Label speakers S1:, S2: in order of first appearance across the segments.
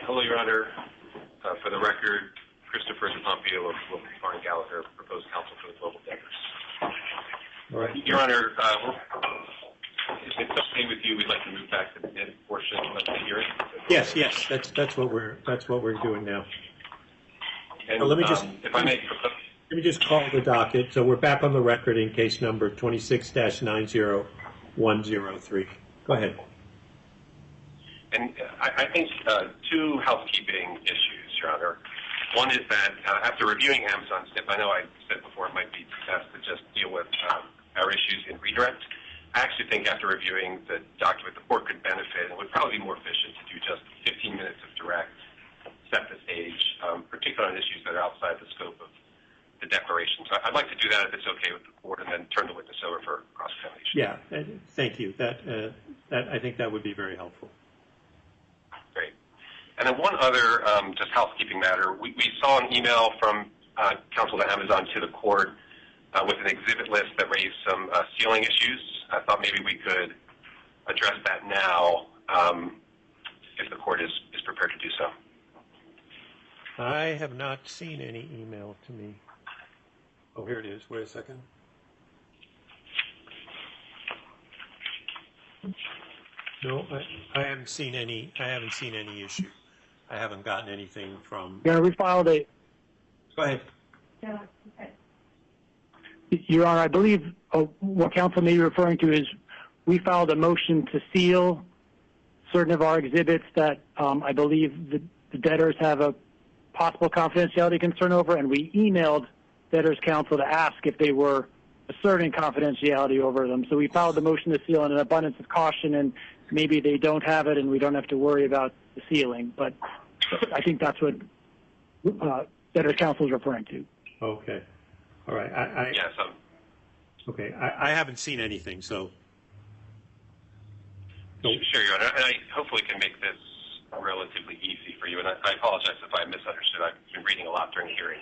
S1: Hello, Your Honor. For the record, Christopher DePompeo of Global Enterprises Gallagher, proposed counsel for the global debtors.
S2: All right.
S1: Your Honor, if it's okay with you, we'd like to move back to the debt portion of the hearing.
S2: Yes, that's what we're doing now.
S1: And
S2: let me just
S1: if I may,
S2: let me just call the docket. So we're back on the record in case number 26-90103. Go ahead.
S1: And I think two housekeeping issues, Your Honor. One is that after reviewing Amazon's SIP, I know I said before it might be best to just deal with our issues in redirect. I actually think after reviewing the document, the court could benefit and would probably be more efficient to do just 15 minutes of direct, set the stage, particularly on issues that are outside the scope of the declaration. So I'd like to do that if it's okay with the court, and then turn the witness over for cross-examination.
S2: Yeah, thank you. That I think that would be very helpful.
S1: Great. And then one other just housekeeping matter. We saw an email from counsel to Amazon to the court with an exhibit list that raised some sealing issues. I thought maybe we could address that now if the court is prepared to do so.
S2: I have not seen any email to me. Oh, here it is. Wait a second. No, I haven't seen any. I haven't seen any issue. I haven't gotten anything from.
S3: Your Honor, we filed a.
S2: Go ahead.
S4: Yeah, okay.
S3: Your Honor, I believe what counsel may be referring to is we filed a motion to seal certain of our exhibits that I believe the debtors have a possible confidentiality concern over, and we emailed debtors counsel to ask if they were asserting confidentiality over them. So we filed the motion to seal in an abundance of caution, and maybe they don't have it and we don't have to worry about the sealing. But I think that's what debtors counsel is referring to.
S2: Okay. All right.
S1: Yes.
S2: Okay. I haven't seen anything, so.
S1: Sure, Your Honor. And I hopefully can make this relatively easy for you. And I apologize if I misunderstood. I've been reading a lot during the hearing.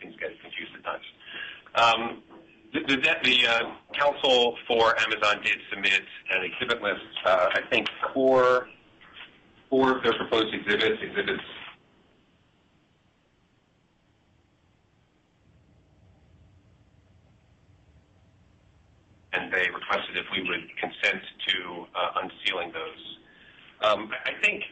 S1: Things get confused at times. The counsel for Amazon did submit an exhibit list. I think four of their proposed exhibits. And they requested if we would consent to unsealing those. I think,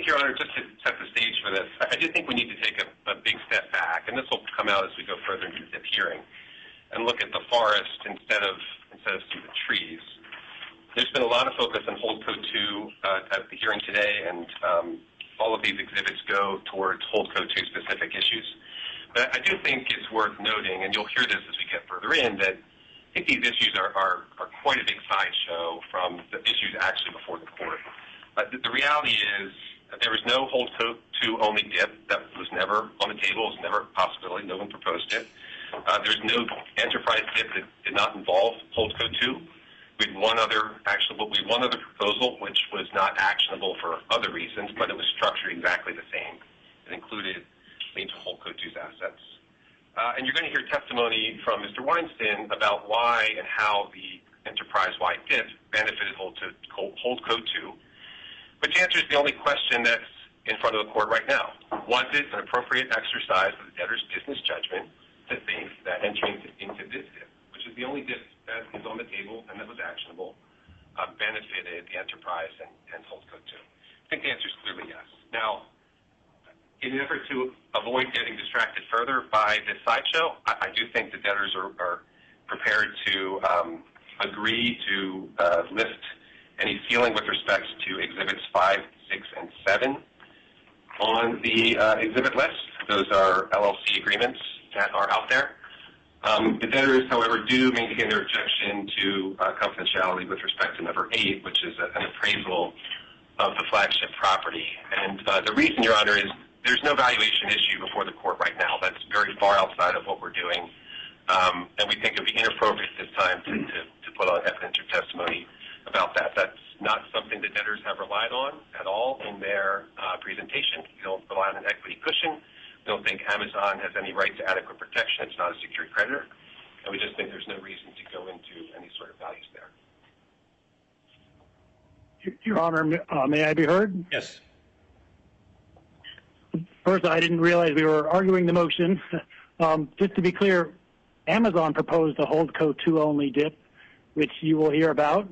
S1: Your Honor, just to set the stage for this, I do think we need to take a big step back, and this will come out as we go further into the hearing, and look at the forest instead of some of the trees. There's been a lot of focus on Holdco 2 at the hearing today, and all of these exhibits go towards Holdco 2 specific issues. But I do think it's worth noting, and you'll hear this as we get further in, that I think these issues are quite a big sideshow from the issues actually before the court. The reality is that there was no Holdco 2 only DIP. That was never on the table. It was never a possibility. No one proposed it. There's no enterprise DIP that did not involve Holdco 2. We had one other proposal which was not actionable for other reasons, but it was structured exactly the same. It included lien to Holdco 2's assets. And you're going to hear testimony from Mr. Weinstein about why and how the enterprise-wide DIP benefited Holdco 2. But to answer the only question that's in front of the court right now, was it an appropriate exercise of the debtor's business judgment to think that entering into this DIP, which is the only DIP that is on the table and that was actionable, benefited the enterprise and Holdco 2? I think the answer is clearly yes. Now, in an effort to avoid getting distracted further by this sideshow, I do think the debtors are prepared to agree to list any sealing with respect to Exhibits 5, 6, and 7 on the exhibit list. Those are LLC agreements that are out there. The debtors, however, do maintain their objection to confidentiality with respect to number 8, which is an appraisal of the flagship property. And the reason, Your Honor, is there's no valuation issue before the court right now. That's very far outside of what we're doing. And we think it would be inappropriate at this time to put on evidence or testimony about that. That's not something the debtors have relied on at all in their presentation. We don't rely on an equity cushion. We don't think Amazon has any right to adequate protection. It's not a secured creditor. And we just think there's no reason to go into any sort of values there.
S3: Your Honor, may I be heard?
S2: Yes.
S3: First, I didn't realize we were arguing the motion. Just to be clear, Amazon proposed a Holdco 2 only DIP, which you will hear about.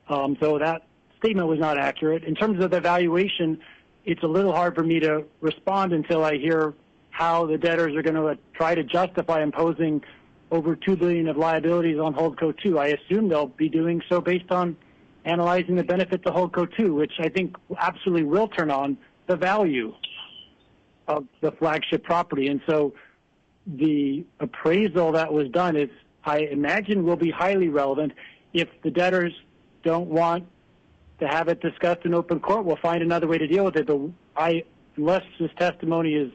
S3: So that statement was not accurate. In terms of the valuation, it's a little hard for me to respond until I hear how the debtors are going to try to justify imposing over $2 billion of liabilities on Holdco 2. I assume they'll be doing so based on analyzing the benefits of Holdco 2, which I think absolutely will turn on the value of the flagship property. And so the appraisal that was done is, I imagine, will be highly relevant. If the debtors don't want to have it discussed in open court, we'll find another way to deal with it. But unless this testimony is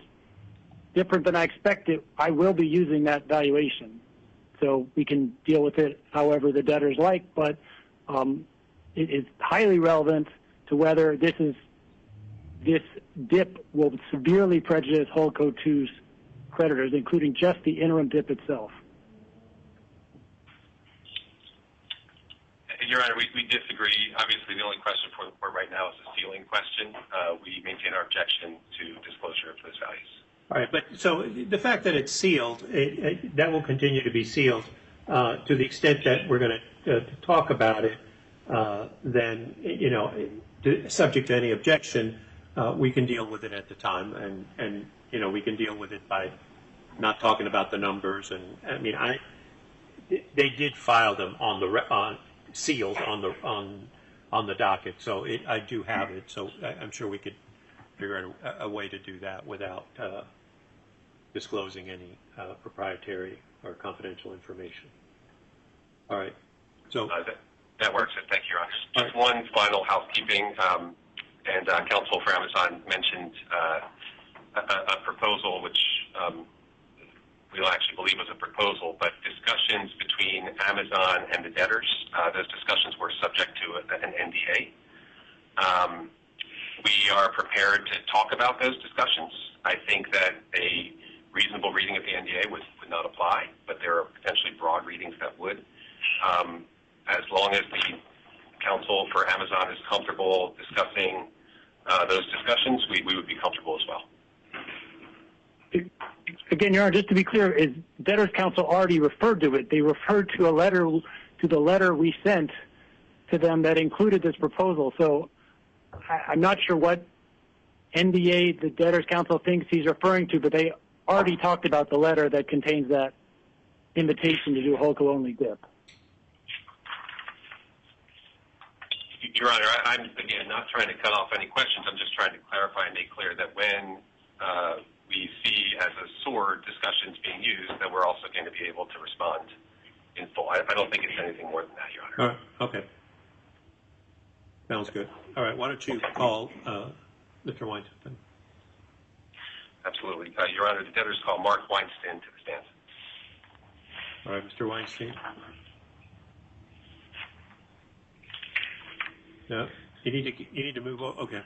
S3: different than I expected, I will be using that valuation. So we can deal with it however the debtors like, but it is highly relevant to whether this DIP will severely prejudice Holdco 2's creditors, including just the interim DIP itself.
S1: Your Honor, we disagree. Obviously, the only question for the court right now is a ceiling question. We maintain our objection to disclosure of those values.
S2: All right, but so the fact that it's sealed, that will continue to be sealed to the extent that we're going to talk about it, then, subject to any objection, we can deal with it at the time, and we can deal with it by not talking about the numbers. And I mean, they did file them sealed on the docket, so I do have it. So I'm sure we could figure out a way to do that without disclosing any proprietary or confidential information. All right. So
S1: that works. Thank you, Your Honor. Just one final housekeeping, and counsel for Amazon mentioned a proposal which we don't actually believe was a proposal, but discussions between Amazon and the debtors. Those discussions were subject to an NDA. We are prepared to talk about those discussions. I think that a reasonable reading of the NDA would not apply, but there are potentially broad readings that would. As long as the counsel for Amazon is comfortable discussing those discussions, we would be comfortable as well.
S3: Again, Your Honor, just to be clear, is debtors' counsel already referred to it? They referred to the letter we sent to them that included this proposal. So I'm not sure what NDA the debtors' counsel thinks he's referring to, but they already talked about the letter that contains that invitation to do a Holdco only DIP.
S1: Your Honor, I'm, again, not trying to cut off any questions. I'm just trying to clarify and make clear that when we see as a sword discussions being used, that we're also going to be able to respond in full. I don't think it's anything more than that, Your Honor.
S2: All right. Okay. Sounds good. All right. Why don't you call Mr. Weinstein?
S1: Absolutely. Your Honor, the debtors call Mark Weinstein to the stand.
S2: All right, Mr. Weinstein. No, you need to move over. Okay.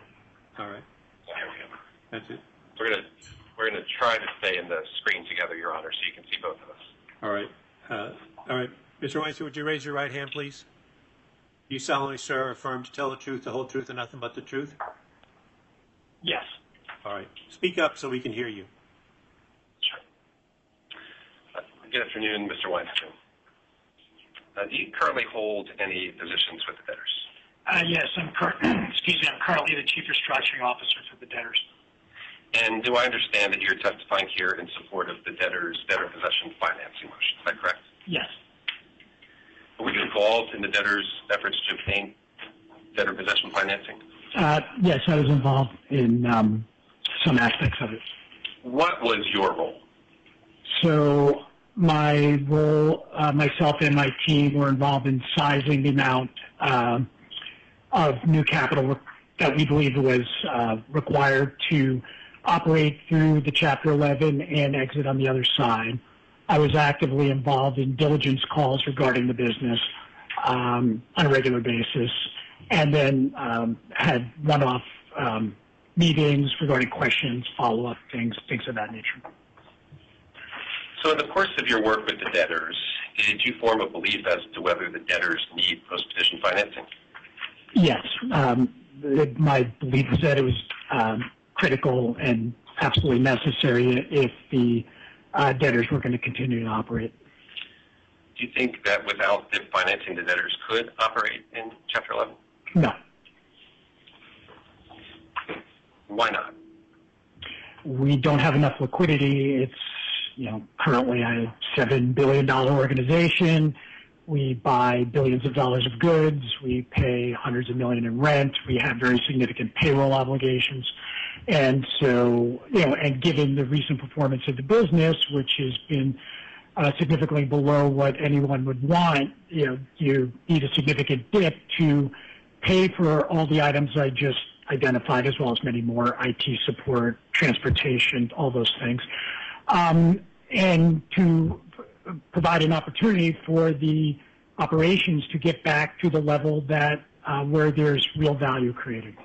S2: All right.
S1: Here we go.
S2: That's it.
S1: We're gonna try to stay in the screen together, Your Honor, so you can see both of us.
S2: All right. All right. Mr. Weinstein, would you raise your right hand, please? Do you solemnly swear or affirm to tell the truth, the whole truth, and nothing but the truth?
S3: Yes.
S2: All right. Speak up so we can hear you.
S1: Sure. Good afternoon, Mr. Weinstein. Do you currently hold any positions with the debtors?
S4: Yes, I'm currently the Chief Restructuring Officer for the debtors.
S1: And do I understand that you're testifying here in support of the debtor possession financing motion? Is that correct?
S4: Yes.
S1: Were you involved in the debtor's efforts to obtain debtor possession financing?
S4: Yes, I was involved in some aspects of it.
S1: What was your role?
S4: So my role, myself and my team were involved in sizing the amount of new capital that we believed was required to operate through the Chapter 11 and exit on the other side. I was actively involved in diligence calls regarding the business on a regular basis, and then had one-off meetings regarding questions, follow-up things of that nature.
S1: So in the course of your work with the debtors, did you form a belief as to whether the debtors need post-petition financing?
S4: Yes. My belief was that it was critical and absolutely necessary if the debtors were going to continue to operate.
S1: Do you think that without DIP financing, the debtors could operate in Chapter 11?
S4: No.
S1: Why not?
S4: We don't have enough liquidity. It's, currently a $7 billion organization. We buy billions of dollars of goods. We pay hundreds of millions in rent. We have very significant payroll obligations. And so, and given the recent performance of the business, which has been significantly below what anyone would want, you need a significant dip to pay for all the items I just identified, as well as many more: IT support, transportation, all those things, and to provide an opportunity for the operations to get back to the level that where there's real value created.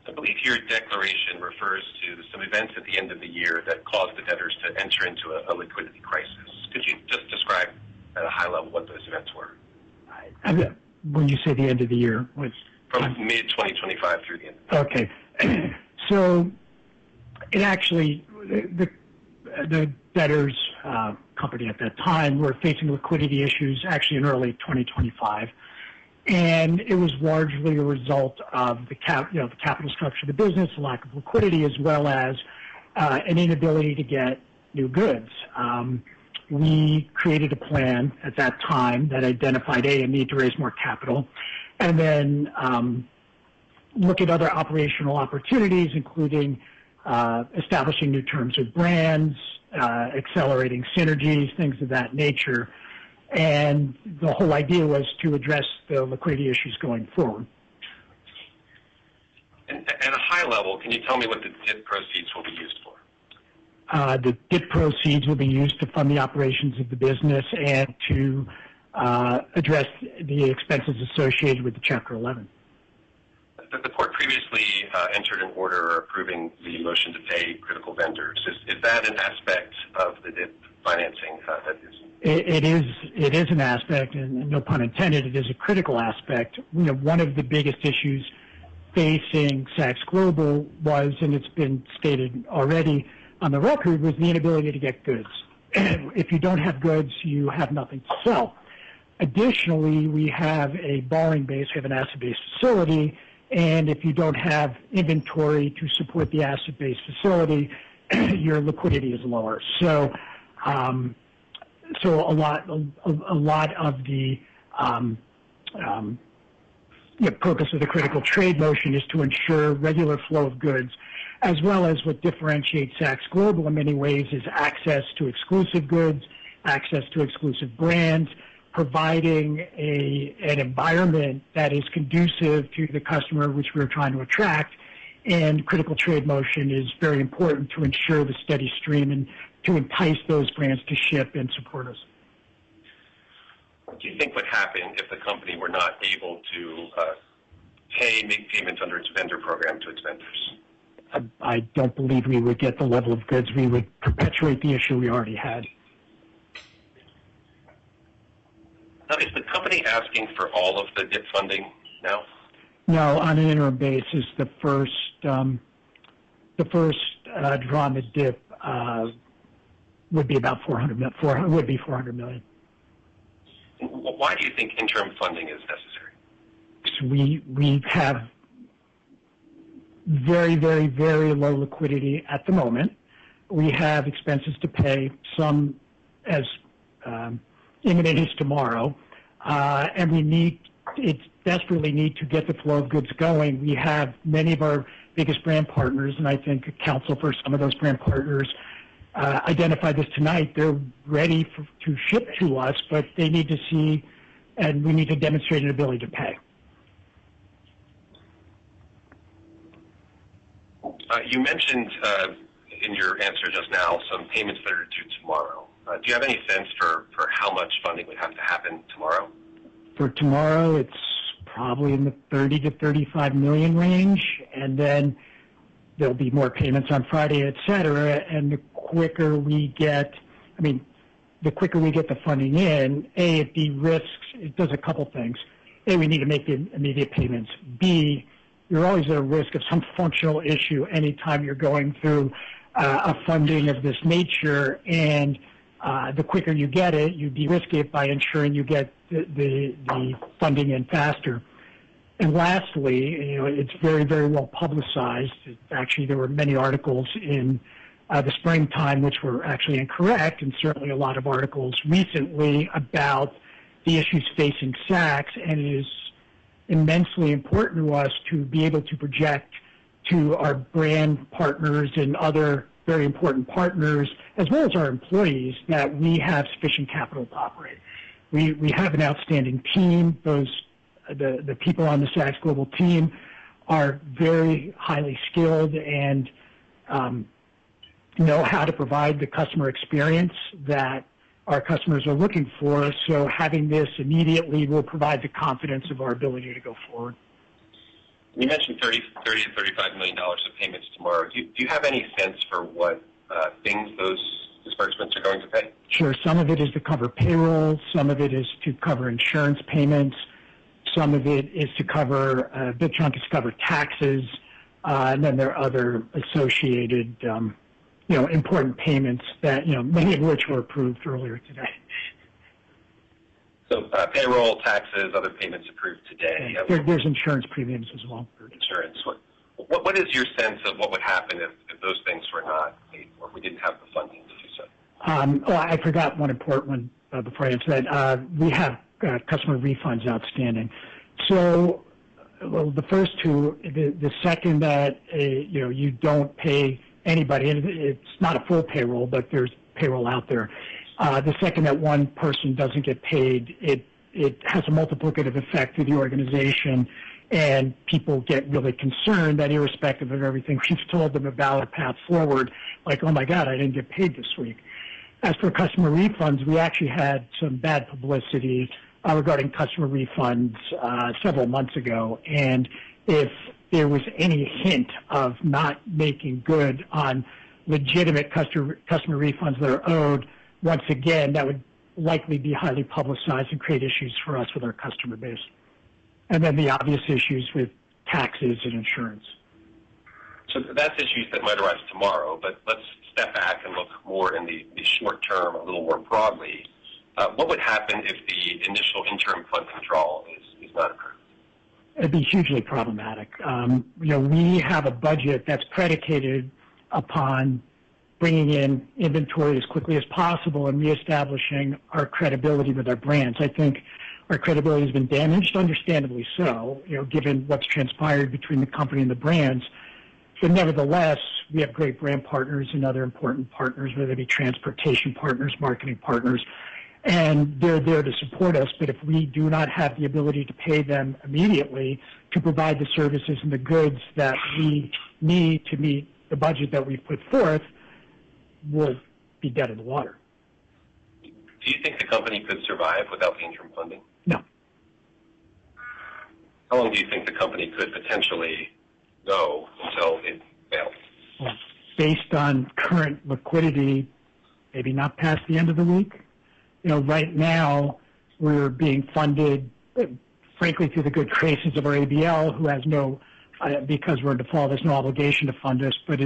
S1: I believe your declaration refers to some events at the end of the year that caused the debtors to enter into a liquidity crisis. Could you just describe at a high level what those events were?
S4: When you say the end of the year,
S1: from mid-2025 through the end.
S4: Okay. So it actually, the debtors company at that time were facing liquidity issues actually in early 2025. And it was largely a result of the capital structure of the business, the lack of liquidity, as well as an inability to get new goods. We created a plan at that time that identified a need to raise more capital, and then look at other operational opportunities, including establishing new terms of brands, accelerating synergies, things of that nature. And the whole idea was to address the liquidity issues going forward.
S1: And at a high level, can you tell me what the DIP proceeds will be used for?
S4: The DIP proceeds will be used to fund the operations of the business and to address the expenses associated with the Chapter 11.
S1: The court previously entered an order approving the motion to pay critical vendors. Is that an aspect of the DIP financing that is?
S4: It is an aspect, and no pun intended, it is a critical aspect. One of the biggest issues facing Saks Global was, and it's been stated already on the record, was the inability to get goods. If you don't have goods, you have nothing to sell. Additionally, we have a borrowing base, we have an asset-based facility, and if you don't have inventory to support the asset-based facility, your liquidity is lower. So a lot of the purpose of the critical trade motion is to ensure regular flow of goods, as well as what differentiates Saks Global in many ways is access to exclusive goods, access to exclusive brands, providing an environment that is conducive to the customer which we're trying to attract. And critical trade motion is very important to ensure the steady stream and to entice those brands to ship and support us.
S1: What do you think would happen if the company were not able to make payments under its vendor program to its vendors?
S4: I don't believe we would get the level of goods. We would perpetuate the issue we already had.
S1: Now, is the company asking for all of the DIP funding now?
S4: No, on an interim basis, the first draw on the DIP would be about $400 million.
S1: Why do you think interim funding is necessary?
S4: So we have very, very, very low liquidity at the moment. We have expenses to pay, some as imminent as tomorrow, and we desperately need to get the flow of goods going. We have many of our biggest brand partners, and I think counsel for some of those brand partners identified this tonight. They're ready to ship to us, but they need to see, and we need to demonstrate an ability to pay.
S1: You mentioned in your answer just now some payments that are due tomorrow. Do you have any sense for how much funding would have to happen tomorrow?
S4: For tomorrow, it's probably in the 30 to 35 million range, and then there'll be more payments on Friday, et cetera. And the quicker we get the funding in, A, it de-risks, it does a couple things. A, we need to make the immediate payments. B, you're always at a risk of some functional issue anytime you're going through a funding of this nature, and the quicker you get it, you de-risk it by ensuring you get the funding in faster. And lastly, it's very, very well publicized. Actually, there were many articles in the springtime which were actually incorrect, and certainly a lot of articles recently about the issues facing Saks, and it is immensely important to us to be able to project to our brand partners and other very important partners, as well as our employees, that we have sufficient capital to operate. We have an outstanding team. The people on the Saks Global team are very highly skilled and know how to provide the customer experience that our customers are looking for. So having this immediately will provide the confidence of our ability to go forward.
S1: You mentioned $30 to $35 million of payments tomorrow. Do you have any sense for what things those disbursements are going to pay?
S4: Sure. Some of it is to cover payroll. Some of it is to cover insurance payments. Some of it is to cover, a big chunk is to cover taxes. And then there are other associated important payments that, many of which were approved earlier today.
S1: So payroll, taxes, other payments approved today.
S4: There's insurance premiums as well.
S1: Insurance. What is your sense of what would happen if those things were not paid for, if we didn't have the funding to do so?
S4: I forgot one important one before I answer that. We have customer refunds outstanding. So, the first two, the second that, you don't pay anybody, and it's not a full payroll, but there's payroll out there. The second that one person doesn't get paid, it has a multiplicative effect through the organization, and people get really concerned that irrespective of everything we've told them about a path forward, like, oh my God, I didn't get paid this week. As for customer refunds, we actually had some bad publicity regarding customer refunds several months ago, and if there was any hint of not making good on legitimate customer refunds that are owed, once again, that would likely be highly publicized and create issues for us with our customer base. And then the obvious issues with taxes and insurance.
S1: So that's issues that might arise tomorrow, but let's step back and look more in the short term, a little more broadly. What would happen if the initial interim fund withdrawal is not approved?
S4: It'd be hugely problematic. We have a budget that's predicated upon bringing in inventory as quickly as possible and reestablishing our credibility with our brands. I think our credibility has been damaged, understandably so, given what's transpired between the company and the brands. But nevertheless, we have great brand partners and other important partners, whether they be transportation partners, marketing partners, and they're there to support us. But if we do not have the ability to pay them immediately to provide the services and the goods that we need to meet the budget that we've put forth, we'll be dead in the water.
S1: Do you think the company could survive without the interim funding?
S4: No.
S1: How long do you think the company could potentially go until it fails?
S4: Well, based on current liquidity, maybe not past the end of the week. Right now we're being funded, frankly, through the good graces of our ABL, who has no, because we're in default, there's no obligation to fund us, but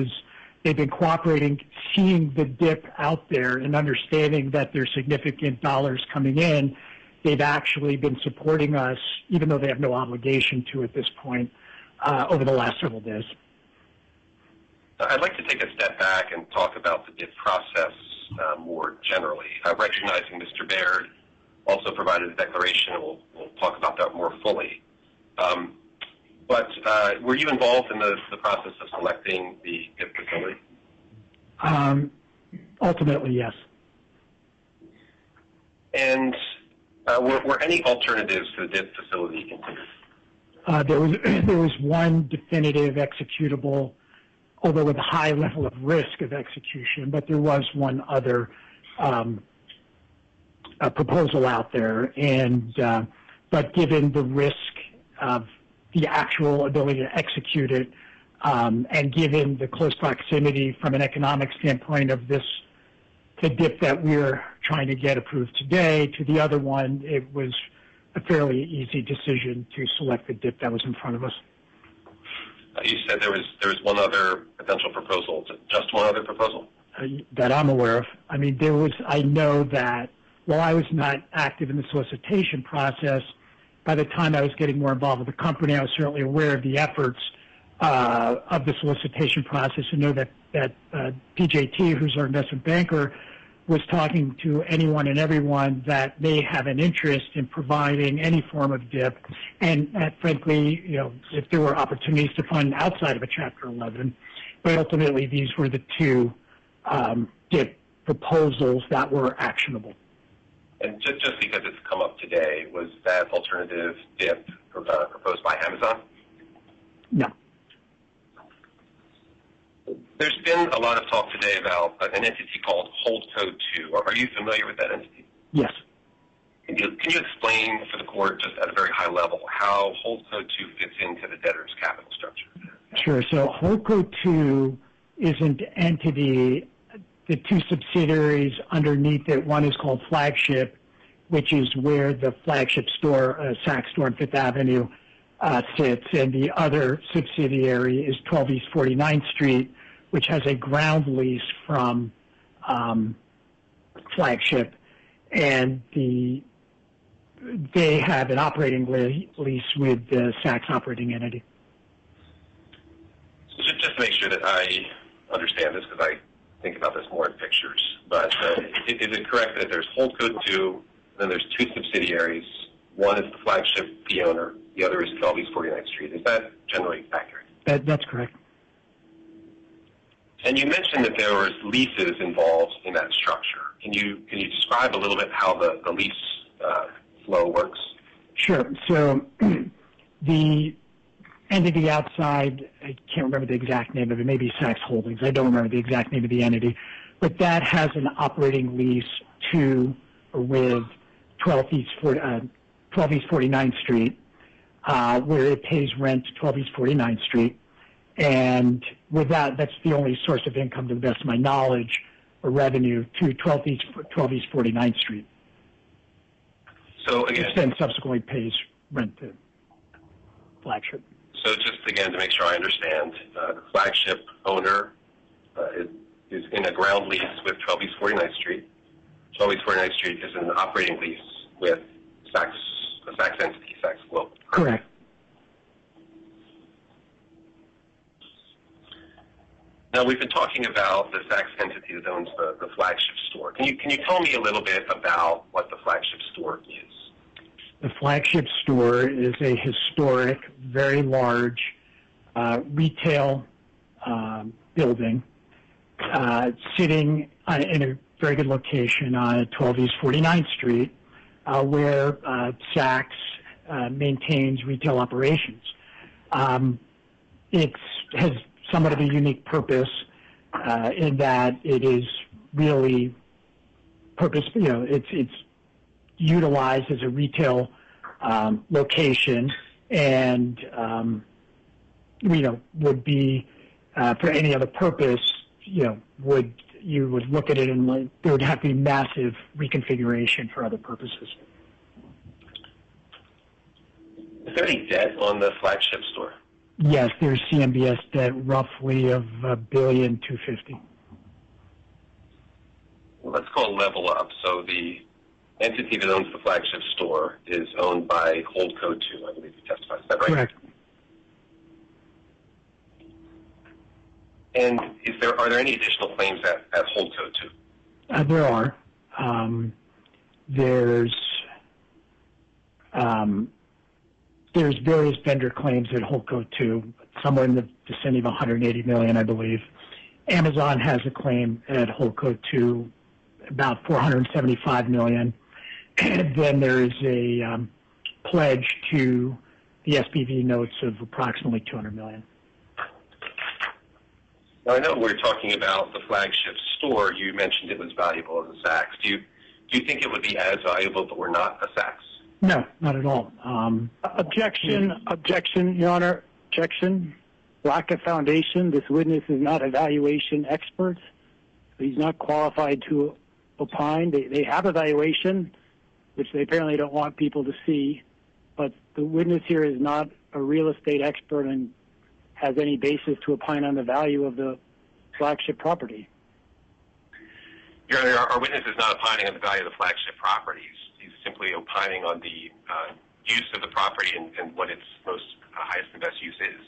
S4: they've been cooperating, seeing the dip out there and understanding that there's significant dollars coming in. They've actually been supporting us, even though they have no obligation to at this point, over the last several days.
S1: I'd like to take a step back and talk about the DIP process more generally. Recognizing Mr. Baird also provided a declaration, and we'll talk about that more fully. But were you involved in the process of selecting the DIP facility?
S4: Ultimately, yes.
S1: And were any alternatives to the DIP facility considered?
S4: There was one definitive executable, although with a high level of risk of execution, but there was one other proposal out there. And but given the risk of the actual ability to execute it, and given the close proximity from an economic standpoint of the DIP that we're trying to get approved today to the other one, it was a fairly easy decision to select the DIP that was in front of us.
S1: said there was one other potential proposal. Just one other proposal?
S4: That I'm aware of. I mean, I know that while I was not active in the solicitation process, by the time I was getting more involved with the company, I was certainly aware of the efforts of the solicitation process and know that PJT, who's our investment banker, was talking to anyone and everyone that may have an interest in providing any form of DIP, and frankly, if there were opportunities to fund outside of a Chapter 11. But ultimately, these were the two DIP proposals that were actionable.
S1: And just because it's come up today, was that alternative DIP proposed by Amazon?
S4: No.
S1: There's been a lot of talk today about an entity called Holdco 2. Are you familiar with that entity?
S4: Yes.
S1: Can you explain for the court, just at a very high level, how Holdco 2 fits into the debtor's capital structure?
S4: Sure. So Holdco 2 is an entity, the two subsidiaries underneath it. One is called Flagship, which is where the Flagship store, Saks store on Fifth Avenue, sits, and the other subsidiary is 12 East 49th Street, which has a ground lease from Flagship, and they have an operating lease with the Saks operating entity.
S1: So just to make sure that I understand this, because I think about this more in pictures, but is it correct that there's Holdco 2, then there's two subsidiaries, one is the Flagship, the owner, the other is 12 East 49th Street. Is that generally accurate?
S4: That's correct.
S1: And you mentioned that there was leases involved in that structure. Can you describe a little bit how the lease flow works?
S4: Sure. So the entity outside, I can't remember the exact name of it, maybe Saks Holdings. I don't remember the exact name of the entity. But that has an operating lease with 12 East 49th Street, where it pays rent to 12 East 49th Street. And with that's the only source of income, to the best of my knowledge, or revenue, to 12 East 49th Street.
S1: So again,
S4: which then subsequently pays rent to Flagship.
S1: So just again to make sure I understand, the Flagship owner is in a ground lease with 12 East 49th Street. 12 East 49th Street is an operating lease with the Saks entity, Saks Global.
S4: Correct.
S1: Now, we've been talking about the Saks entity that owns the Flagship store. Can you tell me a little bit about what the Flagship store is?
S4: The Flagship store is a historic, very large retail building sitting in a very good location on 12 East 49th Street, where Saks maintains retail operations. It has somewhat of a unique purpose in that it is really it's utilized as a retail location, and would be for any other purpose, you would look at it and there would have to be massive reconfiguration for other purposes.
S1: Is there any debt on the Flagship store?
S4: Yes, there's CMBS debt roughly of $1.25 billion.
S1: Well, let's call it level up. So the entity that owns the Flagship store is owned by Holdco 2, I believe you testified. Is that right?
S4: Correct.
S1: And are there any additional claims at Holdco 2?
S4: There are. There's various vendor claims at Holdco 2, somewhere in the vicinity of $180 million, I believe. Amazon has a claim at Holdco 2, about $475 million. And then there is a pledge to the SPV notes of approximately $200 million.
S1: Now, I know we're talking about the Flagship store. You mentioned it was valuable as a Saks. Do you think it would be as valuable if it were not a Saks?
S4: No, not at all.
S3: Objection, Your Honor. Objection. Lack of foundation. This witness is not a valuation expert. He's not qualified to opine. They have a valuation, which they apparently don't want people to see, but the witness here is not a real estate expert and has any basis to opine on the value of the flagship property.
S1: Your Honor, our witness is not opining on the value of the flagship properties. He's simply opining on the use of the property and what its most highest and best use is.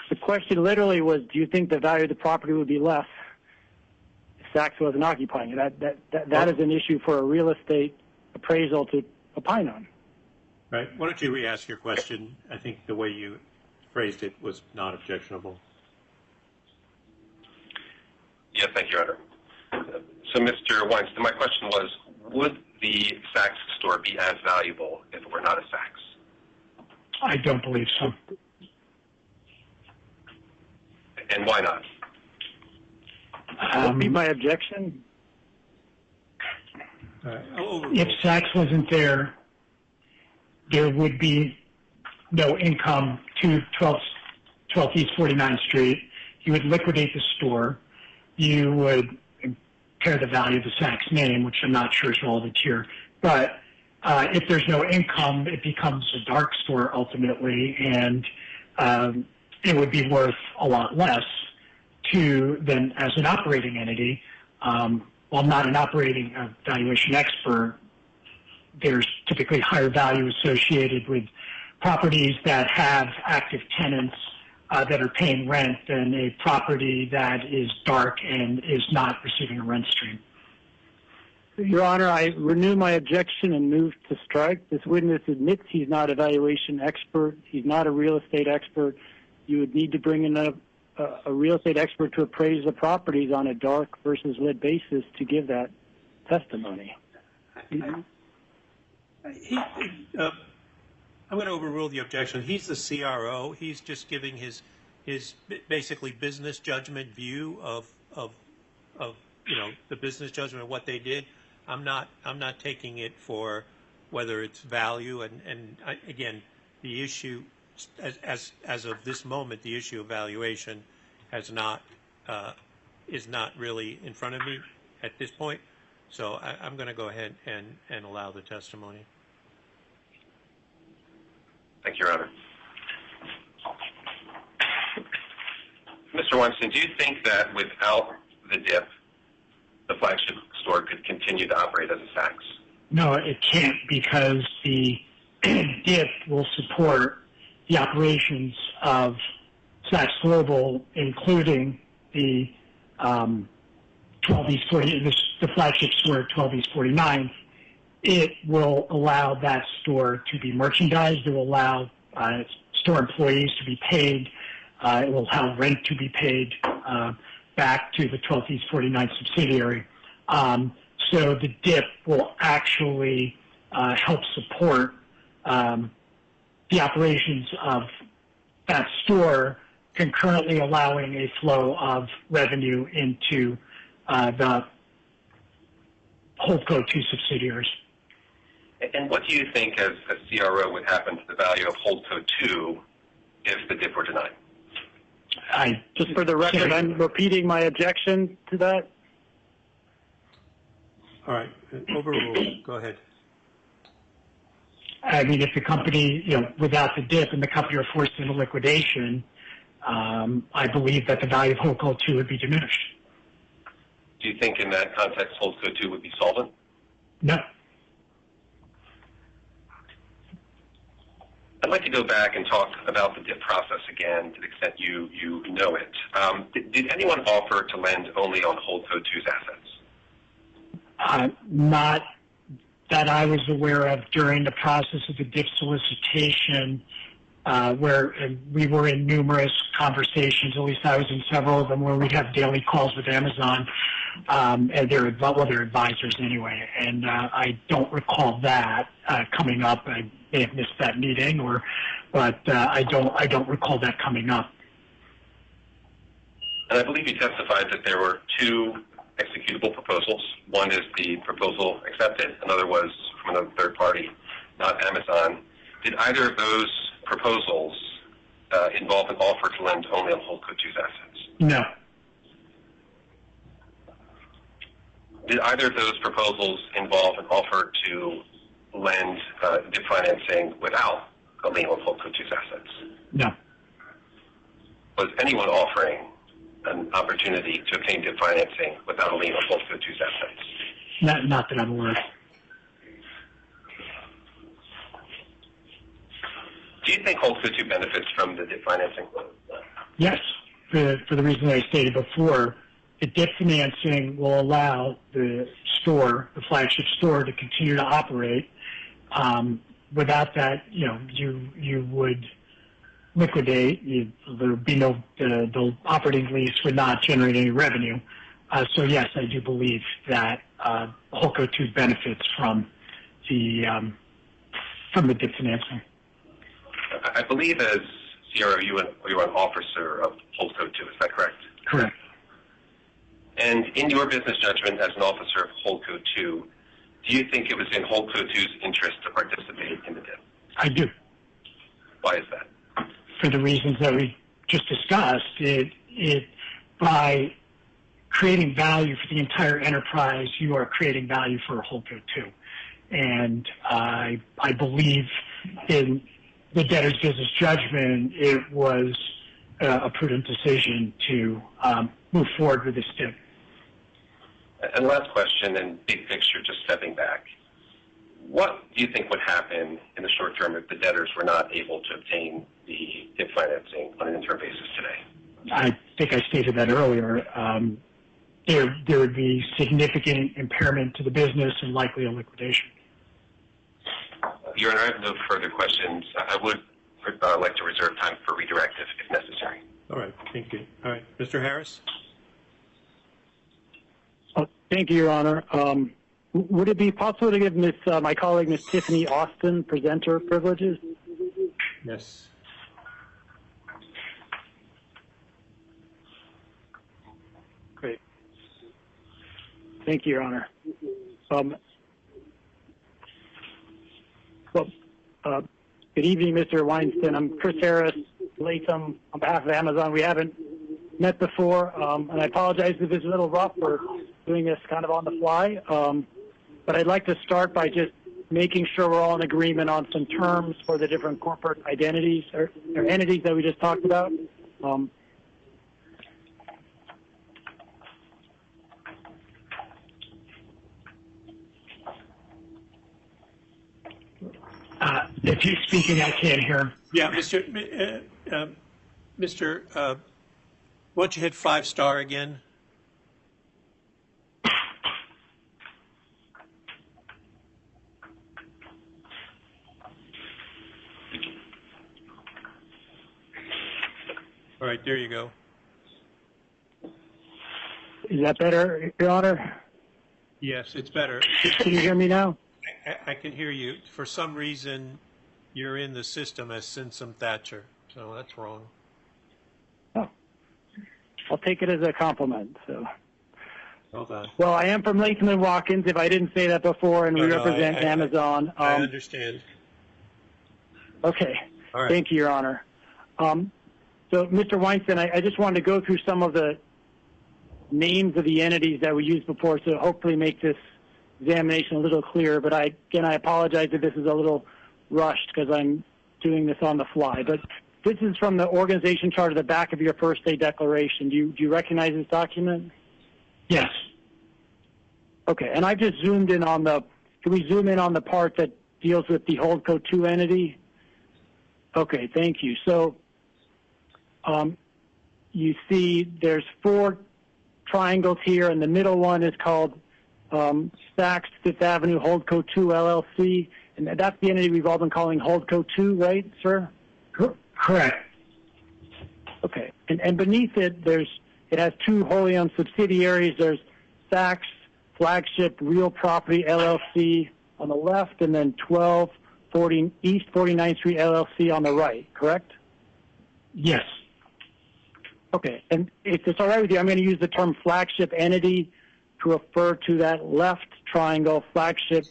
S3: The question literally was, do you think the value of the property would be less if Saks wasn't occupying it? That is an issue for a real estate appraisal to opine on.
S2: Right. Why don't you re-ask your question? I think the way you phrased it was not objectionable.
S1: Yes, thank you, Your Honor. So, Mr. Weinstein, my question was, would the Saks store be as valuable if it were not a Saks?
S4: I don't believe so.
S1: And why not?
S3: Would be my objection.
S4: If Saks wasn't there, there would be no income to 12 East 49th Street. You would liquidate the store. You would impair the value of the Saks name, which I'm not sure is relevant here. But if there's no income, it becomes a dark store ultimately, and it would be worth a lot less than as an operating entity. While I'm not an operating valuation expert, there's typically higher value associated with properties that have active tenants that are paying rent than a property that is dark and is not receiving a rent stream.
S3: Your Honor, I renew my objection and move to strike. This witness admits he's not a valuation expert. He's not a real estate expert. You would need to bring in a real estate expert to appraise the properties on a dark versus lit basis to give that testimony.
S2: I'm going to overrule the objection. He's the CRO. He's just giving his basically business judgment view of the business judgment of what they did. I'm not taking it for whether it's value again, the issue as of this moment, the issue of valuation is not really in front of me at this point. So I'm going to go ahead and allow the testimony.
S1: Thank you, Your Honor. Mr. Weinstein, do you think that without the dip, the flagship store could continue to operate as a Saks?
S4: No, it can't, because the dip will support the operations of Saks Global, including the 12 East 40, the flagship store at 12 East 49th. It will allow that store to be merchandised. It will allow store employees to be paid. It will allow rent to be paid back to the 12 East 49th subsidiary. So the dip will actually help support the operations of that store, concurrently allowing a flow of revenue into the Holdco 2 subsidiaries.
S1: And what do you think, as a CRO, would happen to the value of Holdco 2 if the dip were denied?
S3: Just for the record, I'm repeating my objection to that.
S2: All right, overruled. Go ahead.
S4: I mean, if the company, without the dip and the company are forced into liquidation, I believe that the value of Holdco 2 would be diminished.
S1: Do you think in that context Holdco 2 would be solvent?
S4: No.
S1: I'd like to go back and talk about the dip process again to the extent you know it. Did anyone offer to lend only on Holdco 2's assets?
S4: Not that I was aware of during the process of the dip solicitation, where we were in numerous conversations, at least I was in several of them, where we'd have daily calls with Amazon and their advisors anyway. And I don't recall that coming up. I may have missed that meeting, but I don't recall that coming up.
S1: And I believe you testified that there were two executable proposals. One is the proposal accepted. Another was from another third party, not Amazon. Did either of those proposals involve an offer to lend only on Holdco 2's assets?
S4: No.
S1: Did either of those proposals involve an offer to lend dip financing without a lien on Holdco 2's assets?
S4: No.
S1: was anyone offering an opportunity to obtain DIP financing without a lien on Holdco 2's assets?
S4: Not that I'm aware of.
S1: Do you think Holdco 2 benefits from the DIP financing?
S4: Yes, for the reason I stated before. The DIP financing will allow the store, the flagship store, to continue to operate. Without that, you would liquidate. There would be no, the operating lease would not generate any revenue. So yes, I do believe that Holdco 2 benefits from the DIP financing.
S1: I believe as CRO, you are an officer of Holdco 2. Is that correct?
S4: Correct.
S1: And in your business judgment as an officer of Holdco 2, do you think it was in Holdco 2's interest to participate in the DIP?
S4: I do.
S1: Why is that?
S4: For the reasons that we just discussed, it by creating value for the entire enterprise, you are creating value for Holdco 2. And I believe in the debtor's business judgment, it was a prudent decision to move forward with this DIP.
S1: And last question, and big picture, just stepping back. What do you think would happen in the short term if the debtors were not able to obtain the DIP financing on an interim basis today?
S4: I think I stated that earlier. There would be significant impairment to the business and likely a liquidation.
S1: Your Honor, I have no further questions. I would like to reserve time for redirect if necessary.
S2: All right, thank you. All right, Mr. Harris?
S3: Thank you, Your Honor. Would it be possible to give my colleague, Ms. Tiffany Austin, presenter privileges?
S2: Yes.
S3: Great. Thank you, Your Honor. Good evening, Mr. Weinstein. I'm Chris Harris, Latham, on behalf of Amazon. We haven't met before, and I apologize if it's a little rough for doing this kind of on the fly. But I'd like to start by just making sure we're all in agreement on some terms for the different corporate identities or entities that we just talked about.
S4: If he's speaking, I can't hear.
S2: Yeah, Mr. Why don't you hit 5-star again? All right, there you go.
S3: Is that better, Your Honor?
S2: Yes, it's better.
S3: Can you hear me now?
S2: I can hear you. For some reason, you're in the system as Simpson Thatcher, so that's wrong.
S3: Oh, I'll take it as a compliment. So.
S2: Hold on.
S3: Well, I am from Latham and Watkins, if I didn't say that before, and we represent Amazon.
S2: I understand.
S3: Okay.
S2: All right.
S3: Thank you, Your Honor. So, Mr. Weinstein, I just wanted to go through some of the names of the entities that we used before, so hopefully make this examination a little clearer. But I apologize if this is a little rushed because I'm doing this on the fly. But this is from the organization chart at the back of your first day declaration. Do you recognize this document?
S4: Yes.
S3: Okay, and I've just zoomed in on can we zoom in on the part that deals with the Holdco 2 entity? Okay, thank you. So you see there's 4 triangles here, and the middle one is called Saks Fifth Avenue Holdco 2 LLC, and that's the entity we've all been calling Holdco 2, right, sir?
S4: Correct.
S3: Okay, and beneath it, it has 2 wholly owned subsidiaries. There's Saks Flagship Real Property LLC on the left, and then 1240 East 49th Street LLC on the right, correct?
S4: Yes.
S3: Okay, and if it's all right with you, I'm going to use the term flagship entity to refer to that left triangle, Saks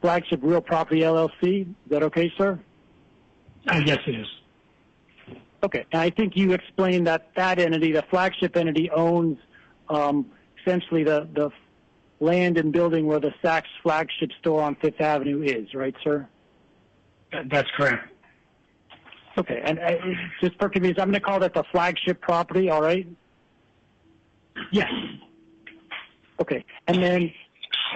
S3: Flagship Real Property LLC. Is that okay, sir?
S4: Yes, it is.
S3: Okay, and I think you explained that entity, the flagship entity, owns essentially the land and building where the Saks flagship store on Fifth Avenue is, right, sir?
S4: That's correct.
S3: Okay, and just for convenience, I'm going to call that the flagship property, all right?
S4: Yes.
S3: Okay, and then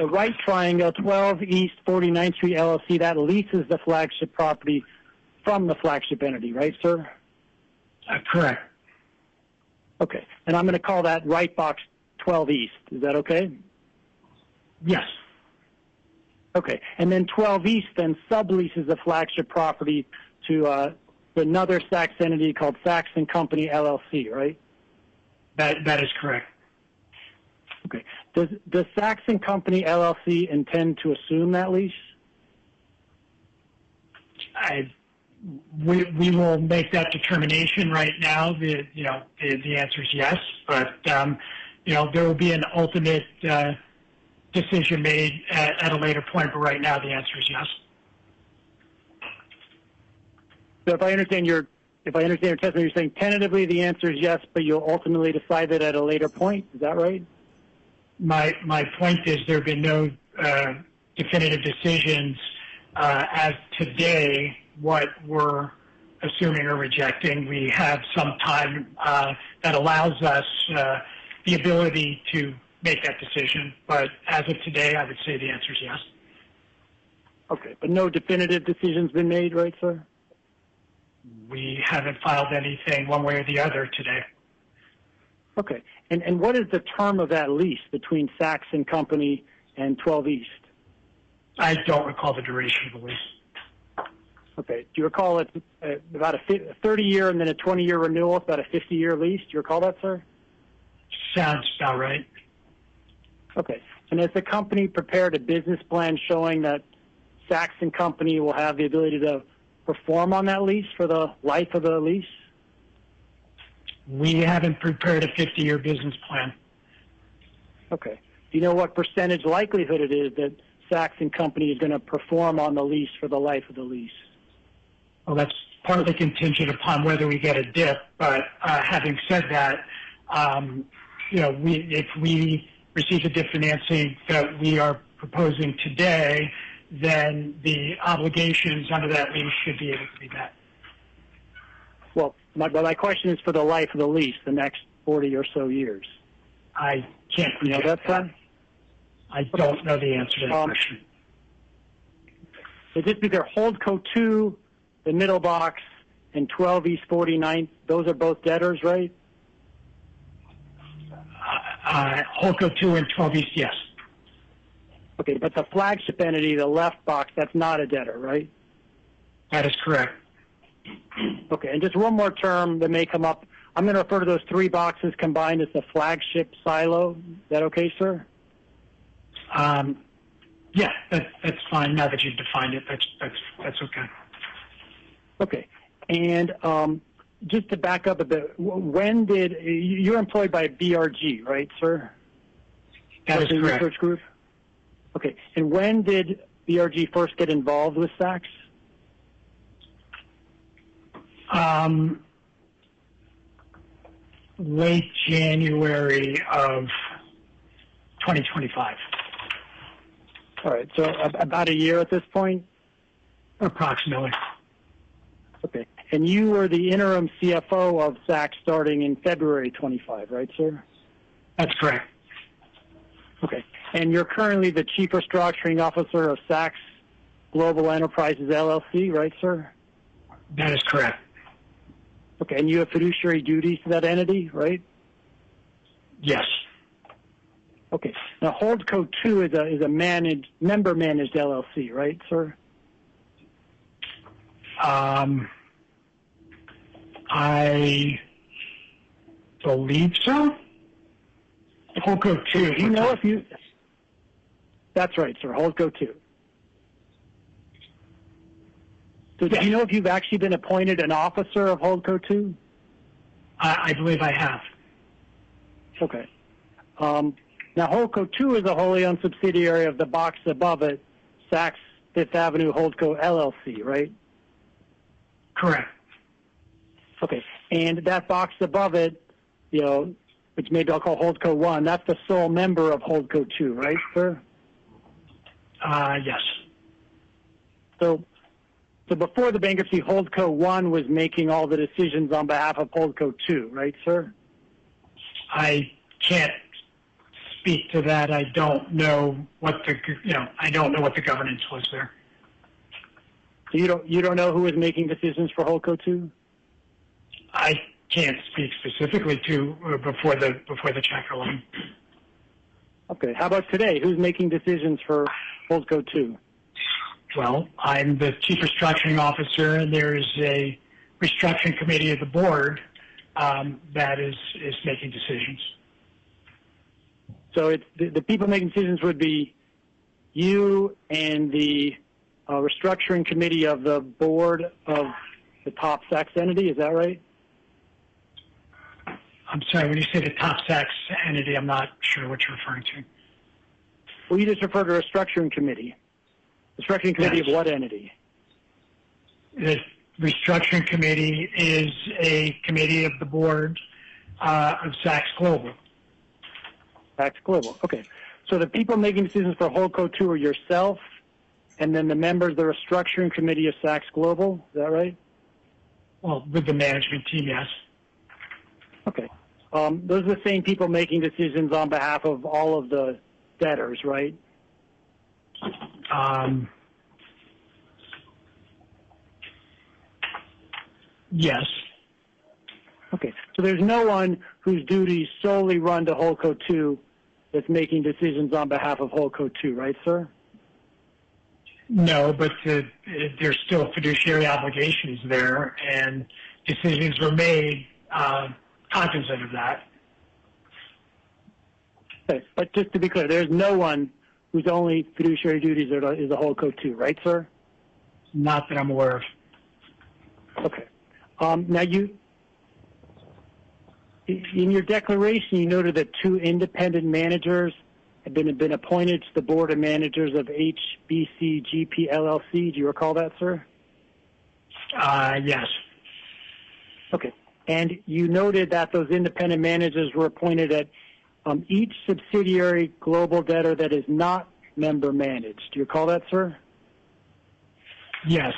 S3: the right triangle, 12 East 49th Street LLC, that leases the flagship property from the flagship entity, right, sir?
S4: Correct.
S3: Okay, and I'm going to call that right box 12 East. Is that okay?
S4: Yes.
S3: Okay, and then 12 East then subleases the flagship property to another Saks entity called Saks and Company LLC, right?
S4: That is correct.
S3: Okay. Does Saks and Company LLC intend to assume that lease?
S4: We will make that determination right now. The answer is yes, but there will be an ultimate decision made at a later point. But right now, the answer is yes.
S3: So if I understand your testimony, you're saying tentatively the answer is yes, but you'll ultimately decide that at a later point. Is that right?
S4: My point is there have been no definitive decisions as today what we're assuming or rejecting. We have some time that allows us the ability to make that decision, but as of today, I would say the answer is yes.
S3: Okay, but no definitive decision's been made, right, sir?
S4: We haven't filed anything one way or the other today.
S3: Okay, and what is the term of that lease between Saks and Company and 12 East?
S4: I don't recall the duration of the lease.
S3: Okay, do you recall it's about a 30-year and then a 20-year renewal? It's about a 50-year lease. Do you recall that, sir?
S4: Sounds about right.
S3: Okay, and has the company prepared a business plan showing that Saks and Company will have the ability to perform on that lease for the life of the lease?
S4: We haven't prepared a 50-year business plan.
S3: Okay. Do you know what percentage likelihood it is that Saks and Company is going to perform on the lease for the life of the lease?
S4: Well, that's partly contingent upon whether we get a dip. But having said that, if we receive the dip financing that we are proposing today, then the obligations under that lease should be able to be met.
S3: Well, my question is for the life of the lease, the next 40 or so years.
S4: I can't
S3: know that, sir?
S4: I don't know the answer to that question.
S3: So just be there, Holdco 2, the middle box, and 12 East 49th, those are both debtors, right?
S4: Holdco 2 and 12 East, yes.
S3: Okay, but the flagship entity, the left box, that's not a debtor, right?
S4: That is correct.
S3: Okay, and just one more term that may come up. I'm going to refer to those three boxes combined as the flagship silo. Is that okay, sir?
S4: Yeah, that's fine. Now that you've defined it, that's okay.
S3: Okay, and just to back up a bit, when did you're employed by BRG, right, sir?
S4: That is correct.
S3: Research group. Okay, and when did BRG first get involved with Saks?
S4: Late January of 2025.
S3: All right, so about a year at this point?
S4: Approximately.
S3: Okay, and you were the interim CFO of Saks starting in February 25, right, sir?
S4: That's correct.
S3: Okay, and you're currently the Chief Restructuring Officer of Saks Global Enterprises LLC, right, sir?
S4: That is correct.
S3: Okay, and you have fiduciary duties to that entity, right?
S4: Yes.
S3: Okay. Now, Holdco 2 is a member managed LLC, right, sir?
S4: I believe so. Holdco 2.
S3: Do you know if you? That's right, sir. Holdco 2. So do you know if you've actually been appointed an officer of Holdco 2?
S4: I believe I have.
S3: Okay. Now, Holdco 2 is a wholly owned subsidiary of the box above it, Saks Fifth Avenue Holdco LLC, right?
S4: Correct.
S3: Okay. And that box above it, which maybe I'll call Holdco 1, that's the sole member of Holdco 2, right, sir?
S4: Yes.
S3: So So before the bankruptcy, Holdco 1 was making all the decisions on behalf of Holdco 2, right, sir?
S4: I can't speak to that. I don't know what I don't know what the governance was there.
S3: So you don't know who was making decisions for Holdco 2?
S4: I can't speak specifically to before the chapter 11.
S3: Okay. How about today? Who's making decisions for Holdco 2?
S4: Well, I'm the chief restructuring officer, and there is a restructuring committee of the board that is making decisions.
S3: So it's the people making decisions would be you and the restructuring committee of the board of the top SACS entity. Is that right?
S4: I'm sorry, when you say the top SACS entity, I'm not sure what you're referring to.
S3: Well, you just referred to a restructuring committee. The restructuring committee
S4: Yes.
S3: of what entity?
S4: The restructuring committee is a committee of the board of SACS Global.
S3: SACS Global. Okay. So the people making decisions for Holdco 2 are yourself, and then the members of the restructuring committee of SACS Global. Is that right?
S4: Well, with the management team, yes.
S3: Okay. Those are the same people making decisions on behalf of all of the debtors, right?
S4: Yes.
S3: Okay. So there's no one whose duties solely run to Holdco 2 that's making decisions on behalf of Holdco 2, right, sir?
S4: No, but there's still fiduciary obligations there, and decisions were made cognizant of that.
S3: Okay. But just to be clear, there's no one whose only fiduciary duties is a Holdco 2, right, sir?
S4: Not that I'm aware of.
S3: Okay. Now, in your declaration, you noted that 2 independent managers have been appointed to the board of managers of HBC GP LLC. Do you recall that, sir?
S4: Yes.
S3: Okay. And you noted that those independent managers were appointed at each subsidiary global debtor that is not member managed. Do you recall that, sir?
S4: Yes.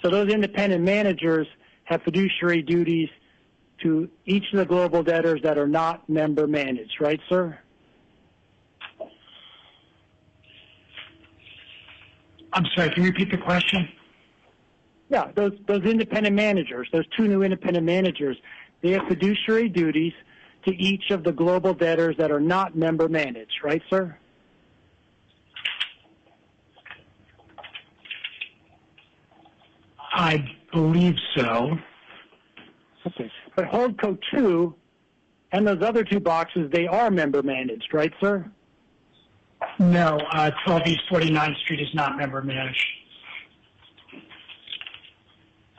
S3: So those independent managers have fiduciary duties to each of the global debtors that are not member managed, right, sir?
S4: I'm sorry, can you repeat the question?
S3: Yeah, those independent managers, those 2 new independent managers, they have fiduciary duties to each of the global debtors that are not member managed, right, sir?
S4: I believe so.
S3: Okay. But Holdco 2 and those other 2 boxes, they are member managed, right, sir?
S4: No, 12 East 49th Street is not member managed.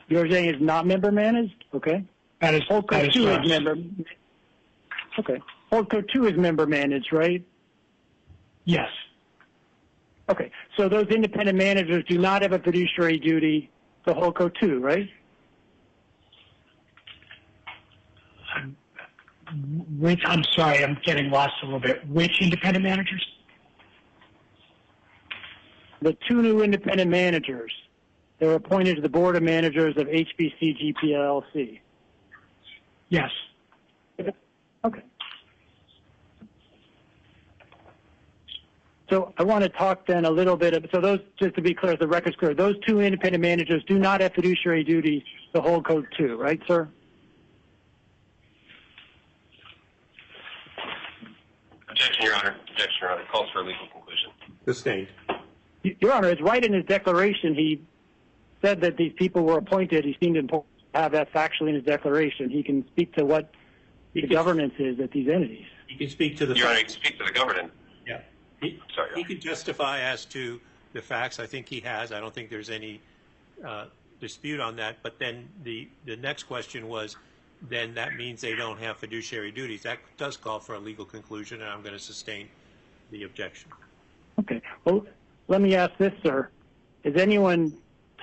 S3: You're saying it's not member managed? Okay.
S4: That is
S3: Holdco 2 is member. Okay. Holdco 2 is member managed, right?
S4: Yes.
S3: Okay. So those independent managers do not have a fiduciary duty to Holdco 2, right?
S4: I'm sorry, I'm getting lost a little bit. Which independent managers?
S3: The 2 new independent managers, they were appointed to the board of managers of HBC GP LLC.
S4: Yes.
S3: Okay. So I want to talk then a little bit so those, just to be clear, the record's clear, those 2 independent managers do not have fiduciary duties to Holdco 2, right, sir?
S1: Objection, Your Honor. Objection, Your Honor. Calls for a legal conclusion.
S2: Sustained.
S3: Your Honor, it's right in his declaration. He said that these people were appointed. He seemed to have that factually in his declaration. He can speak to what the governance is at these entities.
S2: He can speak to the
S1: Your Honor, you
S2: facts.
S1: can speak to the governance.
S2: Yeah.
S1: Sorry, Your
S2: He
S1: Honor.
S2: can justify as to the facts. I think he has. I don't think there's any dispute on that. But then the next question was, then that means they don't have fiduciary duties. That does call for a legal conclusion, and I'm going to sustain the objection.
S3: Okay. Well, let me ask this, sir. Has anyone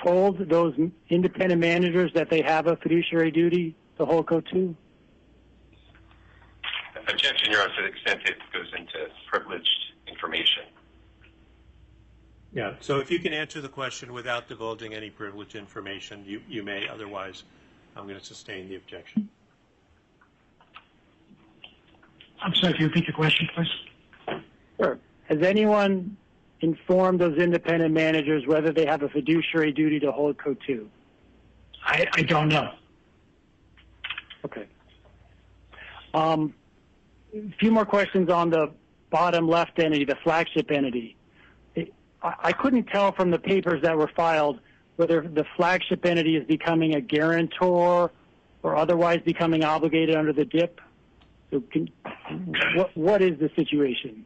S3: told those independent managers that they have a fiduciary duty to Holdco 2?
S1: Objection, Your Honor, to the extent it goes into privileged information.
S2: Yeah, so if you can answer the question without divulging any privileged information, you may. Otherwise, I'm going to sustain the objection.
S4: I'm sorry, can you repeat the question, please?
S3: Sure. Has anyone informed those independent managers whether they have a fiduciary duty to Holdco 2?
S4: I don't know.
S3: Okay. A few more questions on the bottom left entity, the flagship entity. I couldn't tell from the papers that were filed whether the flagship entity is becoming a guarantor or otherwise becoming obligated under the DIP. So what is the situation?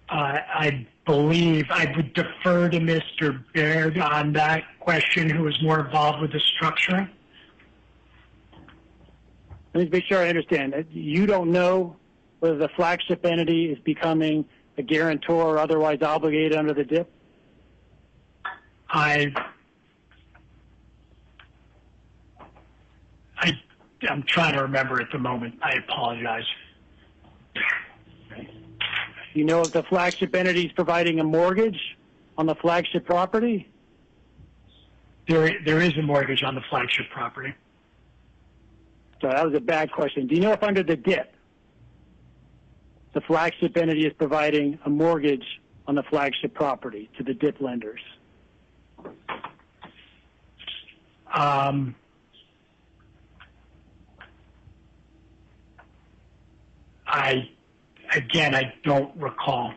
S4: I believe I would defer to Mr. Baird on that question, who is more involved with the structure.
S3: Let me make sure I understand. You don't know whether the flagship entity is becoming a guarantor or otherwise obligated under the DIP?
S4: I'm trying to remember at the moment. I apologize.
S3: You know if the flagship entity is providing a mortgage on the flagship property?
S4: There is a mortgage on the flagship property.
S3: So that was a bad question. Do you know if under the DIP, the flagship entity is providing a mortgage on the flagship property to the DIP lenders? I
S4: don't recall.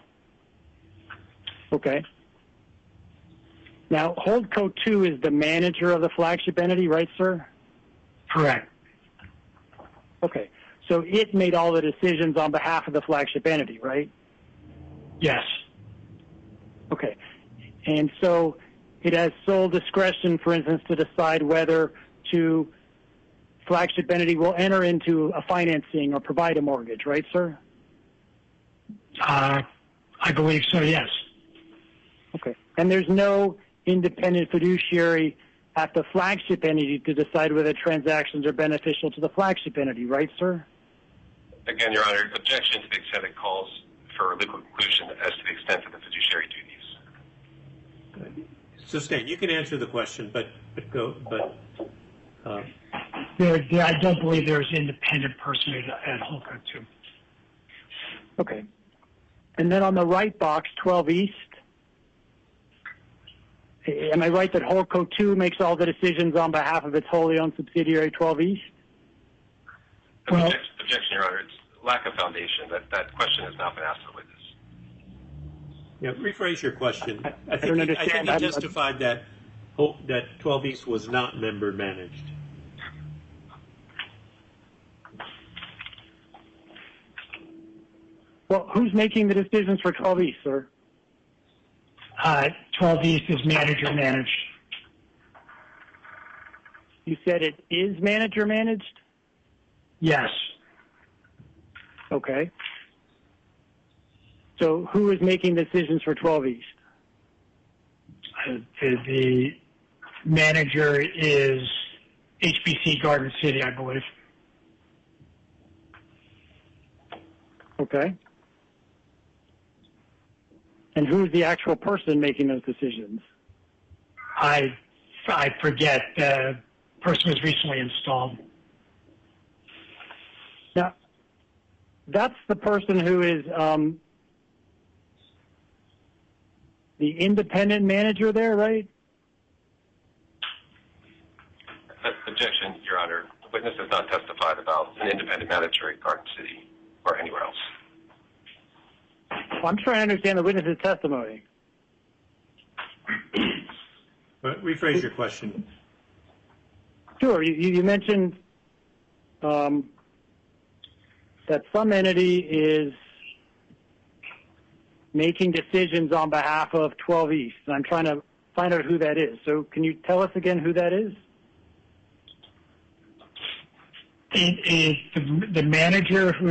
S3: Okay. Now, Holdco 2 is the manager of the flagship entity, right, sir?
S4: Correct.
S3: Okay. So it made all the decisions on behalf of the flagship entity, right?
S4: Yes.
S3: Okay. And so it has sole discretion, for instance, to decide whether to flagship entity will enter into a financing or provide a mortgage, right, sir?
S4: I believe so, yes.
S3: Okay. And there's no independent fiduciary at the flagship entity to decide whether transactions are beneficial to the flagship entity, right, sir?
S1: Again, Your Honor, objection to the extent it calls for a legal conclusion as to the extent of the fiduciary duties.
S2: Sustain. You can answer the question, but go.
S4: I don't believe there's independent person at Holdco 2.
S3: Okay. And then on the right box, 12 East, am I right that Holdco 2 makes all the decisions on behalf of its wholly owned subsidiary, 12 East?
S1: Well, objection, Your Honor. It's lack of foundation. That question has not been asked of the witness.
S2: Yeah, rephrase your question.
S3: I don't understand.
S2: I think he testified that 12 East was not member managed.
S3: Well, who's making the decisions for 12 East, sir?
S4: 12 East is manager managed.
S3: You said it is manager managed?
S4: Yes.
S3: Okay. So who is making decisions for 12 East?
S4: The manager is HBC Garden City, I believe.
S3: Okay. And who's the actual person making those decisions?
S4: I forget. The person was recently installed.
S3: Now, that's the person who is the independent manager there, right?
S1: Objection, Your Honor. The witness has not testified about an independent manager at Garden City or anywhere else.
S3: Well, I'm trying to understand the witness's testimony.
S2: But rephrase your question.
S3: Sure. You mentioned that some entity is making decisions on behalf of 12 East, and I'm trying to find out who that is. So can you tell us again who that is?
S4: The manager who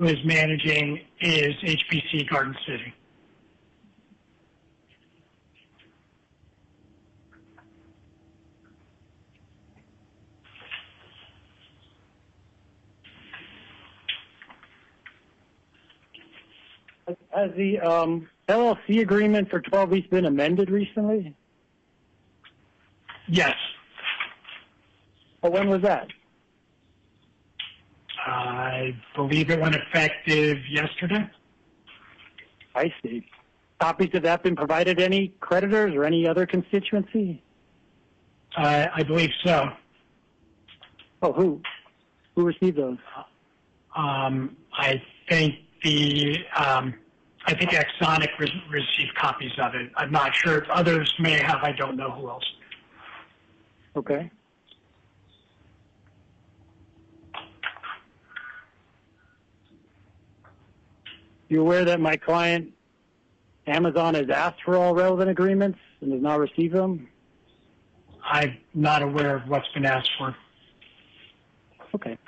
S4: is managing is HBC Garden City.
S3: Has the LLC agreement for 12 East been amended recently?
S4: Yes.
S3: Well, when was that?
S4: I believe it went effective yesterday.
S3: I see. Copies of that been provided to any creditors or any other constituency?
S4: I believe so.
S3: Oh, who? Who received those?
S4: I think Exonic received copies of it. I'm not sure if others may have. I don't know who else.
S3: Okay. You aware that my client, Amazon, has asked for all relevant agreements and has not received them?
S4: I'm not aware of what's been asked for.
S3: Okay.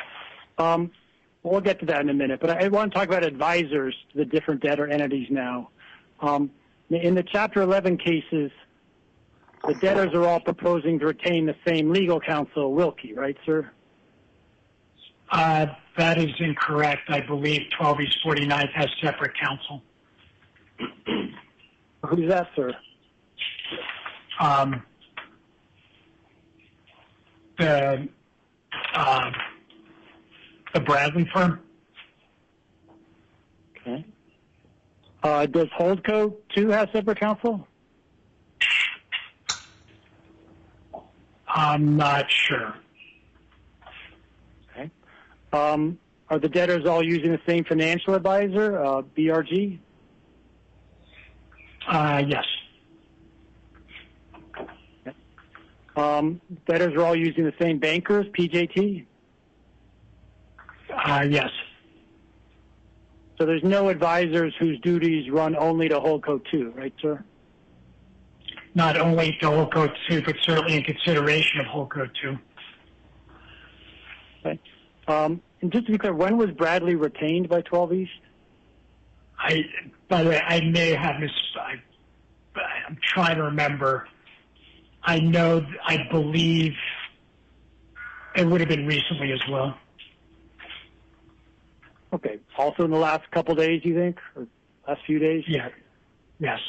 S3: We'll get to that in a minute, but I want to talk about advisors to the different debtor entities now. In the Chapter 11 cases, the debtors are all proposing to retain the same legal counsel, Wilkie, right, sir?
S4: That is incorrect. I believe 12 East 49th has separate counsel.
S3: Who's that, sir?
S4: The Bradley firm.
S3: Okay. Does Holdco, too, have separate counsel?
S4: I'm not sure.
S3: Okay. Are the debtors all using the same financial advisor, BRG?
S4: Yes.
S3: Okay. Debtors are all using the same bankers, PJT?
S4: Yes.
S3: So there's no advisors whose duties run only to Holdco 2, right, sir?
S4: Not only to Holdco 2, but certainly in consideration of Holdco 2.
S3: Okay. And just to be clear, when was Bradley retained by 12 East?
S4: By the way, I may have I'm trying to remember. I believe it would have been recently as well.
S3: Okay. Also in the last couple days, you think? Or last few days?
S4: Yeah. Yes.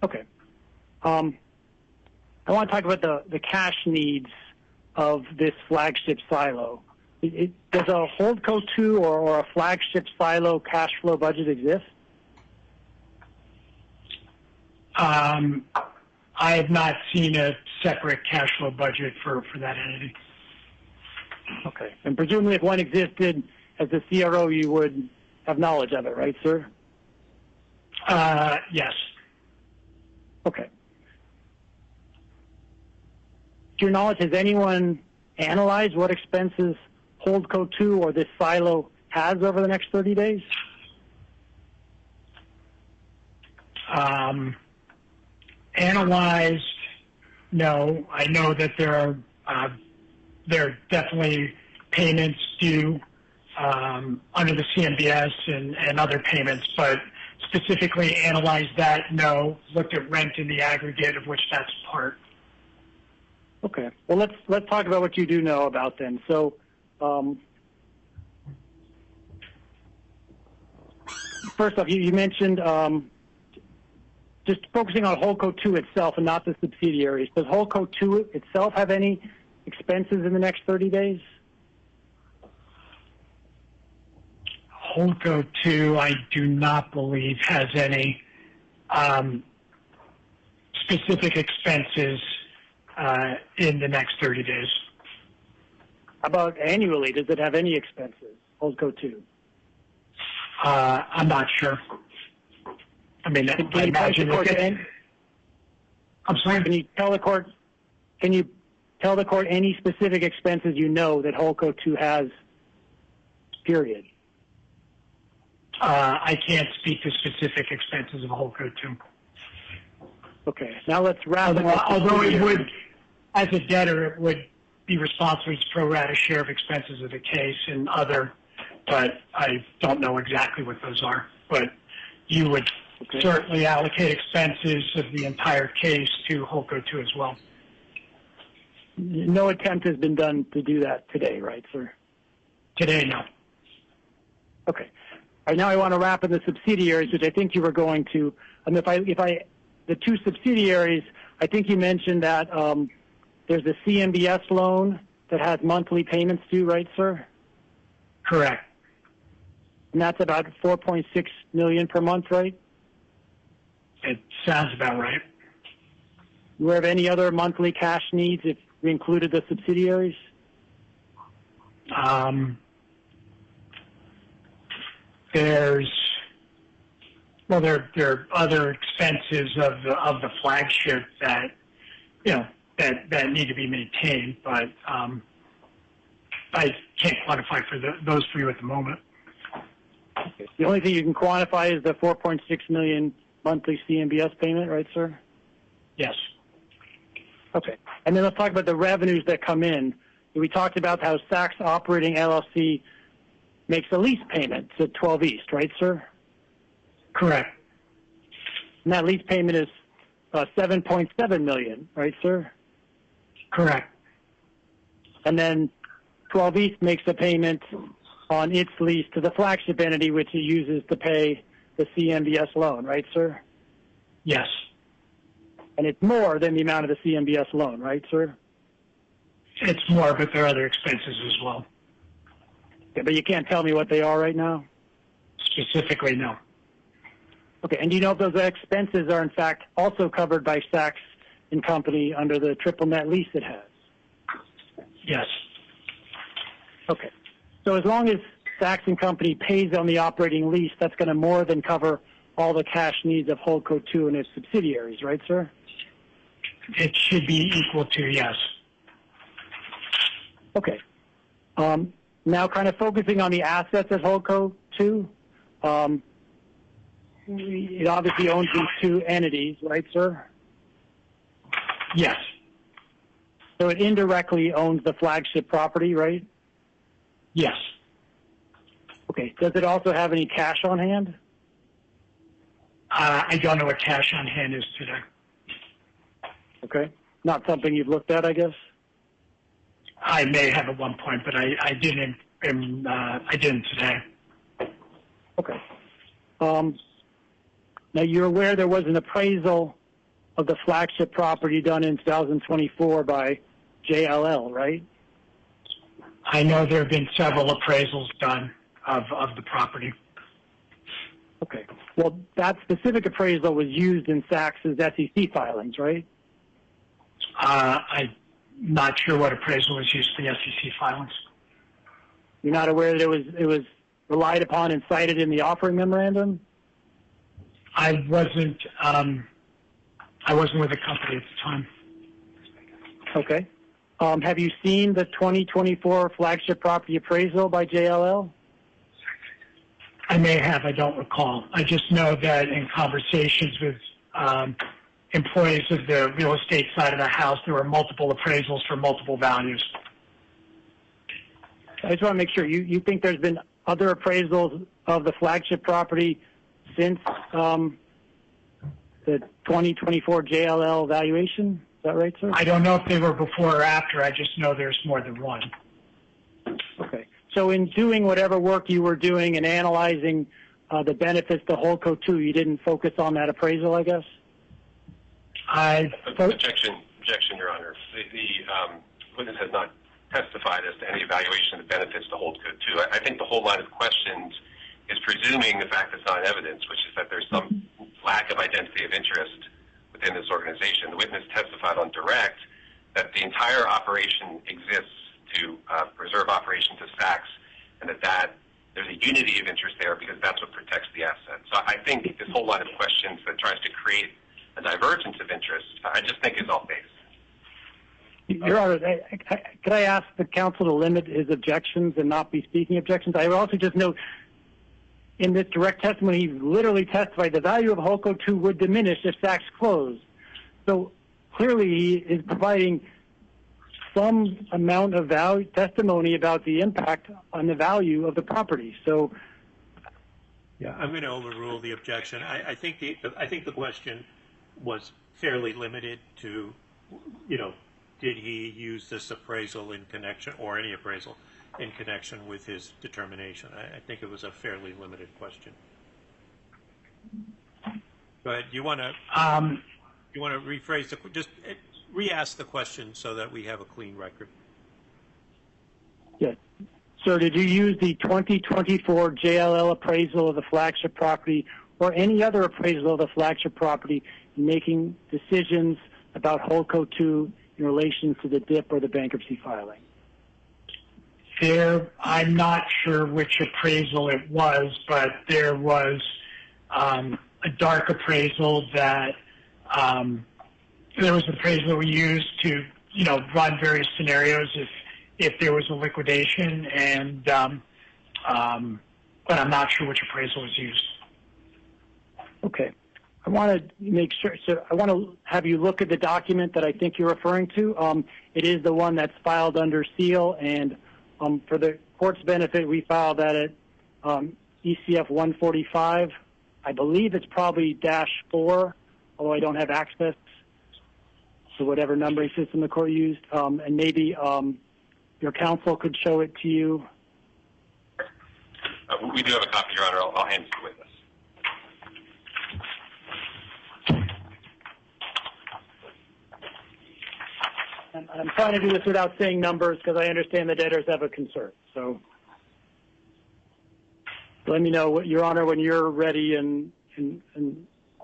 S3: Okay. I want to talk about the cash needs of this flagship silo. Does a Holdco 2 or a flagship silo cash flow budget exist?
S4: I have not seen a separate cash flow budget for that entity.
S3: Okay. And presumably if one existed as a CRO, you would have knowledge of it, right, sir?
S4: Yes.
S3: Okay. To your knowledge, has anyone analyzed what expenses Holdco 2 or this silo has over the next 30 days?
S4: Analyzed, no. I know that there are definitely payments due under the CMBS and other payments, but specifically analyzed that, no. Looked at rent in the aggregate, of which that's part.
S3: Okay. Well, let's talk about what you do know about then. So, first off, you mentioned just focusing on Holdco 2 itself and not the subsidiaries. Does Holdco 2 itself have any expenses in the next 30 days?
S4: Holdco 2, I do not believe has any specific expenses in the next 30 days.
S3: How about annually? Does it have any expenses, Holdco 2?
S4: I'm not sure. I mean, I imagine I'm sorry?
S3: Can you tell the court any specific expenses you know that Holdco 2 has, period?
S4: I can't speak to specific expenses of Holdco 2.
S3: Okay. Now let's wrap it up.
S4: Although it would, as a debtor, it would be responsible for its pro rata share of expenses of the case and other, but I don't know exactly what those are. But you would certainly allocate expenses of the entire case to Holdco 2 as well.
S3: No attempt has been done to do that today, right, sir?
S4: Today, no.
S3: Okay. right, now I want to wrap in the subsidiaries, which I think you were going to. And the two subsidiaries, I think you mentioned that there's a CMBS loan that has monthly payments due, right, sir?
S4: Correct.
S3: And that's about $4.6 million per month, right?
S4: It sounds about right.
S3: Do you have any other monthly cash needs if we included the subsidiaries?
S4: There are other expenses of the flagship that that need to be maintained, but I can't quantify those for you at the moment.
S3: The only thing you can quantify is the $4.6 million monthly CMBS payment, right, sir?
S4: Yes.
S3: Okay. And then let's talk about the revenues that come in. We talked about how Saks Operating LLC makes a lease payment to 12 East, right, sir?
S4: Correct.
S3: And that lease payment is $7.7 million, right, sir?
S4: Correct.
S3: And then 12 East makes a payment on its lease to the flagship entity, which it uses to pay the CMBS loan, right, sir?
S4: Yes.
S3: And it's more than the amount of the CMBS loan, right, sir?
S4: It's more, but there are other expenses as well.
S3: Yeah, but you can't tell me what they are right now?
S4: Specifically, no.
S3: Okay, and do you know if those expenses are, in fact, also covered by Saks and Company under the triple net lease it has?
S4: Yes.
S3: Okay. So as long as Saks and Company pays on the operating lease, that's going to more than cover all the cash needs of Holdco 2 and its subsidiaries, right, sir?
S4: It should be equal to, yes.
S3: Okay. Now kind of focusing on the assets of Holdco 2, it obviously owns these two entities, right, sir?
S4: Yes.
S3: So it indirectly owns the flagship property, right?
S4: Yes.
S3: Okay. Does it also have any cash on hand?
S4: I don't know what cash on hand is today.
S3: Okay. Not something you've looked at, I guess?
S4: I may have at one point, but I didn't today.
S3: Okay. Now, you're aware there was an appraisal of the flagship property done in 2024 by JLL, right?
S4: I know there have been several appraisals done of the property.
S3: Okay. Well, that specific appraisal was used in Saks' SEC filings, right?
S4: I'm not sure what appraisal was used for the SEC filings.
S3: You're not aware that it was relied upon and cited in the offering memorandum?
S4: I wasn't with the company at the time.
S3: Okay. Have you seen the 2024 flagship property appraisal by JLL?
S4: I may have. I don't recall. I just know that in conversations with employees of the real estate side of the house, there were multiple appraisals for multiple values.
S3: I just want to make sure. You think there's been other appraisals of the flagship property since the 2024 JLL valuation? Is that right, sir?
S4: I don't know if they were before or after. I just know there's more than one.
S3: Okay. So in doing whatever work you were doing and analyzing the benefits to Holdco 2, you didn't focus on that appraisal, I guess?
S1: Objection, Your Honor. The witness has not testified as to any evaluation of the benefits to Holdco 2. I think the whole line of questions is presuming the fact that's not evidence, which is that there's some lack of identity of interest within this organization. The witness testified on direct that the entire operation exists to preserve operations of Saks, and that there's a unity of interest there because that's what protects the asset. So I think this whole line of questions that tries to create a divergence of interest, I just think is off base.
S3: Your Honor, could I ask the counsel to limit his objections and not be speaking objections? I would also just note, in this direct testimony, he literally testified the value of Holdco 2 would diminish if Saks closed. So clearly he is providing some amount of testimony about the impact on the value of the property. So,
S2: yeah, I'm going to overrule the objection. I think the question was fairly limited to, did he use this appraisal in connection, or any appraisal, in connection with his determination? I think it was a fairly limited question. Go ahead. You want to rephrase just re-ask the question so that we have a clean record.
S3: Yes. Sir, did you use the 2024 JLL appraisal of the flagship property or any other appraisal of the flagship property in making decisions about Holdco 2 in relation to the DIP or the bankruptcy filing?
S4: I'm not sure which appraisal it was, but there was a dark appraisal that there was an appraisal that we used to, run various scenarios if there was a liquidation, and but I'm not sure which appraisal was used.
S3: Okay. I want to make sure, so I want to have you look at the document that I think you're referring to. It is the one that's filed under seal, and for the court's benefit, we filed that at ECF 145. I believe it's probably -4, although I don't have access to whatever numbering system the court used, and maybe your counsel could show it to you.
S1: We do have a copy, Your Honor. I'll hand it to the witness.
S3: And I'm trying to do this without saying numbers because I understand the debtors have a concern. So let me know, Your Honor, when you're ready, and the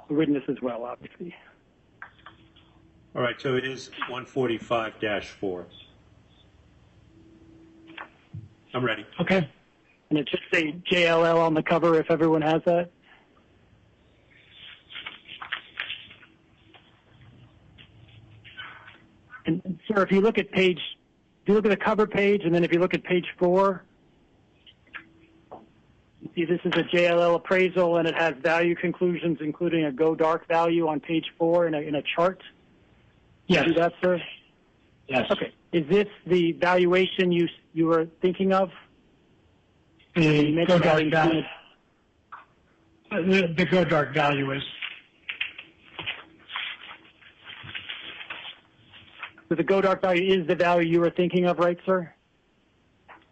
S3: witness as well, obviously.
S2: All right, so it is 145-4. I'm ready.
S3: Okay. And it should say JLL on the cover if everyone has that. And sir, if you look at the cover page, and then if you look at page 4, you see this is a JLL appraisal, and it has value conclusions, including a go dark value on page 4 in a chart.
S4: Yes.
S3: You see that, sir?
S4: Yes.
S3: Okay. Is this the valuation you were thinking of?
S4: The go dark value. The go dark value is.
S3: So the go dark value is the value you were thinking of, right, sir?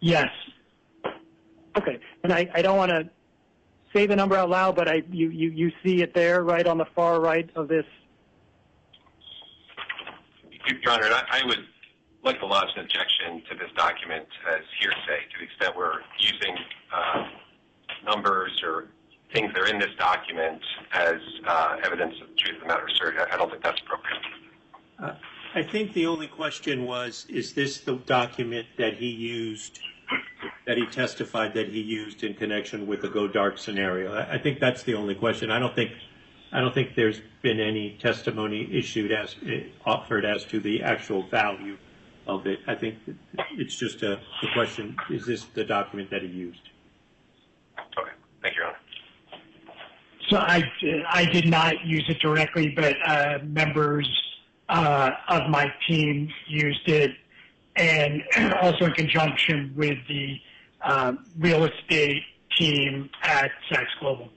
S4: Yes.
S3: Okay. And I don't want to say the number out loud, but you see it there, right on the far right of this.
S1: Your Honor, I would like to lodge an objection to this document as hearsay to the extent we're using numbers or things that are in this document as evidence of the truth of the matter asserted. I don't think that's appropriate.
S2: I think the only question was, is this the document that he used, that he testified that he used in connection with the go dark scenario? I think that's the only question. I don't think there's been any testimony offered as to the actual value of it. I think it's just the question, is this the document that he used?
S1: Okay. Thank you, Your Honor.
S4: So I did not use it directly, but members of my team used it, and also in conjunction with the real estate team at Saks Global.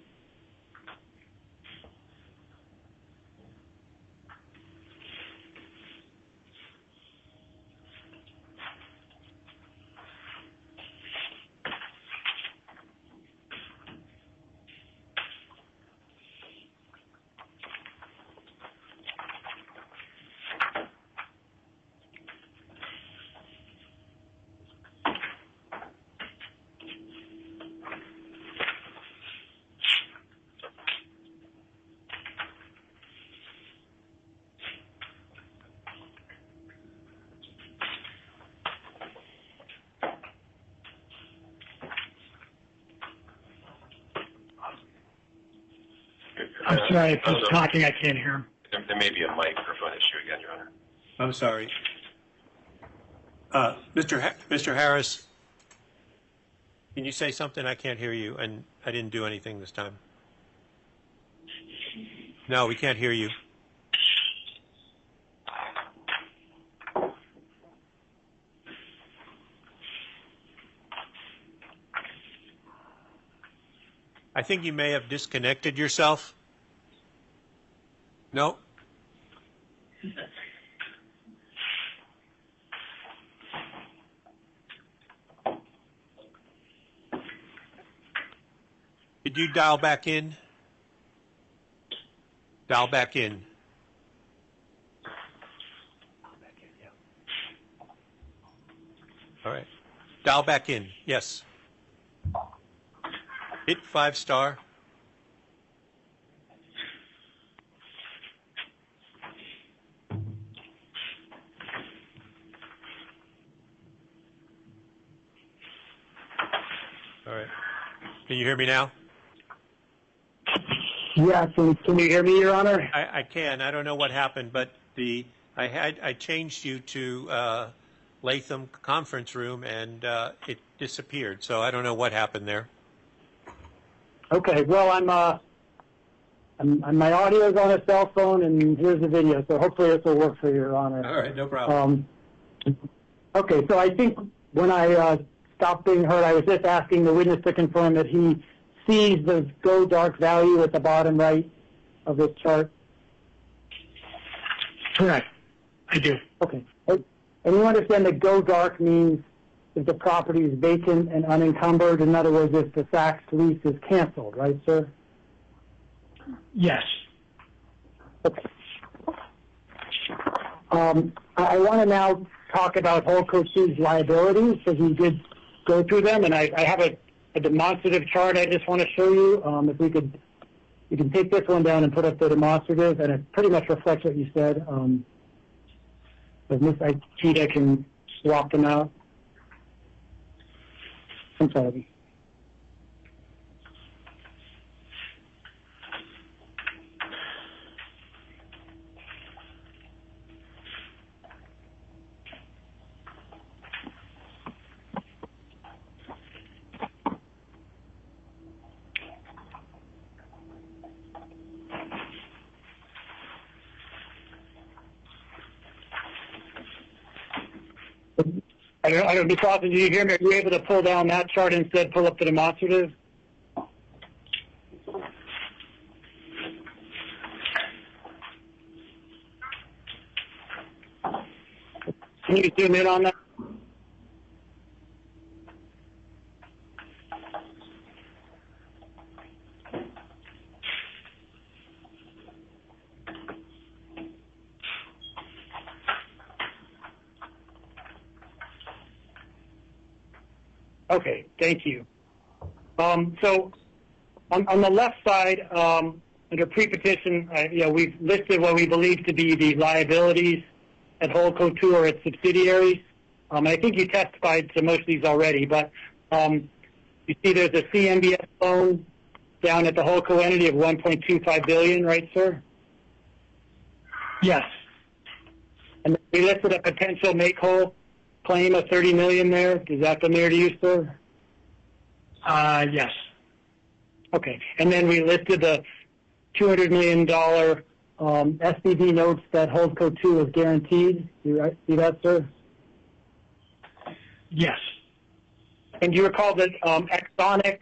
S4: I'm sorry, if he's talking, I can't hear him.
S1: There may be a microphone issue again, Your Honor.
S2: I'm sorry. Mr. Harris, can you say something? I can't hear you, and I didn't do anything this time. No, we can't hear you. I think you may have disconnected yourself. No? could you dial back in? Dial back in. All right. Dial back in. Yes. Hit 5-star. All right. Can you hear me now?
S3: Yes, can you hear me, Your Honor?
S2: I can. I don't know what happened, but I changed you to Latham conference room, and it disappeared. So I don't know what happened there.
S3: Okay, well, my audio is on a cell phone, and here's the video, so hopefully this will work for you, Your Honor.
S2: All right, no problem.
S3: Okay, so I think when I stopped being heard, I was just asking the witness to confirm that he sees the go dark value at the bottom right of this chart.
S4: Correct. I do.
S3: Okay. And you understand that go dark means if the property is vacant and unencumbered, in other words, if the Saks lease is canceled, right, sir?
S4: Yes.
S3: Okay. I want to now talk about Holdco 2's liabilities, because we did go through them, and I have a demonstrative chart I just want to show you. If we could, you can take this one down and put up the demonstrative, and it pretty much reflects what you said. But Ms. Aikita can swap them out. I'm sorry. I don't know, Ms. Austin, do you hear me? Are you able to pull down that chart and instead pull up the demonstrative? Can you zoom in on that? Okay, thank you. So on the left side, under pre-petition, we've listed what we believe to be the liabilities at Holdco 2 or its subsidiaries. I think you testified to most of these already, but you see there's a CMBS loan down at the Holdco entity of $1.25 billion, right, sir?
S4: Yes.
S3: And we listed a potential make-whole claim of $30 million there. Is that familiar to you, sir?
S4: Yes.
S3: Okay. And then we listed the $200 million SPV notes that Holdco 2 is guaranteed. You see that, sir?
S4: Yes.
S3: And you recall that Exonic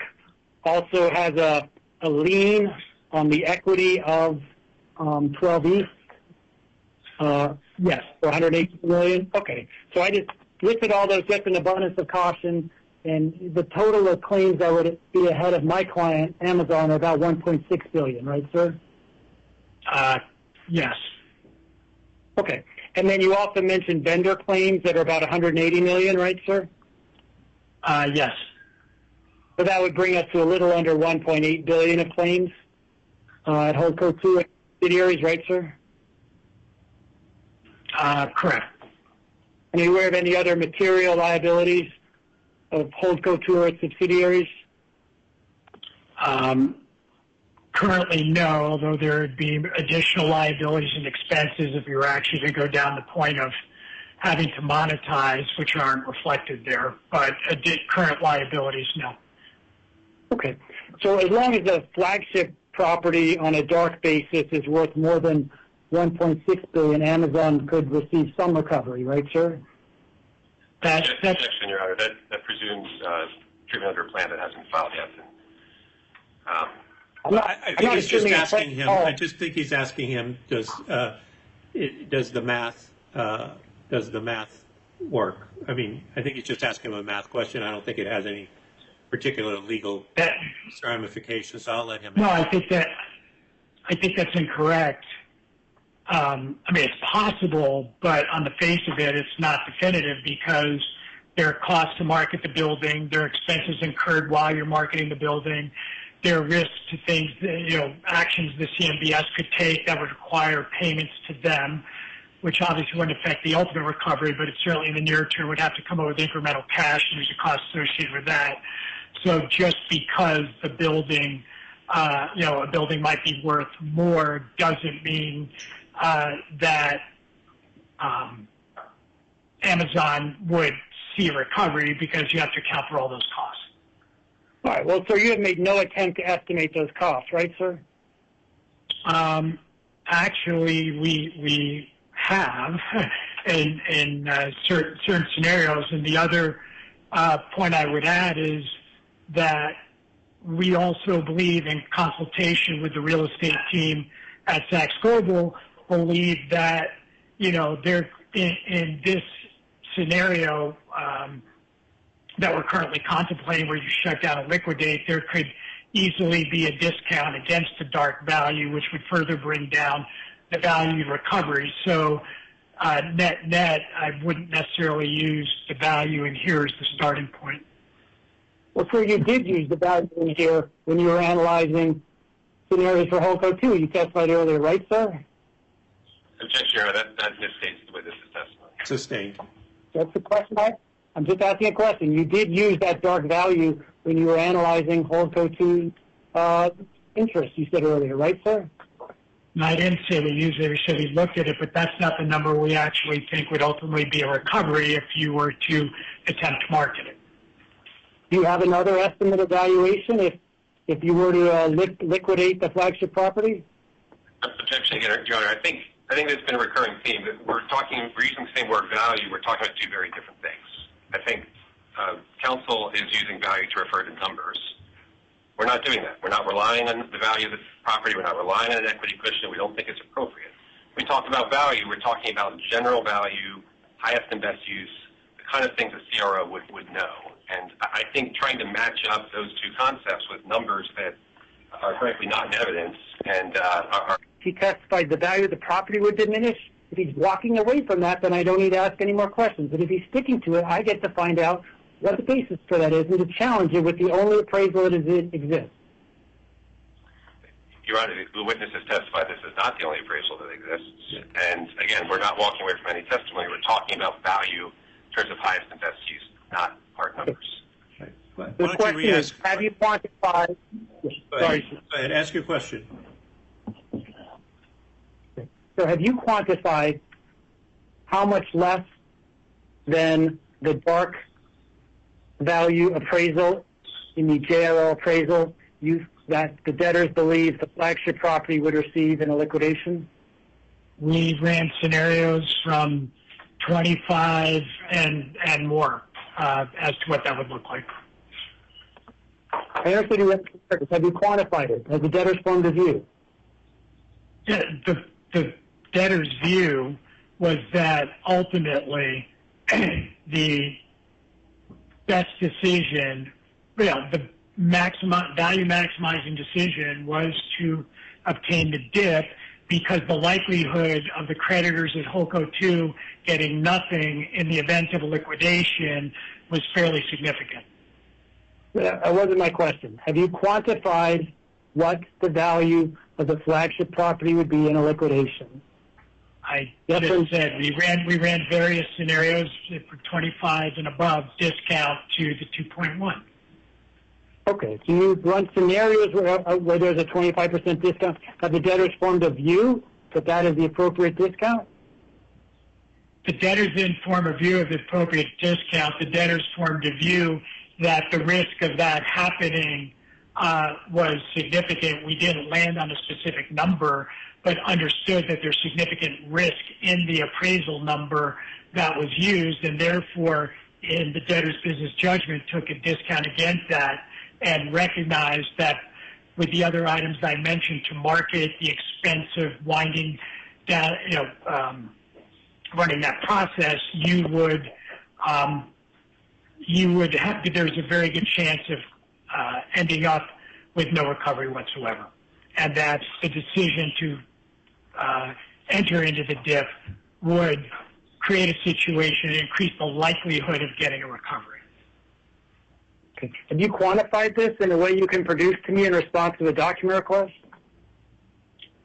S3: also has a lien on the equity of 12 East?
S4: Yes.
S3: For $180 million? Okay. So I just listed all those just in abundance of caution, and the total of claims that would be ahead of my client, Amazon, are about $1.6 billion, right, sir?
S4: Yes.
S3: Okay. And then you also mentioned vendor claims that are about $180 million, right, sir?
S4: Yes.
S3: So that would bring us to a little under $1.8 billion of claims at Holdco 2 subsidiaries, right, sir?
S4: Correct.
S3: Are you aware of any other material liabilities of Holdco 2 or its subsidiaries?
S4: Currently, no, although there would be additional liabilities and expenses if we were actually to go down the point of having to monetize, which aren't reflected there. But current liabilities, no.
S3: Okay. So as long as the flagship property on a dark basis is worth more than $1.6 billion, Amazon could receive some recovery, right, sir?
S1: That's objection, Your Honor. That presumes treatment under a plan that hasn't filed yet.
S2: I think he's just asking him. I just think he's asking him. Does the math work? I mean, I think he's just asking him a math question. I don't think it has any particular legal ramifications. So I'll let him.
S4: No, I think that's incorrect. I mean, it's possible, but on the face of it, it's not definitive because there are costs to market the building, there are expenses incurred while you're marketing the building, there are risks to things, actions the CMBS could take that would require payments to them, which obviously wouldn't affect the ultimate recovery, but it certainly in the near term would have to come over with incremental cash, and there's a cost associated with that. So just because the building, a building might be worth more doesn't mean that Amazon would see a recovery because you have to account for all those costs.
S3: All right. Well, sir, you have made no attempt to estimate those costs, right, sir?
S4: Actually, we have in certain scenarios. And the other point I would add is that we also believe, in consultation with the real estate team at Saks Global, believe that they're in this scenario that we're currently contemplating, where you shut down and liquidate, there could easily be a discount against the dark value, which would further bring down the value of recovery. So net, I wouldn't necessarily use the value in here as the starting point.
S3: Well, sir, you did use the value in here when you were analyzing scenarios for Holdco 2. You testified earlier, right, sir?
S1: Objection, Your Honor. That misstates the witness's testimony.
S2: Sustained.
S3: That's the question. I'm just asking a question. You did use that dark value when you were analyzing Holdco 2 interest, you said earlier, right, sir?
S4: No, I didn't say we used it. We said we looked at it, but that's not the number we actually think would ultimately be a recovery if you were to attempt to market it.
S3: Do you have another estimate of valuation if you were to liquidate the flagship property?
S1: Objection again, Your Honor. I think there's been a recurring theme that we're using the same word value. We're talking about two very different things. I think counsel is using value to refer to numbers. We're not doing that. We're not relying on the value of the property. We're not relying on an equity cushion. We don't think it's appropriate. When we talk about value, we're talking about general value, highest and best use, the kind of things a CRO would know. And I think trying to match up those two concepts with numbers that are frankly not in evidence and are...
S3: He testified the value of the property would diminish. If he's walking away from that, then I don't need to ask any more questions. But if he's sticking to it, I get to find out what the basis for that is and to challenge it with the only appraisal that exists.
S1: Your Honor, the witness has testified this is not the only appraisal that exists. And again, we're not walking away from any testimony. We're talking about value in terms of highest and best use, not hard numbers.
S3: The question is, have you quantified...
S2: Go ahead, ask your question.
S3: So have you quantified how much less than the dark value appraisal in the JRL appraisal that the debtors believe the flagship property would receive in a liquidation?
S4: We ran scenarios from 25 and more as to what that would look like.
S3: I understand you have you quantified it? Has the debtors formed a view?
S4: Yeah, the debtor's view was that ultimately the best decision, the value maximizing decision was to obtain the DIP because the likelihood of the creditors at Holdco 2 getting nothing in the event of a liquidation was fairly significant.
S3: That wasn't my question. Have you quantified what the value of the flagship property would be in a liquidation?
S4: I just said we ran various scenarios for 25 and above discount to the 2.1.
S3: Okay, so you run scenarios where there's a 25% discount. Have the debtors formed a view that is the appropriate discount?
S4: The debtors didn't form a view of the appropriate discount. The debtors formed a view that the risk of that happening was significant. We didn't land on a specific number, but understood that there's significant risk in the appraisal number that was used, and therefore, in the debtor's business judgment, took a discount against that and recognized that with the other items I mentioned to market, the expense of winding down, running that process, you would have, there's a very good chance of ending up with no recovery whatsoever. And that the decision to enter into the DIP would create a situation and increase the likelihood of getting a recovery.
S3: Okay. Have you quantified this in a way you can produce to me in response to the document request?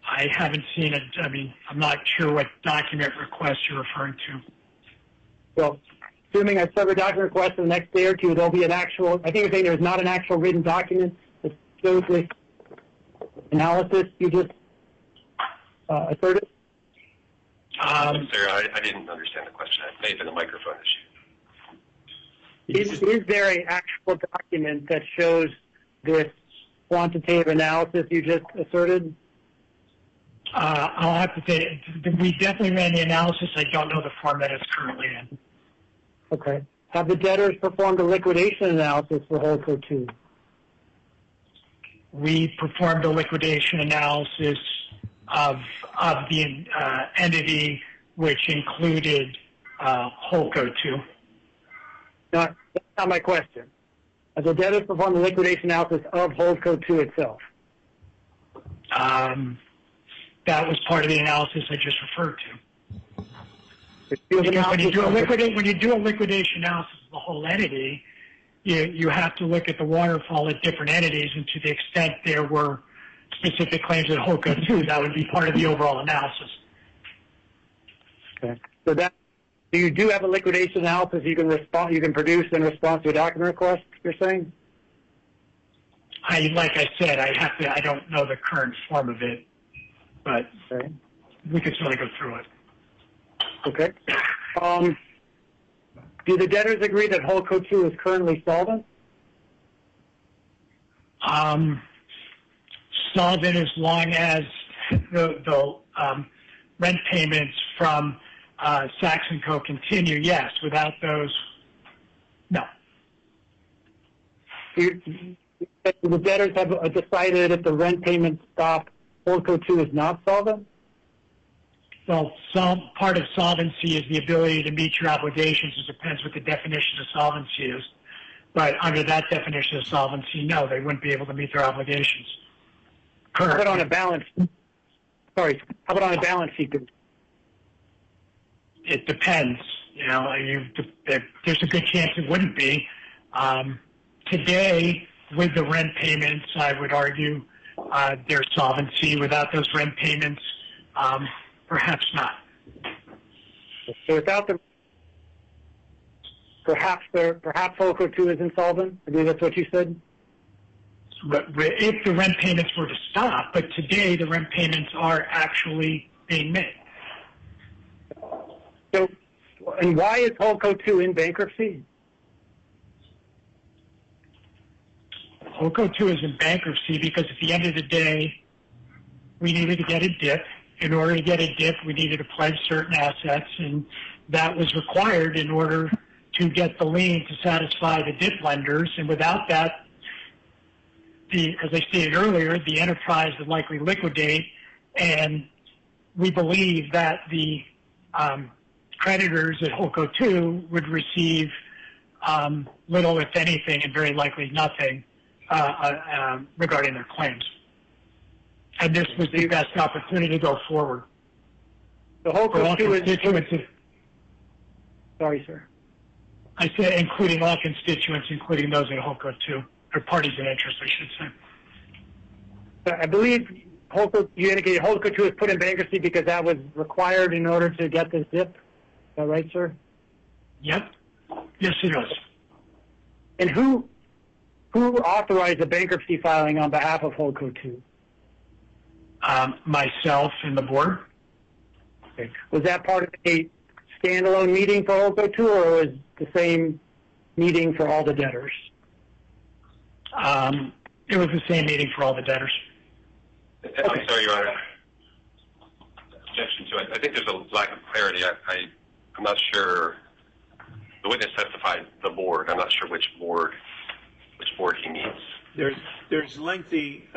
S4: I haven't seen it. I mean, I'm not sure what document request you're referring to.
S3: Well, assuming I serve a document request in the next day or two, there'll be an actual, I think you're saying there's not an actual written document that shows this analysis you just asserted?
S1: Sir, I didn't understand the question. It may have been a microphone issue.
S3: Is there an actual document that shows this quantitative analysis you just asserted?
S4: I'll have to say, we definitely ran the analysis. I don't know the form that it's currently in.
S3: Okay. Have the debtors performed a liquidation analysis for Holdco 2?
S4: We performed a liquidation analysis of the entity, which included Holdco 2.
S3: That's not my question. Have the debtors performed a liquidation analysis of Holdco 2 itself?
S4: That was part of the analysis I just referred to. Because when you do a liquidation analysis of the whole entity, you have to look at the waterfall at different entities, and to the extent there were specific claims at Holdco 2, that would be part of the overall analysis.
S3: Okay. So you do have a liquidation analysis you can produce in response to a document request, you're saying?
S4: Like I said, I don't know the current form of it, but
S3: okay.
S4: We could certainly go through it.
S3: Okay. Do the debtors agree that Holdco 2 is currently solvent?
S4: Solvent as long as the rent payments from Saks & Co. continue, yes. Without those, no.
S3: The debtors have decided if the rent payments stop, Holdco 2 is not solvent?
S4: Well, some part of solvency is the ability to meet your obligations. It depends what the definition of solvency is. But under that definition of solvency, no, they wouldn't be able to meet their obligations.
S3: How about on a balance? Sorry. How about on a balance sheet?
S4: It depends. You know, there's a good chance it wouldn't be. Today, with the rent payments, I would argue there's solvency. Without those rent payments, perhaps not.
S3: So without the, perhaps Holdco 2 is insolvent. I believe that's what you said.
S4: But if the rent payments were to stop, but today the rent payments are actually being made.
S3: So, and why is Holdco 2 in bankruptcy?
S4: Holdco 2 is in bankruptcy because at the end of the day, we needed to get a DIP. In order to get a DIP, we needed to pledge certain assets, and that was required in order to get the lien to satisfy the DIP lenders. And without that, as I stated earlier, the enterprise would likely liquidate, and we believe that the creditors at Holdco 2 would receive little, if anything, and very likely nothing regarding their claims. And this was the best opportunity to go forward.
S3: The Holdco 2 is... Sorry, sir.
S4: I said including all constituents, including those at Holdco 2, or parties in interest, I should say.
S3: I believe you indicated Holdco 2 was put in bankruptcy because that was required in order to get this DIP. Is that right, sir?
S4: Yep. Yes, it is.
S3: And who authorized the bankruptcy filing on behalf of Holdco 2?
S4: Myself and the board.
S3: Okay. Was that part of a standalone meeting for Holdco 2, or was the same meeting for all the debtors?
S4: It was the same meeting for all the debtors.
S1: Okay. I'm sorry, Your Honor. Objection to it. I think there's a lack of clarity. I'm not sure. The witness testified the board. I'm not sure which board he means.
S2: There's lengthy.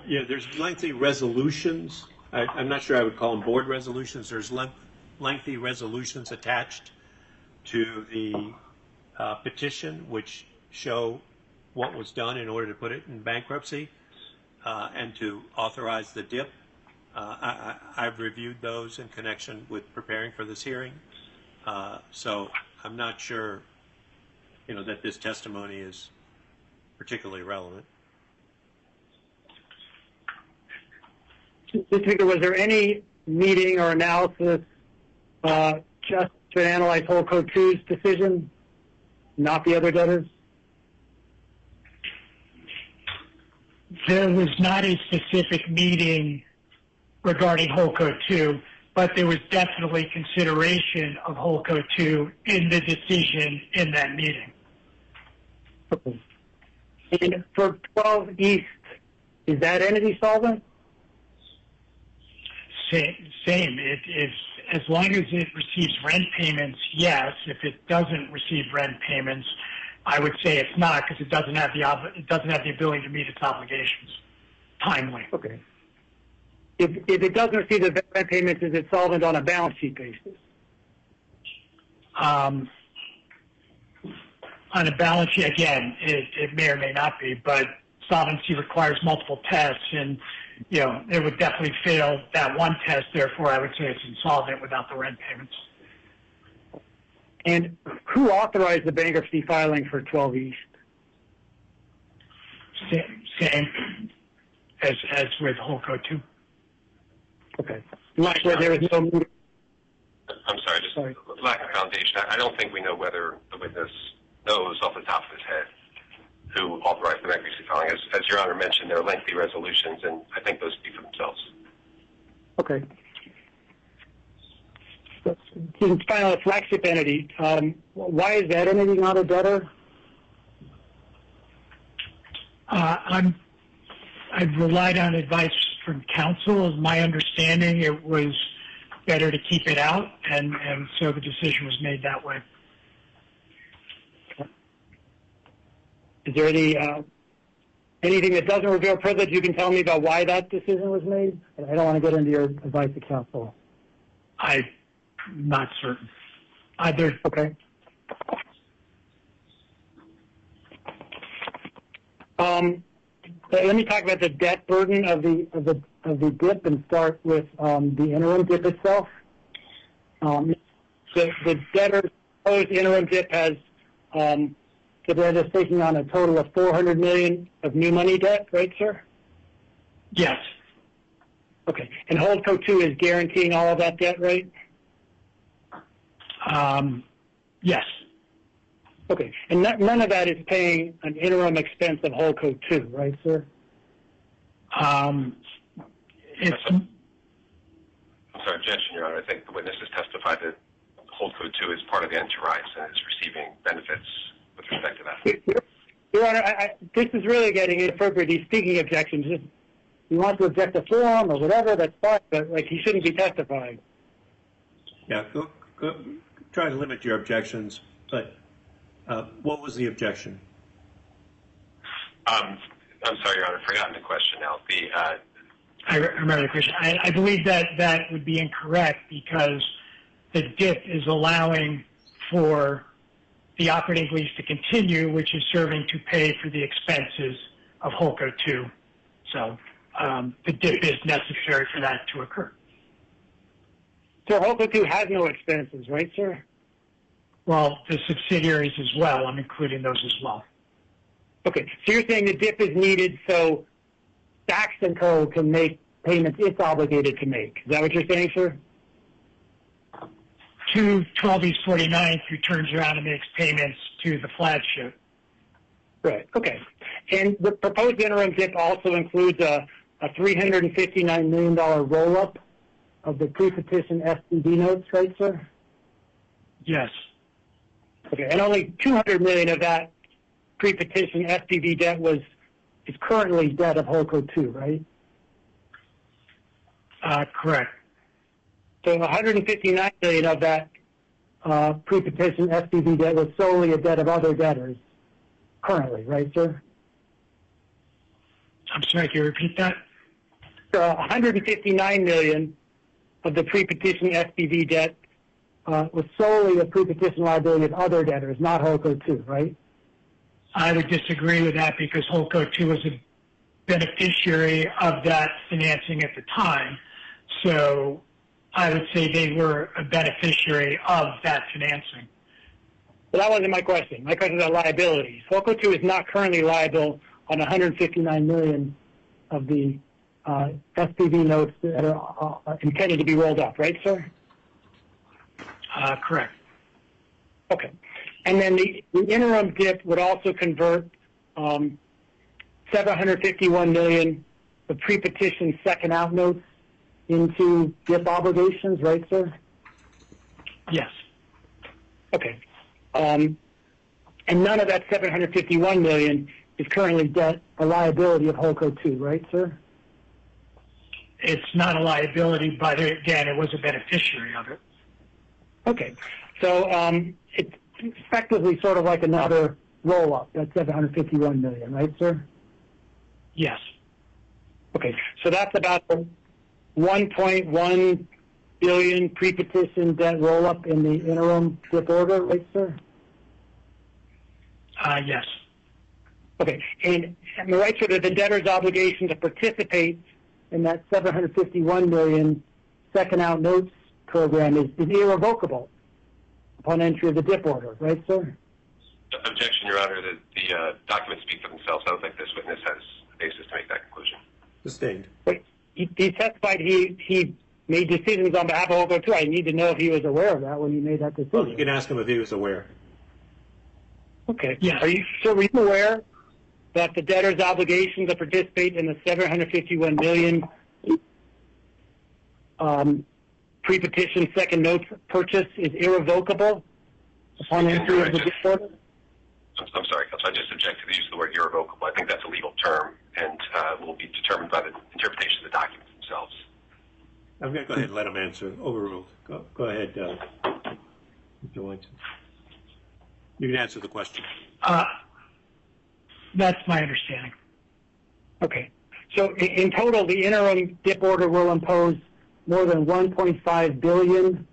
S2: There's lengthy resolutions. I'm not sure I would call them board resolutions. There's lengthy resolutions attached to the petition which show what was done in order to put it in bankruptcy and to authorize the DIP. I've reviewed those in connection with preparing for this hearing, so I'm not sure, that this testimony is particularly relevant.
S3: Mr. Speaker, was there any meeting or analysis just to analyze Holdco 2's decision, not the other debtors?
S4: There was not a specific meeting regarding Holdco 2, but there was definitely consideration of Holdco 2 in the decision in that meeting.
S3: Okay. And for 12 East, is that entity solvent?
S4: Same. It is, as long as it receives rent payments, yes. If it doesn't receive rent payments, I would say it's not, because it doesn't have the ability to meet its obligations timely.
S3: Okay. If it doesn't receive the rent payments, is it solvent on a balance sheet basis?
S4: On a balance sheet, again, it may or may not be, but solvency requires multiple tests, and it would definitely fail that one test. Therefore, I would say it's insolvent without the rent payments.
S3: And who authorized the bankruptcy filing for 12 East?
S4: Same as with Holdco 2.
S3: Okay. Like where there is no meeting.
S1: I'm sorry, just lack of foundation. I don't think we know whether the witness knows off the top of his head who authorized the bankruptcy filing. As Your Honor mentioned, there are lengthy resolutions, and I think those speak for themselves.
S3: Okay. So finally, a flagship entity. Why is that entity not a debtor?
S4: I've relied on advice from counsel. As my understanding, it was better to keep it out, and so the decision was made that way.
S3: Is there anything that doesn't reveal privilege you can tell me about why that decision was made? I don't want to get into your advice to counsel.
S4: I'm not certain. Either.
S3: Okay. Let me talk about the debt burden of the DIP and start with the interim DIP itself. The debtor's proposed interim DIP has the debtor is taking on a total of $400 million of new money debt, right, sir?
S4: Yes.
S3: Okay. And Holdco 2 is guaranteeing all of that debt, right?
S4: Yes.
S3: Okay. And none of that is paying an interim expense of Holdco 2, right, sir?
S1: I'm sorry, objection, Your Honor. I think the witness has testified that Holdco 2 is part of the enterprise and is receiving benefits with respect to that.
S3: Your Honor, this is really getting inappropriate. These speaking objections. If you want to object to form or whatever, that's fine, but he shouldn't be testifying.
S2: Yeah, go try to limit your objections, but what was the objection?
S1: I'm sorry, Your Honor, I've forgotten the question now.
S4: I remember the question. I believe that would be incorrect because the DIP is allowing for the operating lease to continue, which is serving to pay for the expenses of Holdco 2. So the DIP is necessary for that to occur.
S3: So Holdco 2 has no expenses, right, sir?
S4: Well, the subsidiaries as well. I'm including those as well.
S3: Okay. So you're saying the DIP is needed so Sachs & Co. can make payments it's obligated to make. Is that what you're saying, sir?
S4: To 12 East 49th, who turns around and makes payments to the flagship.
S3: Right. Okay. And the proposed interim DIP also includes a $359 million roll-up of the pre-petition SPV notes, right, sir?
S4: Yes.
S3: Okay. And only $200 million of that pre-petition SPV debt is currently debt of Holdco 2, right?
S4: Correct.
S3: So $159 million of that pre-petition SPV debt was solely a debt of other debtors currently, right, sir?
S4: I'm sorry, can you repeat that?
S3: So $159 million of the pre-petition SPV debt was solely a pre-petition liability of other debtors, not HOLCO 2, right?
S4: I would disagree with that because HOLCO 2 was a beneficiary of that financing at the time. So I would say they were a beneficiary of that financing.
S3: But that wasn't my question. My question is about liabilities. HOLCO 2 is not currently liable on $159 million of the SPV notes that are intended to be rolled up, right, sir?
S4: Correct.
S3: Okay. And then the interim DIP would also convert $751 million of pre-petition second out notes into DIP obligations, right, sir?
S4: Yes.
S3: Okay. And none of that $751 million is currently debt or liability of HOLCO 2, right, sir?
S4: It's not a liability, but again, it was a beneficiary of it.
S3: Okay. So it's effectively sort of like another roll-up, that $751 million, right, sir?
S4: Yes.
S3: Okay. So that's about $1.1 billion pre-petition debt roll-up in the interim DIP order, right, sir?
S4: Yes.
S3: Okay. And am I right, sir, that the debtor's obligation to participate in that $751 million second out notes program is irrevocable upon entry of the DIP order, right, sir?
S1: Objection, Your Honor. The documents speak for themselves. I don't think this witness has a basis to make that conclusion.
S2: Sustained.
S3: Wait, he testified he made decisions on behalf of HOLCO 2. I need to know if he was aware of that when he made that decision.
S2: Well, you can ask him if he was aware.
S3: Okay.
S4: Yeah.
S3: Were you aware that the debtor's obligation to participate in the $751 million pre-petition second notes purchase is irrevocable upon entry of the DIP order?
S1: I'm sorry, Counsel. I just object to the use of the word irrevocable. I think that's a legal term and will be determined by the interpretation of the documents themselves.
S2: I'm going to go ahead and let him answer. Overruled. Go ahead, Mr. Weinstein. You can answer the question.
S4: That's my understanding.
S3: Okay. So in total, the interim DIP order will impose more than $1.5 billion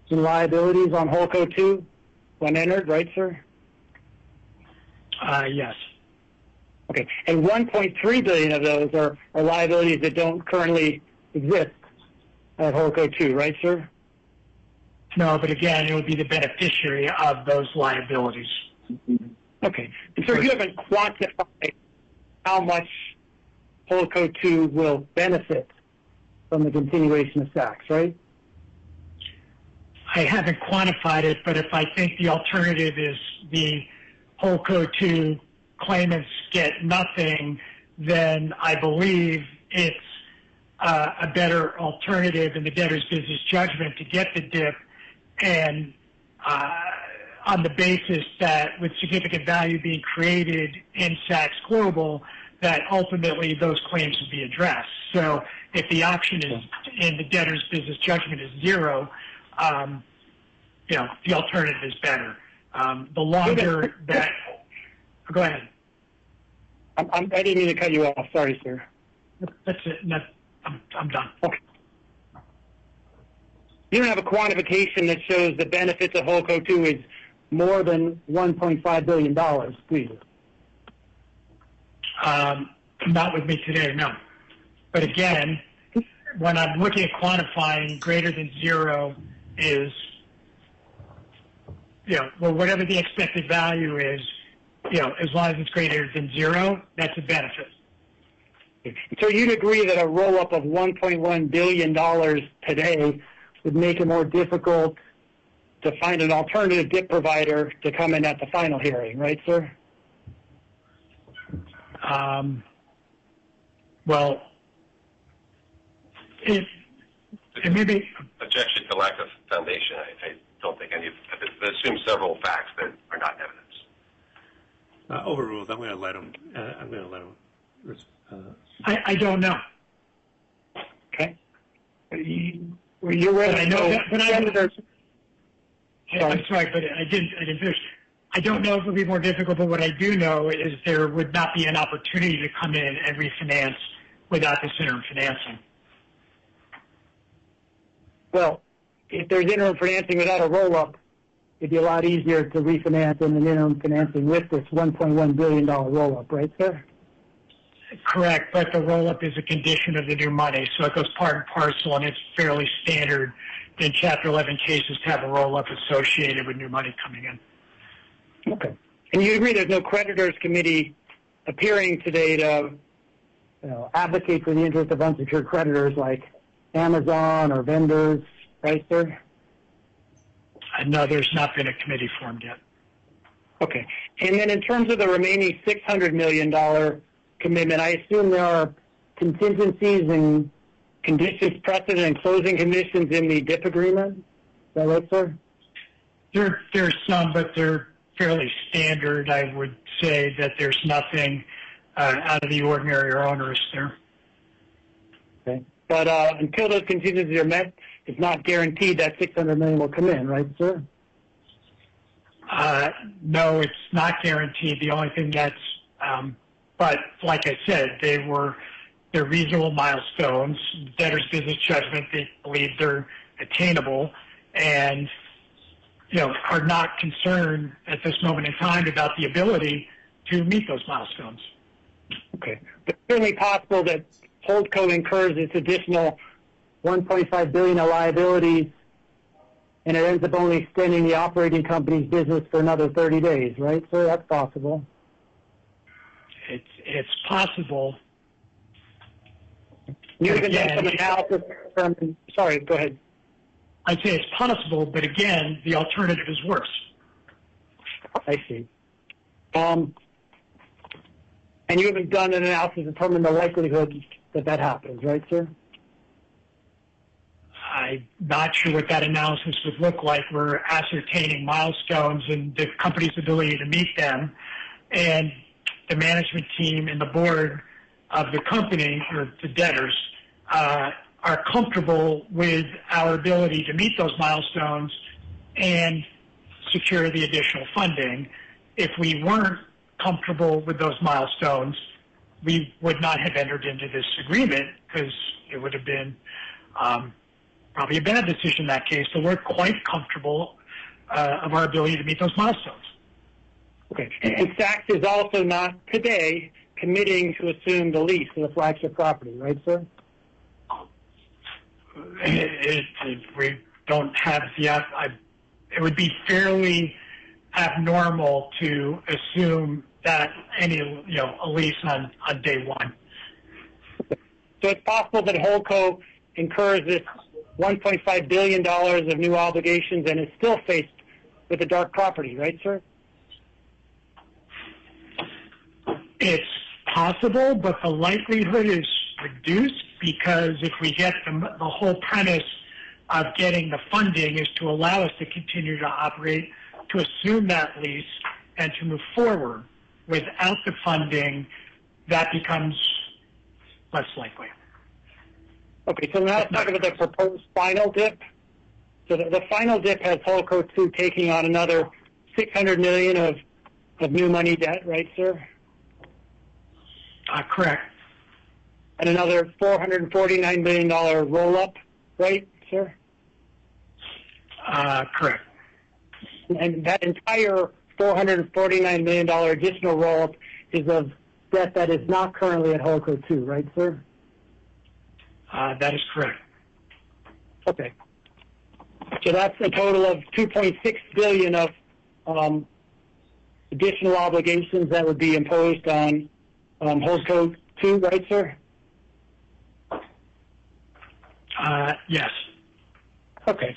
S3: in liabilities on HOLCO 2 when entered, right, sir?
S4: Yes.
S3: Okay. And $1.3 billion of those are liabilities that don't currently exist at HOLCO 2, right, sir?
S4: No, but again, it would be the beneficiary of those liabilities.
S3: Okay. And sir, you haven't quantified how much HOLCO 2 will benefit from the continuation of SACS, right?
S4: I haven't quantified it, but if I think the alternative is the HOLCO 2 claimants get nothing, then I believe it's a better alternative in the debtor's business judgment to get the DIP, and on the basis that with significant value being created in SACS Global, that ultimately those claims would be addressed. So if the option is in the debtor's business judgment is zero, the alternative is better. The longer that, go ahead.
S3: I didn't mean to cut you off. Sorry, sir.
S4: That's it. I'm done.
S3: Okay. You don't have a quantification that shows the benefits of HOLCO 2 is more than $1.5 billion, please.
S4: Not with me today, no. But again, when I'm looking at quantifying, greater than zero is, whatever the expected value is, as long as it's greater than zero, that's a benefit.
S3: So you'd agree that a roll-up of $1.1 billion today would make it more difficult to find an alternative DIP provider to come in at the final hearing, right, sir?
S4: Well, it maybe...
S1: Objection to lack of foundation. I don't think any of it assumes several facts that are not evidence.
S2: Overruled. I'm going to let him.
S4: I don't know.
S3: Okay. You're ready.
S4: I know that, but I'm sorry, but I didn't finish. I don't know if it would be more difficult, but what I do know is there would not be an opportunity to come in and refinance without this interim financing.
S3: Well, if there's interim financing without a roll-up, it'd be a lot easier to refinance in an interim financing with this $1.1 billion roll-up, right, sir?
S4: Correct, but the roll-up is a condition of the new money, so it goes part and parcel, and it's fairly standard in Chapter 11 cases to have a roll-up associated with new money coming in.
S3: Okay. And you agree there's no creditors committee appearing today to advocate for the interest of unsecured creditors like Amazon or vendors, right, sir?
S4: No, there's not been a committee formed yet.
S3: Okay. And then in terms of the remaining $600 million commitment, I assume there are contingencies and conditions precedent and closing conditions in the DIP agreement? Is that right, sir?
S4: There's some, but they're fairly standard. I would say that there's nothing out of the ordinary or onerous there.
S3: Okay. But until those contingencies are met, it's not guaranteed that $600 million will come in, right, sir?
S4: No, it's not guaranteed. The only thing that's, but like I said, they're reasonable milestones. Debtor's business judgment, they believe they're attainable, and are not concerned at this moment in time about the ability to meet those milestones.
S3: Okay. But it's certainly possible that Holdco incurs its additional $1.5 billion of liabilities, and it ends up only extending the operating company's business for another 30 days, right? So that's possible.
S4: It's possible.
S3: You even done some analysis from, sorry, go ahead.
S4: I'd say it's possible, but again, the alternative is worse.
S3: I see. And you haven't done an analysis to determine the likelihood that that happens, right, sir?
S4: I'm not sure what that analysis would look like. We're ascertaining milestones and the company's ability to meet them, and the management team and the board of the company, or the debtors, are comfortable with our ability to meet those milestones and secure the additional funding. If we weren't comfortable with those milestones, we would not have entered into this agreement, because it would have been probably a bad decision in that case. So we're quite comfortable of our ability to meet those milestones.
S3: Okay. And Saks is also not today committing to assume the lease of the flagship property, right, sir?
S4: We don't have the. It would be fairly abnormal to assume that a lease on day one.
S3: So it's possible that Holdco incurs this $1.5 billion of new obligations and is still faced with a dark property, right, sir?
S4: It's possible, but the likelihood is reduced, because if we get the whole premise of getting the funding is to allow us to continue to operate, to assume that lease, and to move forward. Without the funding, that becomes less likely.
S3: Okay, so now let's talk about the proposed final DIP. So the final DIP has Holdco 2 taking on another $600 million of new money debt, right, sir?
S4: Correct.
S3: And another $449 million roll-up, right, sir?
S4: Correct.
S3: And that entire $449 million additional roll-up is of debt that is not currently at Holdco 2, right, sir?
S4: That is correct.
S3: Okay. So that's a total of $2.6 billion of additional obligations that would be imposed on Holdco 2, right, sir?
S4: Yes.
S3: Okay.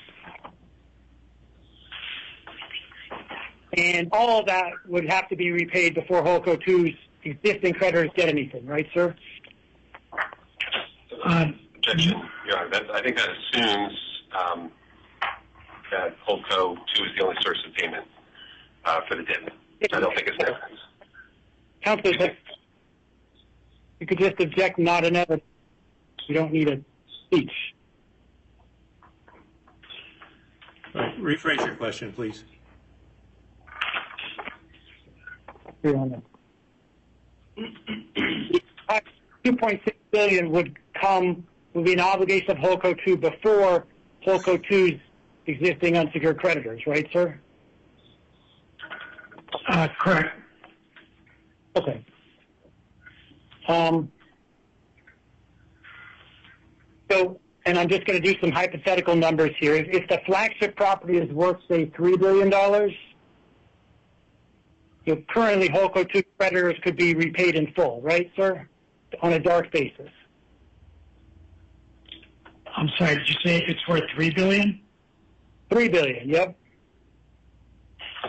S3: And all of that would have to be repaid before Holdco 2's existing creditors get anything, right, sir?
S1: Objection, Your Honor. I think that assumes that Holdco 2 is the only source of payment for the DIP. I don't think it's evidence.
S3: Counselor, you could just object, not an evidence. You don't need a speech.
S2: All right, rephrase your question, please.
S3: $2.6 billion would be an obligation of Holdco 2 before Holdco 2's existing unsecured creditors, right, sir?
S4: Correct.
S3: Okay. So, and I'm just going to do some hypothetical numbers here. If the flagship property is worth, say, $3 billion, currently HoldCo 2 creditors could be repaid in full, right, sir, on a dark basis?
S4: I'm sorry, did you say it's worth $3 billion?
S3: $3 billion, yep.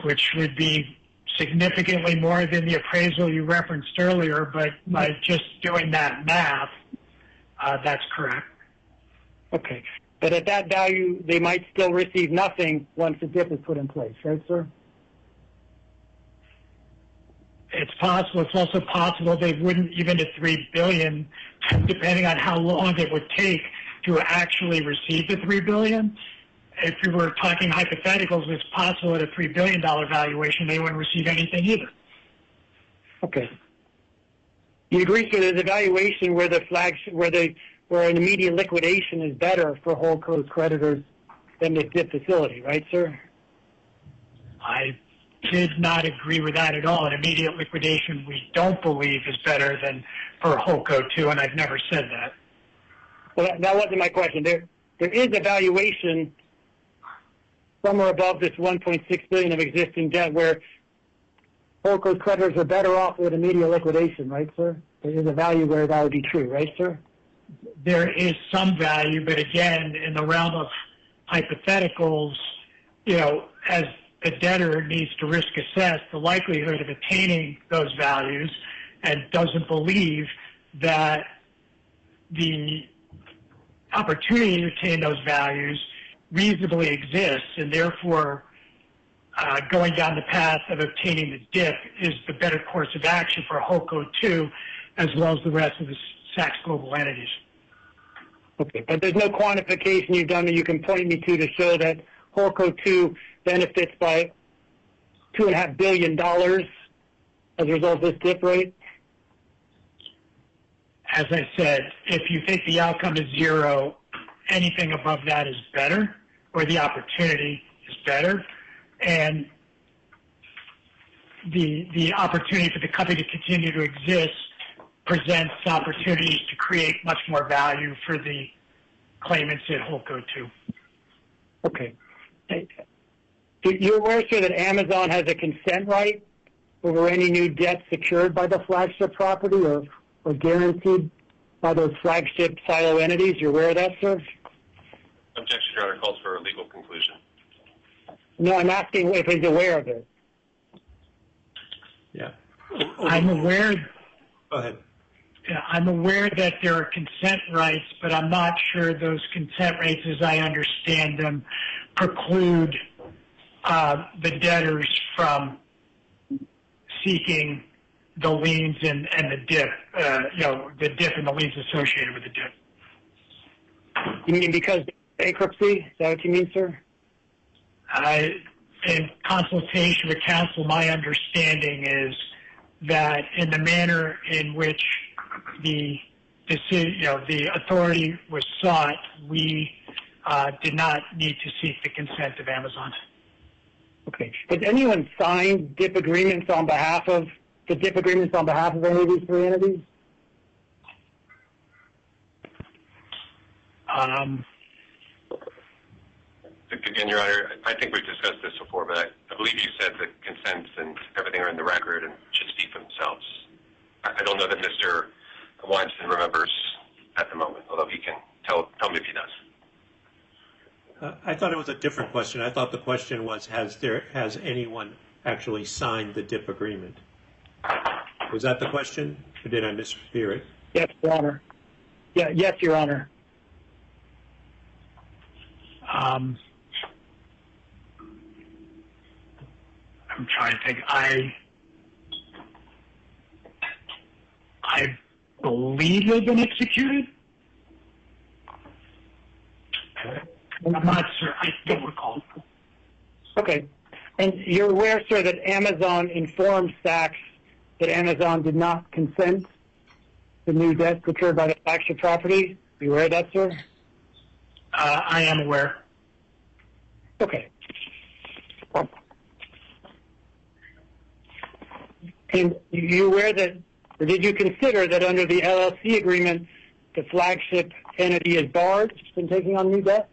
S4: Which would be significantly more than the appraisal you referenced earlier, but by just doing that math, that's correct.
S3: Okay. But at that value, they might still receive nothing once the DIP is put in place, right, sir?
S4: It's possible. It's also possible they wouldn't even at $3 billion, depending on how long it would take to actually receive the $3 billion. If we were talking hypotheticals, it's possible at a $3 billion valuation they wouldn't receive anything either.
S3: Okay. You agree, sir, there's a valuation where the flagship, where an immediate liquidation is better for HoldCo's creditors than the DIP facility, right, sir?
S4: I did not agree with that at all. An immediate liquidation we don't believe is better than for HoldCo 2, and I've never said that.
S3: Well, that wasn't my question. There is a valuation somewhere above this $1.6 billion of existing debt where HoldCo's creditors are better off with immediate liquidation, right, sir? There is a value where that would be true, right, sir?
S4: There is some value, but again, in the realm of hypotheticals, as the debtor needs to risk assess the likelihood of attaining those values and doesn't believe that the opportunity to attain those values reasonably exists, and therefore going down the path of obtaining the DIP is the better course of action for HoldCo 2 as well as the rest of the Sachs Global entities.
S3: Okay, but there's no quantification you've done that you can point me to show that HoldCo 2 benefits by $2.5 billion as a result of this DIP rate?
S4: As I said, if you think the outcome is zero, anything above that is better, or the opportunity is better, and the opportunity for the company to continue to exist presents opportunities to create much more value for the claimants at HoldCo 2.
S3: Okay. You're aware, sir, that Amazon has a consent right over any new debt secured by the flagship property or guaranteed by those flagship silo entities? You're aware of that, sir?
S1: Objection, Your Honor, calls for a legal conclusion.
S3: No, I'm asking if he's aware of it.
S2: Yeah.
S4: I'm aware.
S2: Go ahead.
S4: I'm aware that there are consent rights, but I'm not sure those consent rights, as I understand them, preclude the debtors from seeking the liens and the DIP, the DIP and the liens associated with the DIP.
S3: You mean because of bankruptcy? Is that what you mean, sir?
S4: In consultation with counsel, my understanding is that in the manner in which the authority was sought, we did not need to seek the consent of Amazon.
S3: Okay. Has anyone signed DIP agreements on behalf of any of these three entities?
S1: Again, Your Honor, I think we've discussed this before, but I believe you said that consents and everything are in the record and should speak for themselves. I don't know that Mr. Weinstein remembers at the moment, although he can tell me if he does.
S2: I thought it was a different question. I thought the question was, has anyone actually signed the DIP agreement? Was that the question, or did I mishear it?
S3: Yes, Your Honor. Yeah, yes, Your Honor.
S4: I'm trying to think. I believe they've been executed. I'm not sure. I don't recall.
S3: Okay. And you're aware, sir, that Amazon informed Sachs that Amazon did not consent to new debt procured by the flagship property? Are you aware of that, sir?
S4: I am aware.
S3: Okay. And you aware that, or did you consider that under the LLC agreement, the flagship entity is barred from taking on new debt?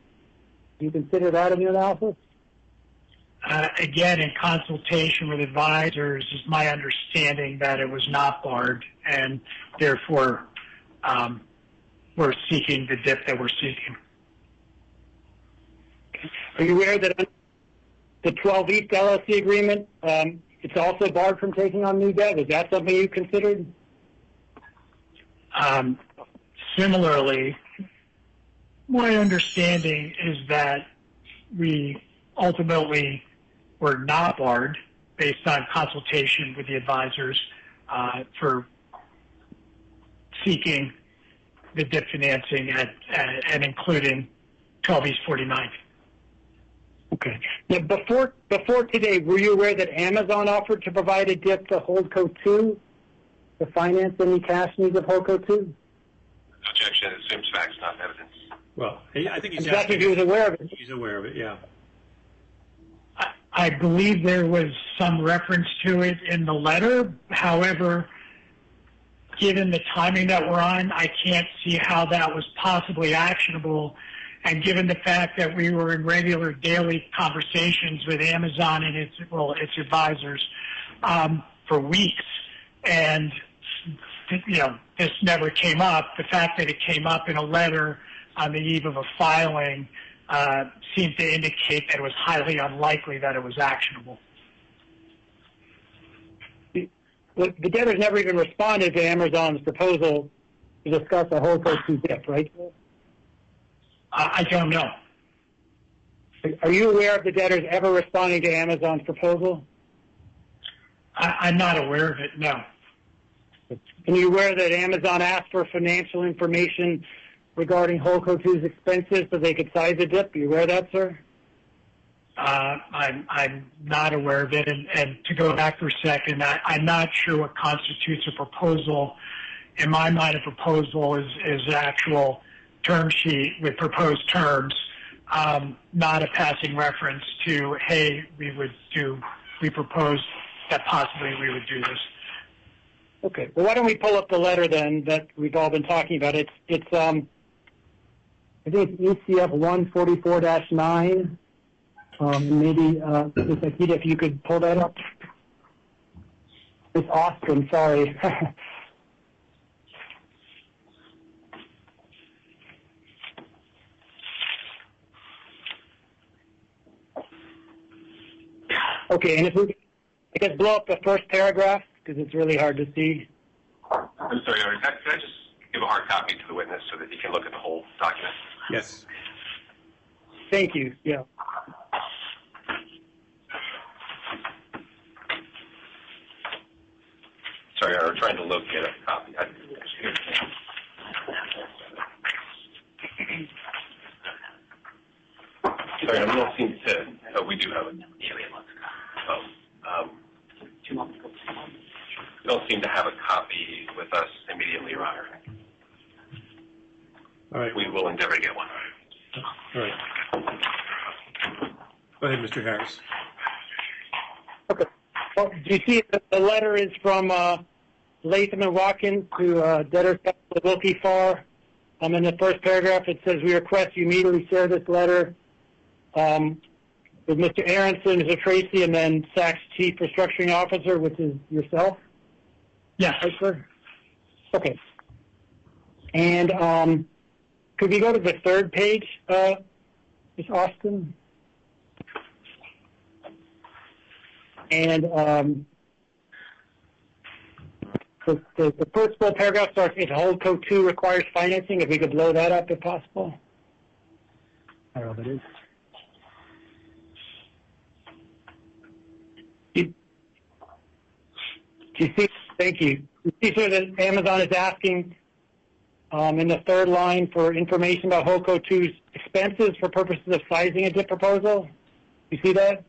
S3: Do you consider that in your analysis?
S4: Again, in consultation with advisors, is my understanding that it was not barred, and therefore we're seeking the dip that we're seeking.
S3: Are you aware that under the 12 East LLC agreement, it's also barred from taking on new debt? Is that something you considered?
S4: Similarly, my understanding is that we ultimately were not barred based on consultation with the advisors for seeking the DIP financing and including 12 East 49th.
S3: Okay. Now, before today, were you aware that Amazon offered to provide a DIP to Holdco 2 to finance any cash needs of Holdco 2?
S1: Objection. It assumes facts, not evidence.
S2: Well, I think he's
S3: exactly. He was aware of it.
S2: He's aware of it, yeah.
S4: I believe there was some reference to it in the letter. However, given the timing that we're on, I can't see how that was possibly actionable. And given the fact that we were in regular daily conversations with Amazon and its advisors for weeks, and this never came up. The fact that it came up in a letter on the eve of a filing seemed to indicate that it was highly unlikely that it was actionable.
S3: The debtors never even responded to Amazon's proposal to discuss a Holdco 2 DIP, right?
S4: I don't know.
S3: Are you aware of the debtors ever responding to Amazon's proposal?
S4: I'm not aware of it, no.
S3: Are you aware that Amazon asked for financial information regarding Holdco 2's expenses so they could size a DIP? Are you aware of that, sir?
S4: I'm not aware of it. And to go back for a second, I'm not sure what constitutes a proposal. In my mind, a proposal is an actual term sheet with proposed terms, not a passing reference to, hey, we propose that possibly we would do this.
S3: Okay. Well, why don't we pull up the letter then that we've all been talking about? It's I think it's ECF 144-9. Maybe, Ms. Akita, if you could pull that up. Ms. Austin, sorry. Okay, and if we, I guess, blow up the first paragraph, because it's really hard to see.
S1: I'm sorry, Art. Can I just give a hard copy to the witness so that he can look at the whole document?
S2: Yes.
S3: Thank you, yeah.
S1: Sorry, Art, we're trying to locate a copy. Sorry, I don't seem to. Oh, we do have it. Yeah, we have lots of copies. 2 months ago. We don't seem to have a copy with us immediately, Your Honor.
S2: All right.
S1: We will endeavor to get one.
S2: All right. Go ahead, Mr. Harris.
S3: Okay. Well, do you see that the letter is from Latham and Watkins to debtors Wilkie Farr? In the first paragraph, it says, we request you immediately share this letter with Mr. Aronson, Mr. Tracy, and then SAC's Chief Restructuring Officer, which is yourself?
S4: Yes.
S3: Right, sir? Okay. And could we go to the third page, Ms. Austin? And the first full paragraph starts, if Holdco 2 requires financing, if we could blow that up if possible. I don't know if it is. Do you see, thank you. You see, sir, that Amazon is asking in the third line for information about Holdco 2's expenses for purposes of sizing a DIP proposal? You see that?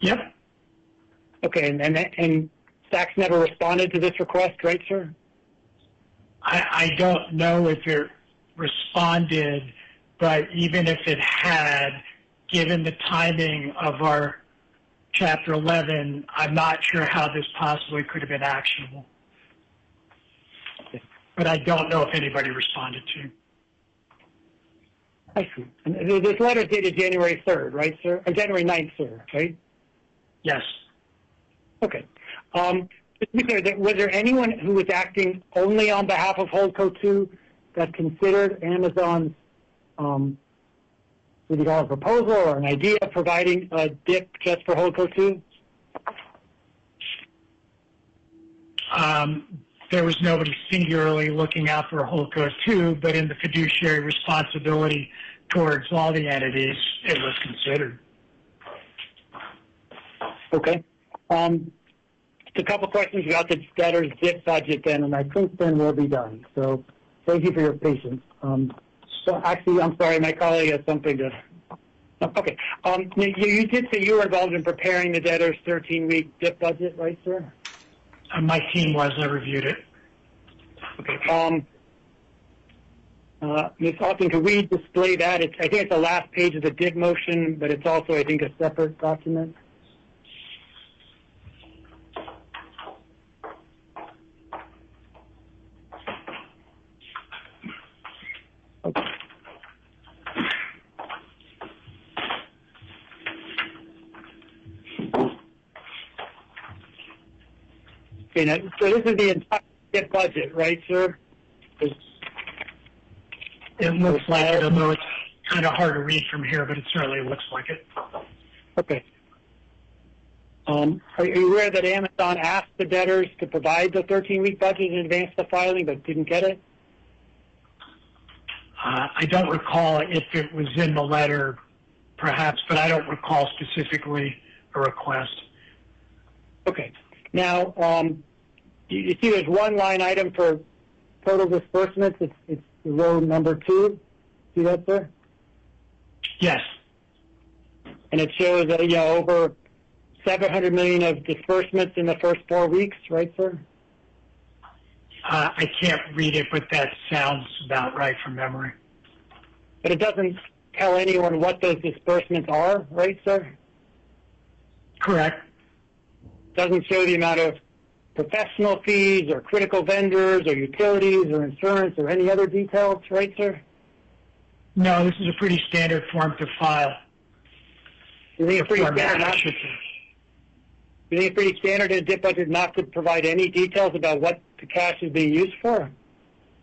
S4: Yep.
S3: Okay, and SAC's never responded to this request, right, sir?
S4: I don't know if it responded, but even if it had, given the timing of our Chapter 11, I'm not sure how this possibly could have been actionable. But I don't know if anybody responded to.
S3: I see. And this letter is dated January 3rd, right, sir? Or January 9th, sir, right?
S4: Yes.
S3: Okay. Just to be clear, was there anyone who was acting only on behalf of Holdco 2 that considered Amazon's did you call it a proposal or an idea of providing a DIP just for Holdco 2?
S4: There was nobody singularly looking out for Holdco 2, but in the fiduciary responsibility towards all the entities, it was considered.
S3: Okay. Just a couple questions about the debtor's DIP budget then, and I think then we'll be done. So thank you for your patience. So actually, I'm sorry, my colleague has something to. Okay. You did say you were involved in preparing the debtor's 13-week DIP budget, right, sir?
S4: My team was. I reviewed it.
S3: Okay. Ms. Austin, could we display that? I think it's the last page of the DIP motion, but it's also, I think, a separate document. Okay. Okay, now, so this is the entire DIP budget, right, sir?
S4: It looks like it, although it's kind of hard to read from here, but it certainly looks like it.
S3: Okay. Are you aware that Amazon asked the debtors to provide the 13-week budget in advance of the filing, but didn't get it?
S4: I don't recall if it was in the letter, perhaps, but I don't recall specifically a request.
S3: Okay. Now, you see there's one line item for total disbursements. It's row number 2. See that, sir?
S4: Yes.
S3: And it shows that, over $700 million of disbursements in the first 4 weeks, right, sir?
S4: I can't read it, but that sounds about right from memory.
S3: But it doesn't tell anyone what those disbursements are, right, sir?
S4: Correct.
S3: Doesn't show the amount of professional fees or critical vendors or utilities or insurance or any other details, right, sir?
S4: No, this is a pretty standard form to file.
S3: You think it's pretty standard? You think it's pretty standard in a DIP budget not to provide any details about what the cash is being used for?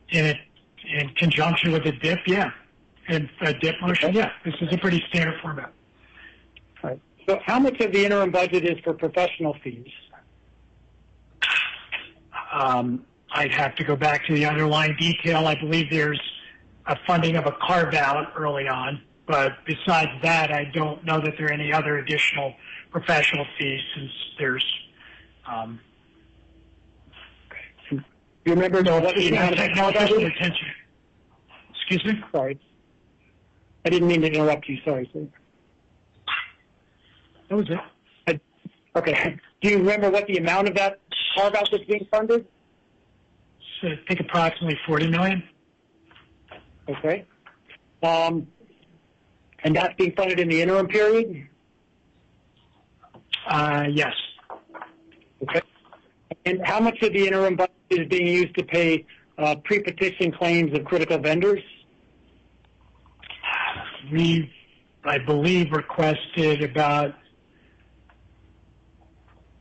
S4: In conjunction with the DIP, yeah. And a DIP motion, yeah. This is a pretty standard format.
S3: All right. So how much of the interim budget is for professional fees?
S4: I'd have to go back to the underlying detail. I believe there's a funding of a carve-out early on, but besides that, I don't know that there are any other additional professional fees since there's
S3: Do you remember what the amount of
S4: technological attention? Excuse me?
S3: Sorry. I didn't mean to interrupt you. Sorry, sir.
S4: That was it.
S3: Okay. Do you remember what the amount of that carve-out that's being funded?
S4: So I think approximately $40 million.
S3: Okay. And that's being funded in the interim period?
S4: Yes.
S3: Okay. And how much of the interim budget is being used to pay pre-petition claims of critical vendors?
S4: We, I believe, requested about,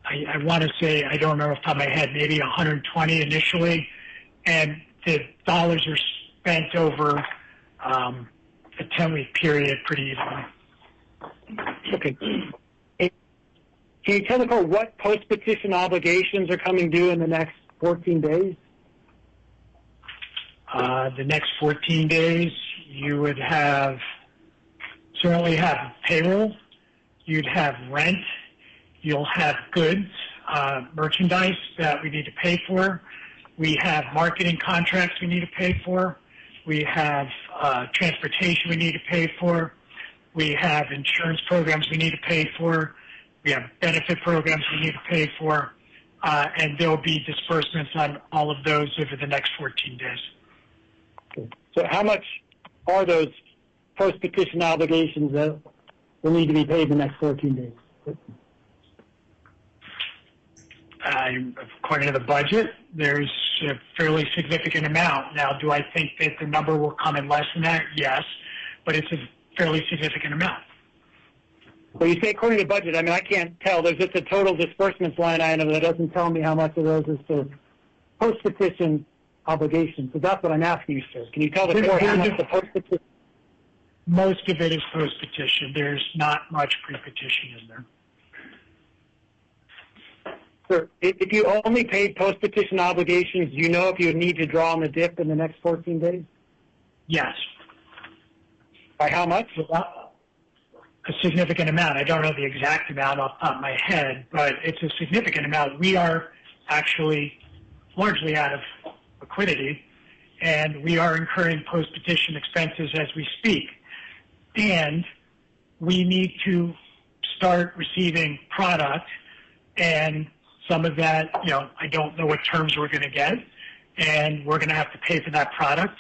S4: I want to say, I don't know off the top of my head, maybe 120 initially, and the dollars are spent over a 10-week period pretty easily.
S3: Okay. Can you tell the court what post-petition obligations are coming due in the next 14 days?
S4: The next 14 days, you would certainly have payroll, you'd have rent, you'll have goods, merchandise that we need to pay for. We have marketing contracts we need to pay for. We have transportation we need to pay for. We have insurance programs we need to pay for. We have benefit programs we need to pay for. And there will be disbursements on all of those over the next 14 days.
S3: Okay. So how much are those post-petition obligations will need to be paid in the next 14 days?
S4: According to the budget, there's a fairly significant amount. Now, do I think that the number will come in less than that? Yes, but it's a fairly significant amount.
S3: Well, you say according to budget. I mean, I can't tell. There's just a total disbursements line item that doesn't tell me how much of those is for post-petition obligations. So that's what I'm asking you, sir. Can you tell the court how much the post-petition?
S4: Most of it is post-petition. There's not much pre-petition in there.
S3: Sir, if you only paid post-petition obligations, do you know if you would need to draw on the DIP in the next 14 days?
S4: Yes.
S3: By how much?
S4: A significant amount. I don't know the exact amount off the top of my head, but it's a significant amount. We are actually largely out of liquidity, and we are incurring post-petition expenses as we speak. And we need to start receiving product, and some of that, I don't know what terms we're going to get, and we're going to have to pay for that product.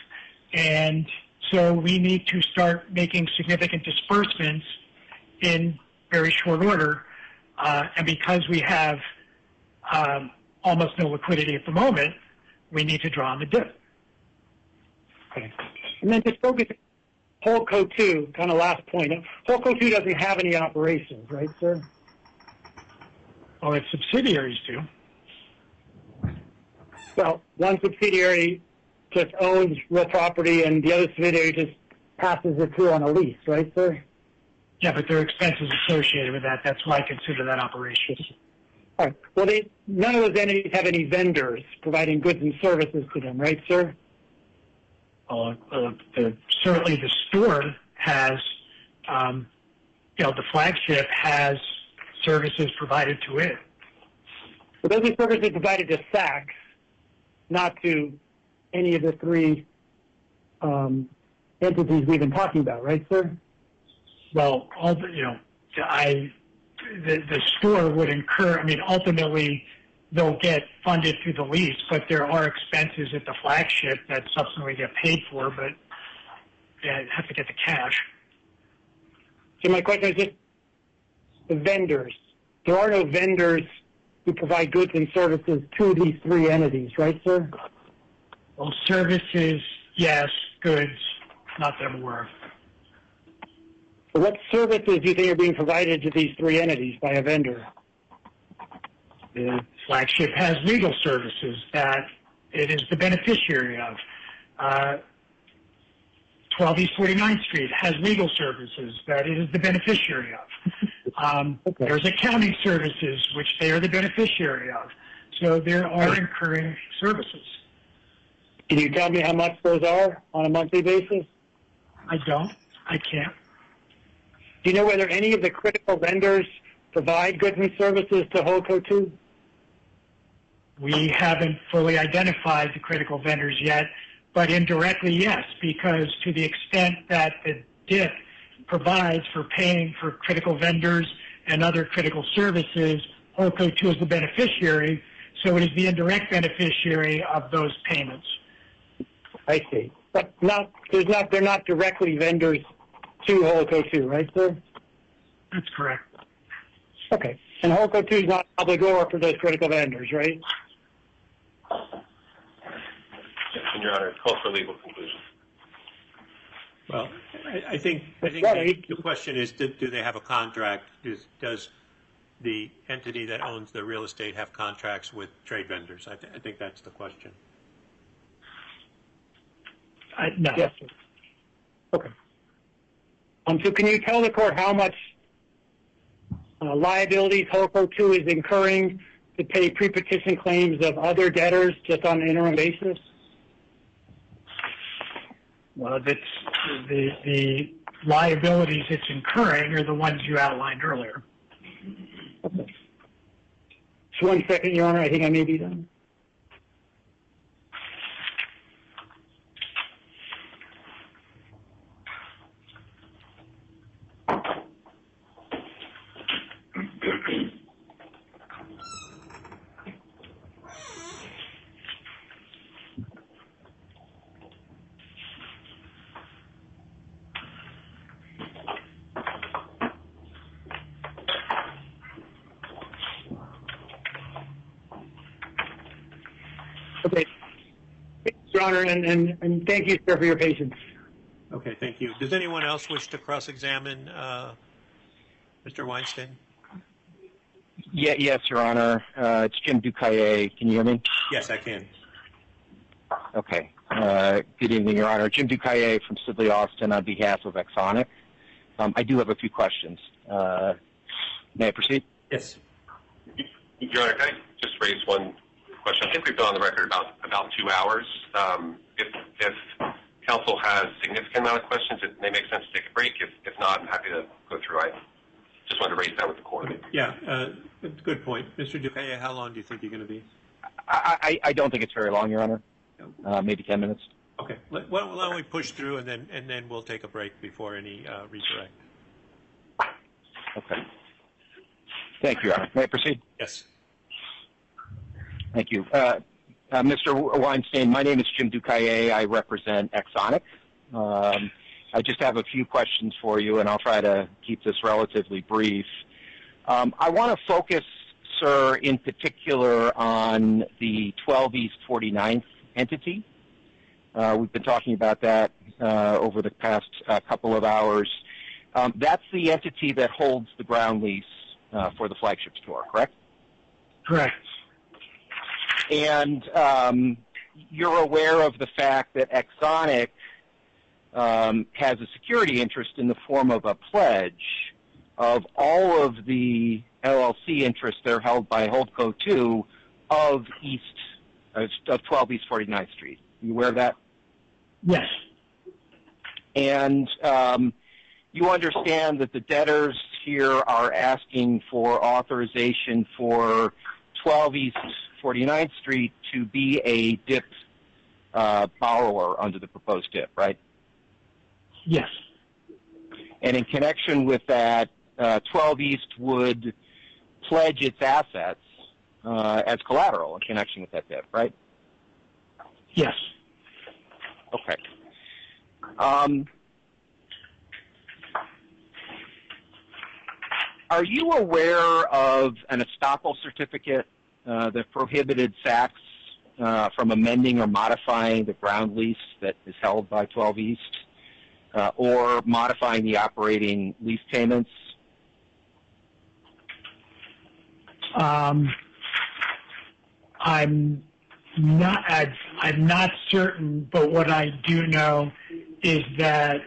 S4: And so we need to start making significant disbursements in very short order. And because we have almost no liquidity at the moment, we need to draw on the DIP.
S3: Okay. And then just focus Holdco 2, kind of last point. Holdco 2 doesn't have any operations, right, sir?
S4: Well, its subsidiaries do.
S3: Well, one subsidiary just owns real property, and the other subsidiary just passes it through on a lease, right, sir?
S4: Yeah, but there are expenses associated with that. That's why I consider that operation.
S3: All right. Well, none of those entities have any vendors providing goods and services to them, right, sir?
S4: Certainly the store has, the flagship has services provided to it.
S3: But those are services provided to Saks, not to any of the three entities we've been talking about, right, sir?
S4: Well, the store would incur, ultimately they'll get funded through the lease, but there are expenses at the flagship that subsequently get paid for, but they have to get the cash.
S3: So my question is just the vendors. There are no vendors who provide goods and services to these three entities, right, sir?
S4: Well, services, yes. Goods, not that I'm aware of.
S3: So what services do you think are being provided to these three entities by a vendor?
S4: The flagship has legal services that it is the beneficiary of. 12 East 49th Street has legal services that it is the beneficiary of.
S3: Okay.
S4: There's accounting services, which they are the beneficiary of. So there are incurring services.
S3: Can you tell me how much those are on a monthly basis?
S4: I don't. I can't.
S3: Do you know whether any of the critical vendors provide goods and services to Holdco 2?
S4: We haven't fully identified the critical vendors yet, but indirectly, yes, because to the extent that the DIP provides for paying for critical vendors and other critical services, Holdco 2 is the beneficiary, so it is the indirect beneficiary of those payments.
S3: I see. But they're not directly vendors to Holdco 2, right, sir?
S4: That's correct.
S3: Okay. And Holdco 2 is not obligor for those critical vendors, right?
S1: And Your Honor, call for legal conclusion.
S2: Well, I think the question is, do they have a contract? Does the entity that owns the real estate have contracts with trade vendors? I think that's the question.
S4: No.
S3: Yes, sir. Okay. So can you tell the court how much liabilities Holdco 2 is incurring to pay pre-petition claims of other debtors just on an interim basis?
S4: Well, that's the liabilities it's incurring are the ones you outlined earlier.
S3: Okay. Just 1 second, Your Honor. I think I may be done. Okay. Your Honor, and thank you, sir, for your patience.
S2: Okay, thank you. Does anyone else wish to cross-examine Mr. Weinstein?
S5: Yes, Your Honor. It's Jim Ducaille. Can you hear me?
S2: Yes, I can.
S5: Okay. Good evening, Your Honor. Jim Ducaille from Sidley Austin on behalf of Exonic. I do have a few questions. May I proceed?
S2: Yes.
S1: Your Honor, can I just raise one question? I think we've been on the record about 2 hours. If counsel has a significant amount of questions, it may make sense to take a break. If not, I'm happy to go through. I just wanted to raise that with the court.
S2: Yeah, good point. Mr. Ducaille, how long do you think you're going to be?
S5: I don't think it's very long, Your Honor. Maybe 10 minutes.
S2: Okay. Why don't we push through, and then we'll take a break before any redirect.
S5: Okay. Thank you, Your Honor. May I proceed?
S2: Yes.
S5: Thank you. Mr. Weinstein, my name is Jim Ducaille. I represent Exonic. I just have a few questions for you, and I'll try to keep this relatively brief. I want to focus, sir, in particular on the 12 East 49th entity. We've been talking about that over the past couple of hours. That's the entity that holds the ground lease for the flagship store, correct?
S4: Correct.
S5: And you're aware of the fact that Exonic has a security interest in the form of a pledge of all of the LLC interests that are held by Holdco 2 of 12 East 49th Street. Are you aware of that?
S4: Yes.
S5: And you understand that the debtors here are asking for authorization for 12 East 49th Street to be a DIP borrower under the proposed DIP, right?
S4: Yes.
S5: And in connection with that, 12 East would pledge its assets as collateral in connection with that DIP, right?
S4: Yes.
S5: Okay. Are you aware of an estoppel certificate that prohibited Saks from amending or modifying the ground lease that is held by 12 East or modifying the operating lease payments?
S4: I'm not certain, but what I do know is that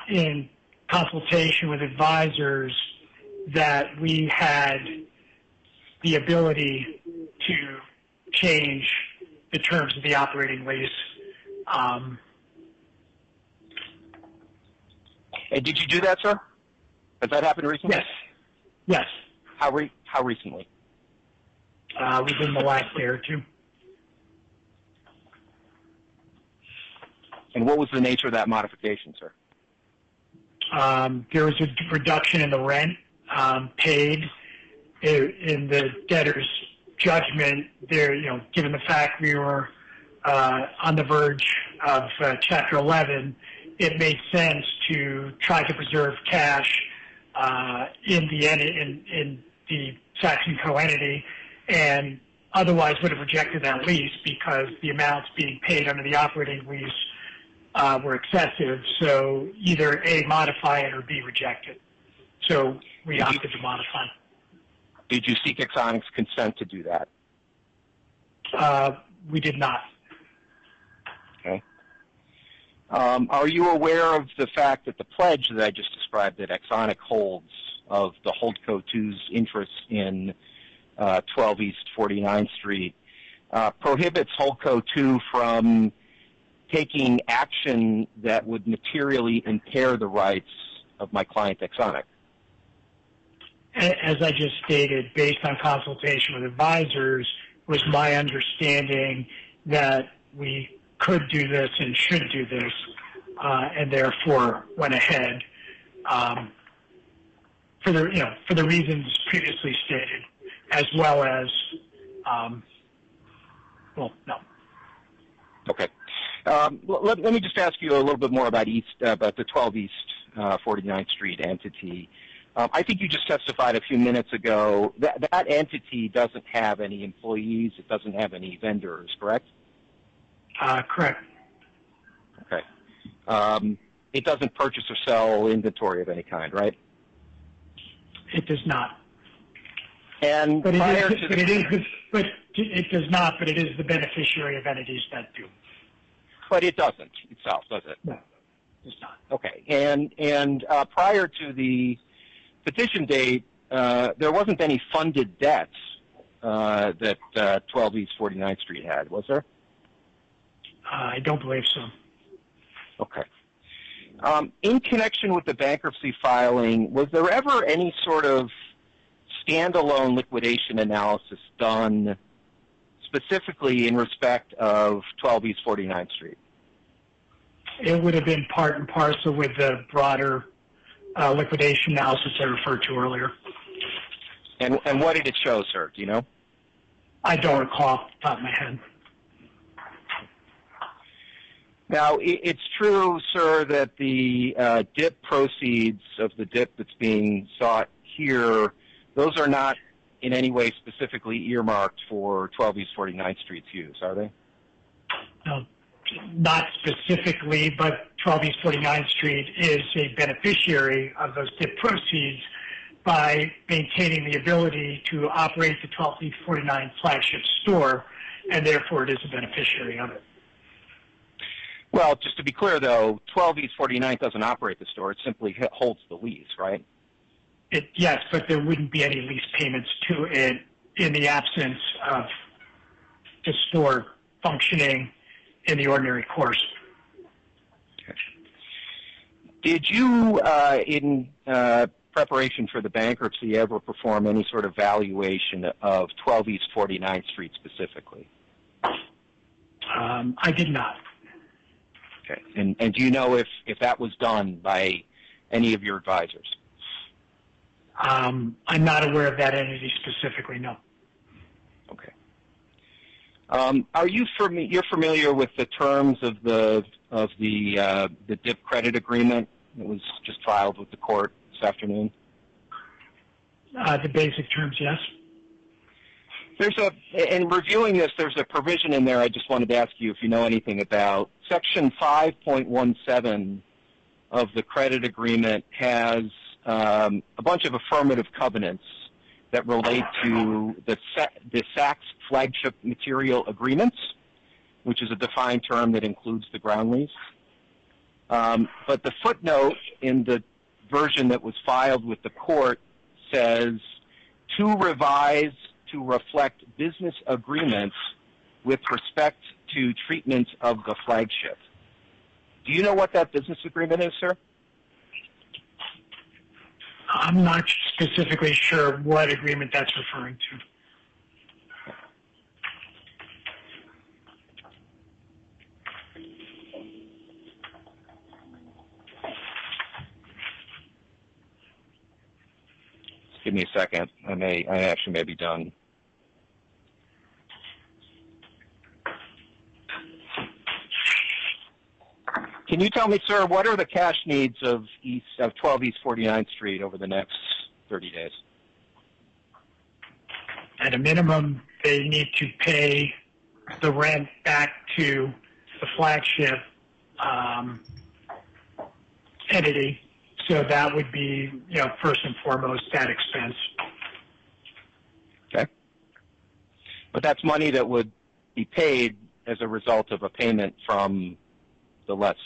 S4: in consultation with advisors that we had the ability to change the terms of the operating lease.
S5: And did you do that, sir? Has that happened recently?
S4: Yes. Yes.
S5: How recently?
S4: Within the last day or two.
S5: And what was the nature of that modification, sir?
S4: There was a reduction in the rent paid. In the debtor's judgment, given the fact we were on the verge of Chapter 11, it made sense to try to preserve cash in the Saks & Co entity, and otherwise would have rejected that lease because the amounts being paid under the operating lease were excessive. So either A, modify it, or B, reject it. So we opted to modify.
S5: Did you seek Exonic's consent to do that?
S4: We did not.
S5: Okay. Are you aware of the fact that the pledge that I just described that Exonic holds of the Holdco 2's interest in 12 East 49th Street prohibits Holdco 2 from taking action that would materially impair the rights of my client Exonic?
S4: As I just stated, based on consultation with advisors, was my understanding that we could do this and should do this, and therefore went ahead for the reasons previously stated, as well as no.
S5: Okay. Let me just ask you a little bit more about the 12 East 49th Street entity. I think you just testified a few minutes ago that entity doesn't have any employees. It doesn't have any vendors, correct?
S4: Correct.
S5: Okay. It doesn't purchase or sell inventory of any kind, right?
S4: It does not.
S5: And
S4: But
S5: prior
S4: it
S5: to
S4: does not, but it is the beneficiary of entities that do.
S5: but it doesn't itself, does it?
S4: No, it does not.
S5: Okay. And prior to the petition date, there wasn't any funded debts that 12 East 49th Street had, was there?
S4: I don't believe so.
S5: Okay. In connection with the bankruptcy filing, was there ever any sort of standalone liquidation analysis done specifically in respect of 12 East 49th Street?
S4: It would have been part and parcel with the broader liquidation analysis I referred to earlier.
S5: And what did it show, sir? Do you know?
S4: I don't recall off the top of my head.
S5: Now, it's true, sir, that the DIP proceeds of the DIP that's being sought here, those are not in any way specifically earmarked for 12 East 49th Street's use, are they?
S4: No, not specifically, but 12 East 49th Street is a beneficiary of those DIP proceeds by maintaining the ability to operate the 12 East 49th flagship store, and therefore it is a beneficiary of it.
S5: Well, just to be clear, though, 12 East 49th doesn't operate the store. It simply holds the lease, right?
S4: Yes, but there wouldn't be any lease payments to it in the absence of the store functioning in the ordinary course.
S5: Okay. Did you, in preparation for the bankruptcy, ever perform any sort of valuation of 12 East 49th Street specifically?
S4: I did not.
S5: Okay. And do you know if that was done by any of your advisors?
S4: I'm not aware of that entity specifically, no.
S5: Okay. Are you you're familiar with the terms of the DIP credit agreement that was just filed with the court this afternoon?
S4: The basic terms, yes.
S5: In reviewing this, there's a provision in there I just wanted to ask you if you know anything about. Section 5.17 of the credit agreement has a bunch of affirmative covenants that relate to the Saks flagship material agreements, which is a defined term that includes the ground lease. But the footnote in the version that was filed with the court says, to revise to reflect business agreements with respect to treatment of the flagship. Do you know what that business agreement is, sir?
S4: I'm not specifically sure what agreement that's referring to.
S5: Give me a second. I actually may be done. Can you tell me, sir, what are the cash needs of 12 East 49th Street over the next 30 days?
S4: At a minimum, they need to pay the rent back to the flagship entity. So that would be, first and foremost, that expense.
S5: Okay. But that's money that would be paid as a result of a payment from the lessor,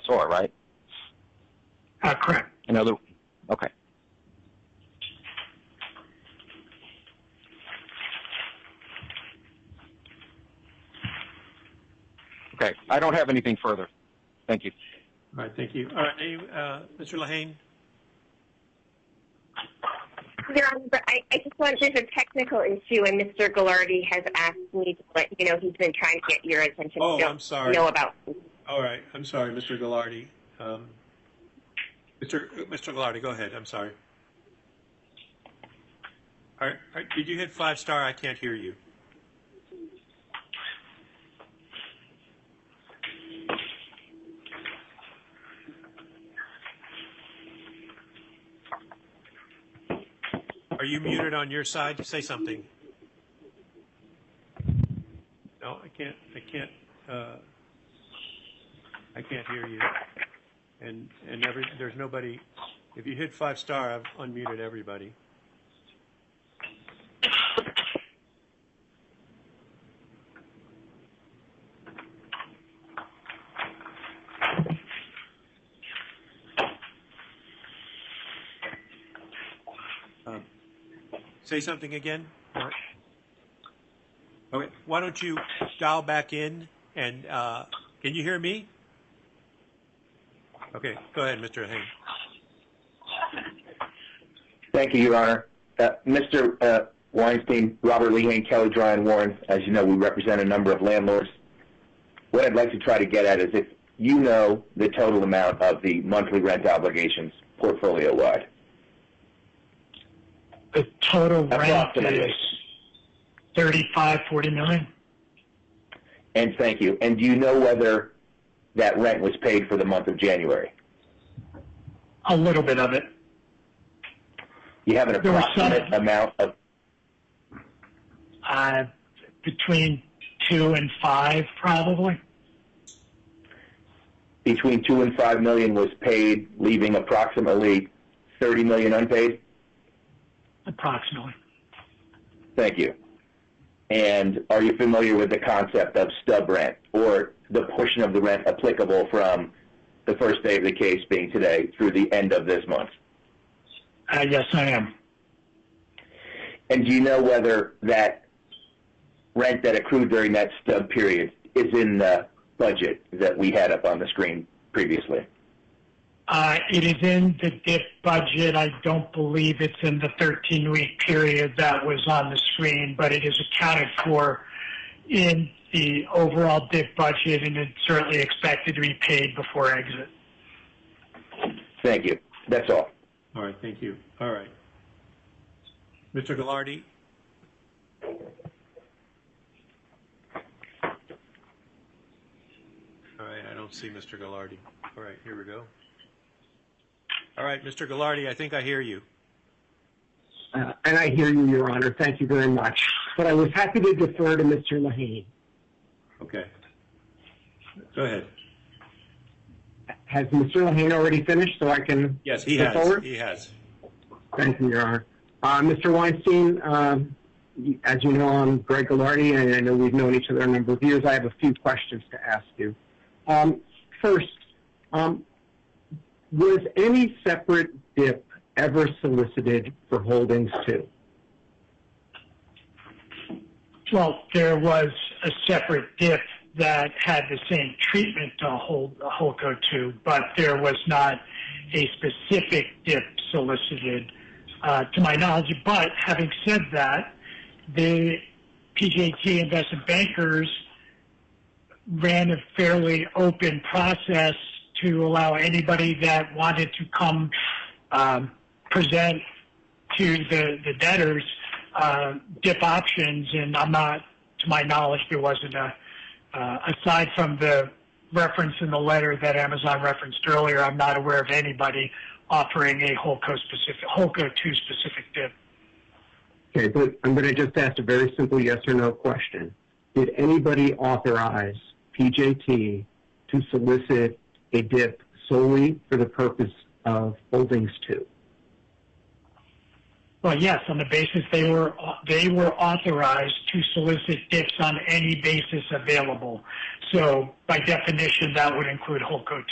S5: right?
S4: Correct.
S5: Okay. Okay. I don't have anything further. Thank you.
S2: All right, thank you. All right, Mr. Lehane?
S6: Your Honor, but I just want, there's a technical issue, and Mr. Ghilardi has asked me to let you know he's been trying to get your attention.
S2: Oh, I'm sorry.
S6: Know about.
S2: All right, I'm sorry, Mr. Ghilardi. Mr. Ghilardi, go ahead. I'm sorry. All right, did you hit 5-star? I can't hear you. Are you muted on your side? Say something. No, I can't. I can't hear you. And there's nobody. If you hit 5-star, I've unmuted everybody. Say something again. Okay. Why don't you dial back in and can you hear me? Okay. Go ahead, Mr. Hain.
S7: Thank you, Your Honor. Mr. Weinstein, Robert Lee Hain, Kelly Dry and Warren, as you know, we represent a number of landlords. What I'd like to try to get at is if you know the total amount of the monthly rent obligations portfolio-wide.
S4: The total rent is $35-40 million.
S7: And thank you. And do you know whether that rent was paid for the month of January?
S4: A little bit of it.
S7: You have an approximate amount of?
S4: Between 2 and 5, probably.
S7: Between 2 and 5 million was paid, leaving approximately 30 million unpaid?
S4: Approximately.
S7: Thank you. And are you familiar with the concept of stub rent, or the portion of the rent applicable from the first day of the case being today through the end of this month?
S4: Yes, I am.
S7: And do you know whether that rent that accrued during that stub period is in the budget that we had up on the screen previously?
S4: It is in the DIP budget. I don't believe it's in the 13-week period that was on the screen, but it is accounted for in the overall DIP budget, and it's certainly expected to be paid before exit.
S7: Thank you. That's all.
S2: All right, thank you. All right. Mr. Ghilardi? All right, I don't see Mr. Ghilardi. All right, here we go. All right, Mr. Ghilardi, I think I hear you.
S8: And I hear you, Your Honor. Thank you very much. But I was happy to defer to Mr. Lehane.
S2: Okay. Go ahead.
S8: Has Mr. Lehane already finished so I can
S2: Yes, he
S8: go
S2: has.
S8: forward?
S2: He has.
S8: Thank you, Your Honor. Mr. Weinstein, as you know, I'm Greg Ghilardi, and I know we've known each other a number of years. I have a few questions to ask you. First, was any separate DIP ever solicited for Holdings 2?
S4: Well, there was a separate DIP that had the same treatment to Holdco 2, but there was not a specific DIP solicited to my knowledge. But having said that, the PJT investment bankers ran a fairly open process to allow anybody that wanted to come present to the debtors DIP options, and I'm not, to my knowledge, there wasn't aside from the reference in the letter that Amazon referenced earlier, I'm not aware of anybody offering a Holdco 2 specific DIP.
S8: Okay, but I'm going to just ask a very simple yes or no question. Did anybody authorize PJT to solicit a DIP solely for the purpose of Holdings 2?
S4: Well, yes, on the basis they were authorized to solicit DIPs on any basis available. So by definition, that would include Holdco 2.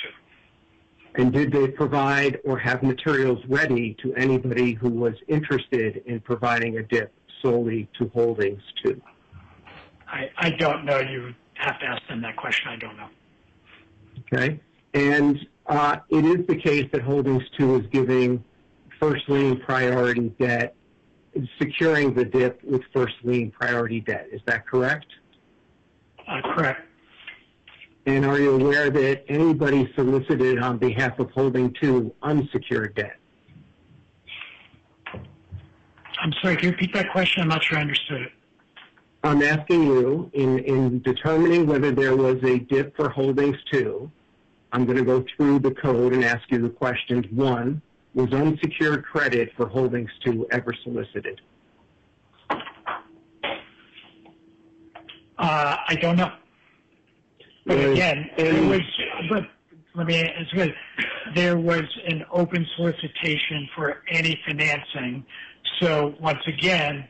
S8: And did they provide or have materials ready to anybody who was interested in providing a DIP solely to Holdings 2?
S4: I don't know. You have to ask them that question. I don't know.
S8: Okay. And it is the case that Holdings 2 is giving first lien priority debt, securing the DIP with first lien priority debt. Is that correct?
S4: Correct.
S8: And are you aware that anybody solicited on behalf of Holding 2 unsecured debt?
S4: I'm sorry, can you repeat that question? I'm not sure I understood it.
S8: I'm asking you, in determining whether there was a DIP for Holdings 2, I'm going to go through the code and ask you the questions. 1, was unsecured credit for Holdings 2 ever solicited?
S4: I don't know. But again, there was an open solicitation for any financing. So once again,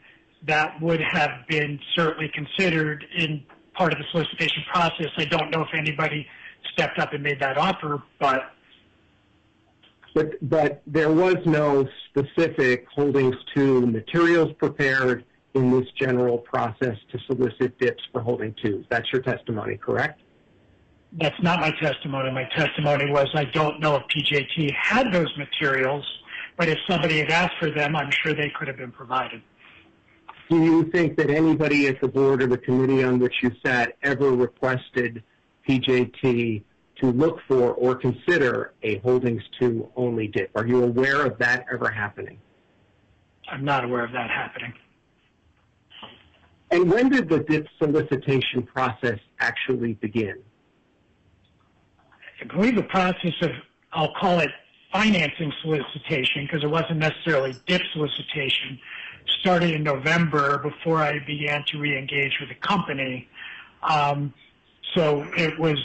S4: that would have been certainly considered in part of the solicitation process. I don't know if anybody stepped up and made that offer, but
S8: there was no specific Holdings 2 materials prepared in this general process to solicit DIPs for Holding 2s. That's your testimony, correct?
S4: That's not my testimony. My testimony was I don't know if PJT had those materials, but if somebody had asked for them, I'm sure they could have been provided.
S8: Do you think that anybody at the board or the committee on which you sat ever requested PJT to look for or consider a Holdings 2 only DIP? Are you aware of that ever happening?
S4: I'm not aware of that happening.
S8: And when did the DIP solicitation process actually begin?
S4: I believe the process of, I'll call it financing solicitation, because it wasn't necessarily DIP solicitation, started in November before I began to re-engage with the company. So it was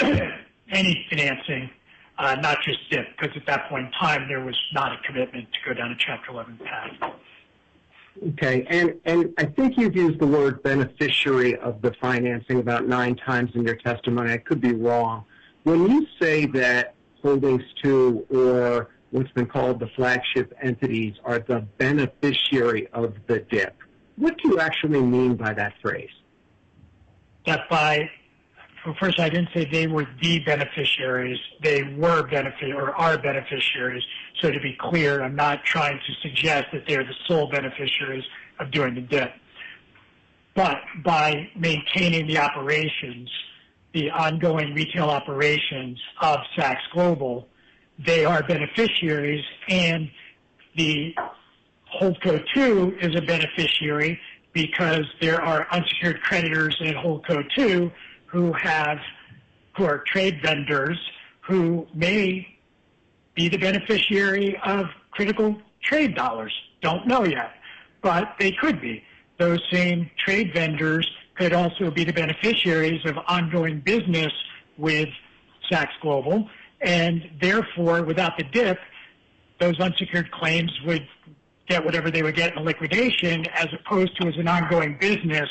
S4: any financing, not just DIP, because at that point in time there was not a commitment to go down a Chapter 11 path.
S8: Okay, and I think you've used the word beneficiary of the financing about 9 times in your testimony. I could be wrong. When you say that Holdings 2 or what's been called the flagship entities are the beneficiary of the DIP, what do you actually mean by that phrase?
S4: That well, first, I didn't say they were the beneficiaries. They were are beneficiaries. So to be clear, I'm not trying to suggest that they're the sole beneficiaries of doing the DIP. But by maintaining the operations, the ongoing retail operations of Saks Global, they are beneficiaries, and the Holdco 2 is a beneficiary because there are unsecured creditors in Holdco 2 who are trade vendors who may be the beneficiary of critical trade dollars. Don't know yet, but they could be. Those same trade vendors could also be the beneficiaries of ongoing business with Saks Global, and therefore, without the DIP, those unsecured claims would get whatever they would get in a liquidation, as opposed to as an ongoing business,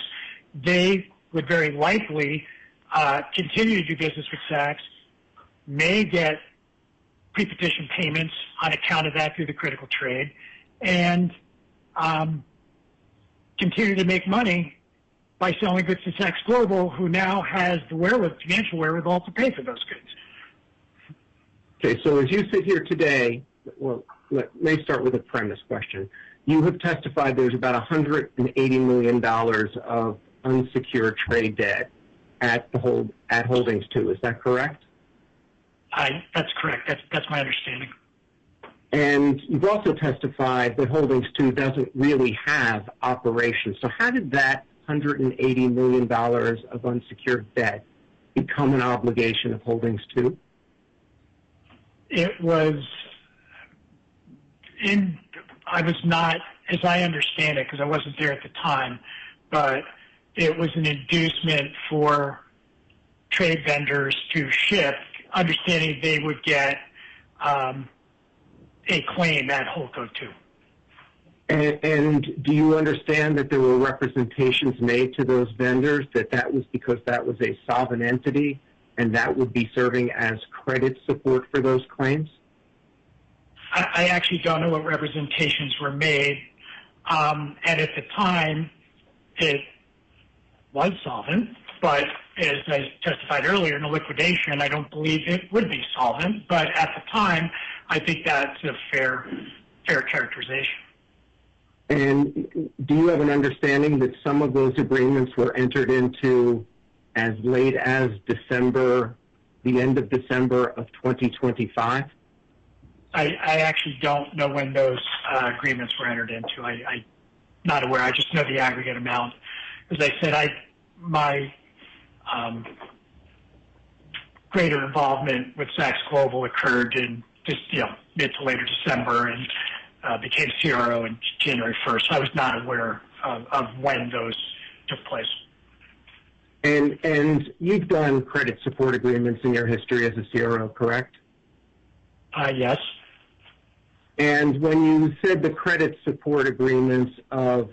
S4: they would very likely continue to do business with Saks, may get pre-petition payments on account of that through the critical trade, and continue to make money by selling goods to Saks Global, who now has the financial wherewithal to pay for those goods.
S8: Okay, so as you sit here today, well, let me start with a premise question. You have testified there's about $180 million of unsecured trade debt at Holdings 2. Is that correct?
S4: That's correct. That's my understanding.
S8: And you've also testified that Holdings 2 doesn't really have operations. So how did that $180 million of unsecured debt become an obligation of Holdings 2?
S4: It was I was not, as I understand it, because I wasn't there at the time, but it was an inducement for trade vendors to ship, understanding they would get a claim at Holdco 2.
S8: And do you understand that there were representations made to those vendors that was because that was a solvent entity and that would be serving as credit support for those claims?
S4: I actually don't know what representations were made. And at the time, it was solvent, but as I testified earlier in the liquidation, I don't believe it would be solvent. But at the time, I think that's a fair characterization.
S8: And do you have an understanding that some of those agreements were entered into as late as the end of December of 2025?
S4: I actually don't know when those agreements were entered into. I'm not aware. I just know the aggregate amount. As I said, my greater involvement with Saks Global occurred in just mid to later December, and became CRO in January 1st. So I was not aware of when those took place.
S8: And you've done credit support agreements in your history as a CRO, correct?
S4: Yes.
S8: And when you said the credit support agreements of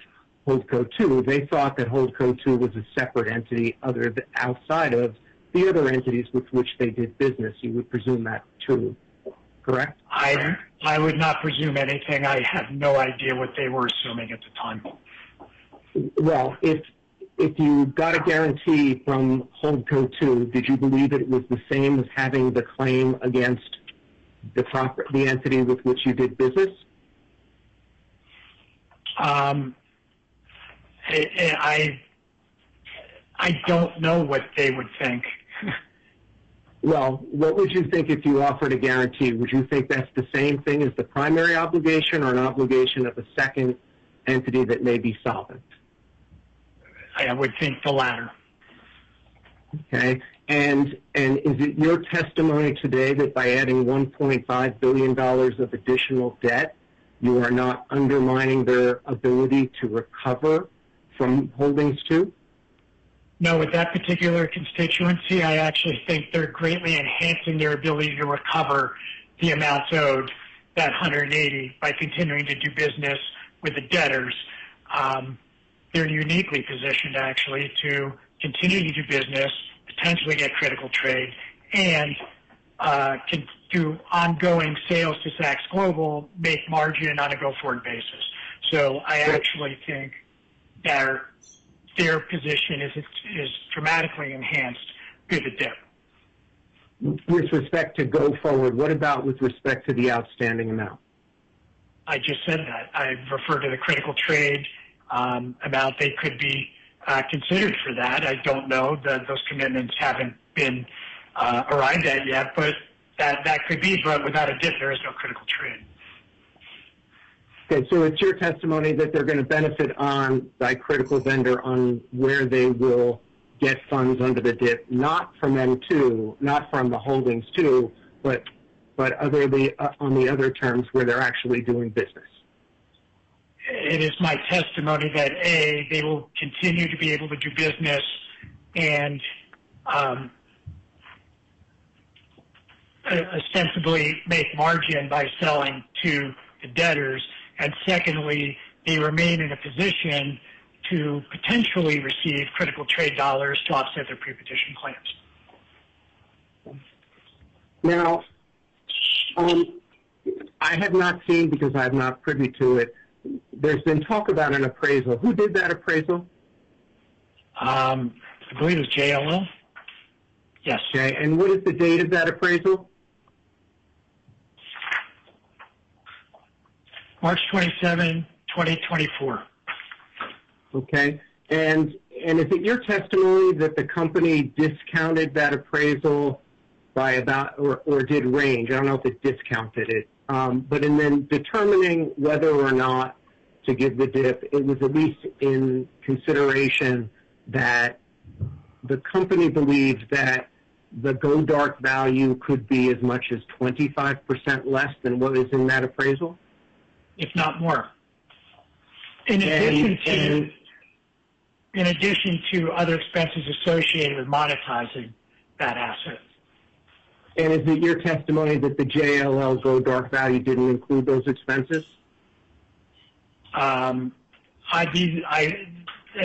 S8: Holdco 2, they thought that Holdco 2 was a separate entity outside of the other entities with which they did business. You would presume that too, correct?
S4: I would not presume anything. I have no idea what they were assuming at the time.
S8: Well, if you got a guarantee from Holdco 2, did you believe it was the same as having the claim against the entity with which you did business?
S4: I don't know what they would think.
S8: Well, what would you think if you offered a guarantee? Would you think that's the same thing as the primary obligation or an obligation of a second entity that may be solvent?
S4: I would think the latter.
S8: Okay. And is it your testimony today that by adding $1.5 billion of additional debt, you are not undermining their ability to recover from Holdings 2?
S4: No, with that particular constituency, I actually think they're greatly enhancing their ability to recover the amounts owed, that 180, by continuing to do business with the debtors. They're uniquely positioned, actually, to continue to do business, potentially get critical trade, and can do ongoing sales to Saks Global, make margin on a go-forward basis. So I actually think their position is dramatically enhanced through the dip.
S8: With respect to go forward, what about with respect to the outstanding amount?
S4: I just said that. I referred to the critical trade amount. They could be considered for that. I don't know. Those commitments haven't been arrived at yet, but that could be. But without a dip, there is no critical trade.
S8: Okay, so it's your testimony that they're going to benefit by critical vendor on where they will get funds under the dip, not from M2, not from the Holdings 2, but on the other terms where they're actually doing business.
S4: It is my testimony that, A, they will continue to be able to do business and ostensibly make margin by selling to the debtors, and secondly, they remain in a position to potentially receive critical trade dollars to offset their pre-petition claims.
S8: Now, I have not seen, because I am not privy to it, there's been talk about an appraisal. Who did that appraisal?
S4: I believe it was JLL. Yes.
S8: Okay, and what is the date of that appraisal?
S4: March 27, 2024.
S8: Okay, and is it your testimony that the company discounted that appraisal by about, or did range? I don't know if it discounted it, but in then determining whether or not to give the dip, it was at least in consideration that the company believed that the go dark value could be as much as 25% less than what is in that appraisal?
S4: If not more. In addition to other expenses associated with monetizing that asset.
S8: And is it your testimony that the JLL go dark value didn't include those expenses?
S4: As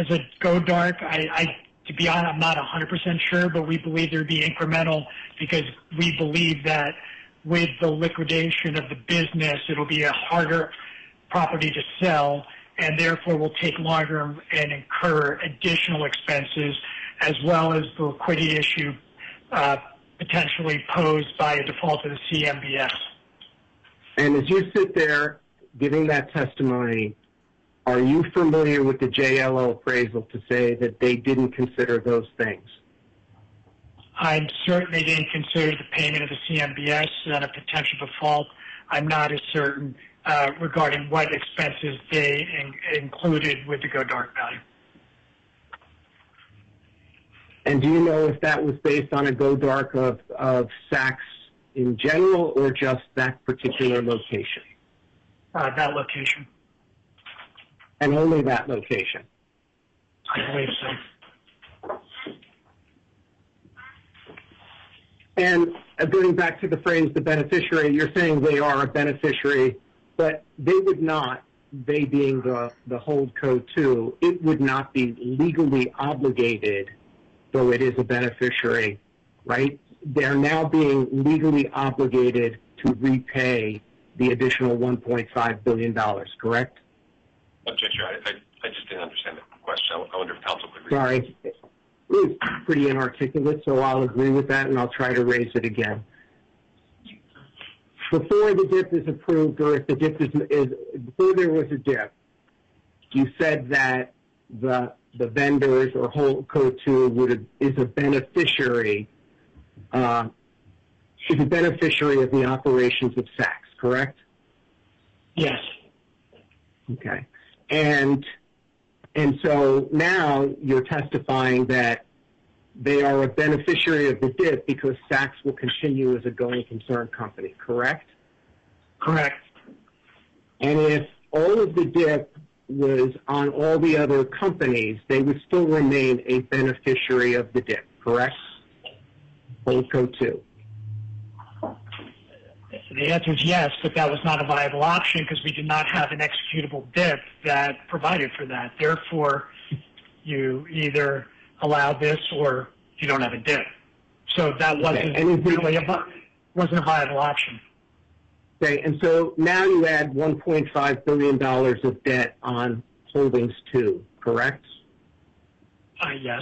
S4: a go dark, to be honest, I'm not 100% sure, but we believe there would be incremental because we believe that with the liquidation of the business, it'll be a harder property to sell, and therefore will take longer and incur additional expenses, as well as the liquidity issue potentially posed by a default of the CMBS.
S8: And as you sit there giving that testimony, are you familiar with the JLL appraisal to say that they didn't consider those things?
S4: I'm certain they didn't consider the payment of the CMBS and a potential default. I'm not as certain regarding what expenses they included with the go dark value.
S8: And do you know if that was based on a go dark of Saks in general or just that particular location?
S4: That location.
S8: And only that location?
S4: I believe so.
S8: And going back to the phrase the beneficiary, you're saying they are a beneficiary, but they would not, they being the holdco too, it would not be legally obligated, though it is a beneficiary, right? They're now being legally obligated to repay the additional $1.5 billion, correct?
S1: Objection. I just didn't understand the question. I wonder if counsel could read.
S8: Sorry. It was pretty inarticulate, so I'll agree with that, and I'll try to raise it again. Before the DIP is approved, or if the DIP is before there was a DIP, you said that the vendors or holdco 2 is a beneficiary of the operations of Saks, correct?
S4: Yes.
S8: Okay. And so now you're testifying that they are a beneficiary of the DIP because Saks will continue as a going concern company, correct?
S4: Correct.
S8: And if all of the DIP was on all the other companies, they would still remain a beneficiary of the DIP, correct? Holdco 2.
S4: The answer is yes, but that was not a viable option because we did not have an executable DIP that provided for that. Therefore, you either allow this or you don't have a DIP. So that wasn't really wasn't a viable option.
S8: Okay, and so now you add $1.5 billion of debt on Holdings 2, correct?
S4: Yes.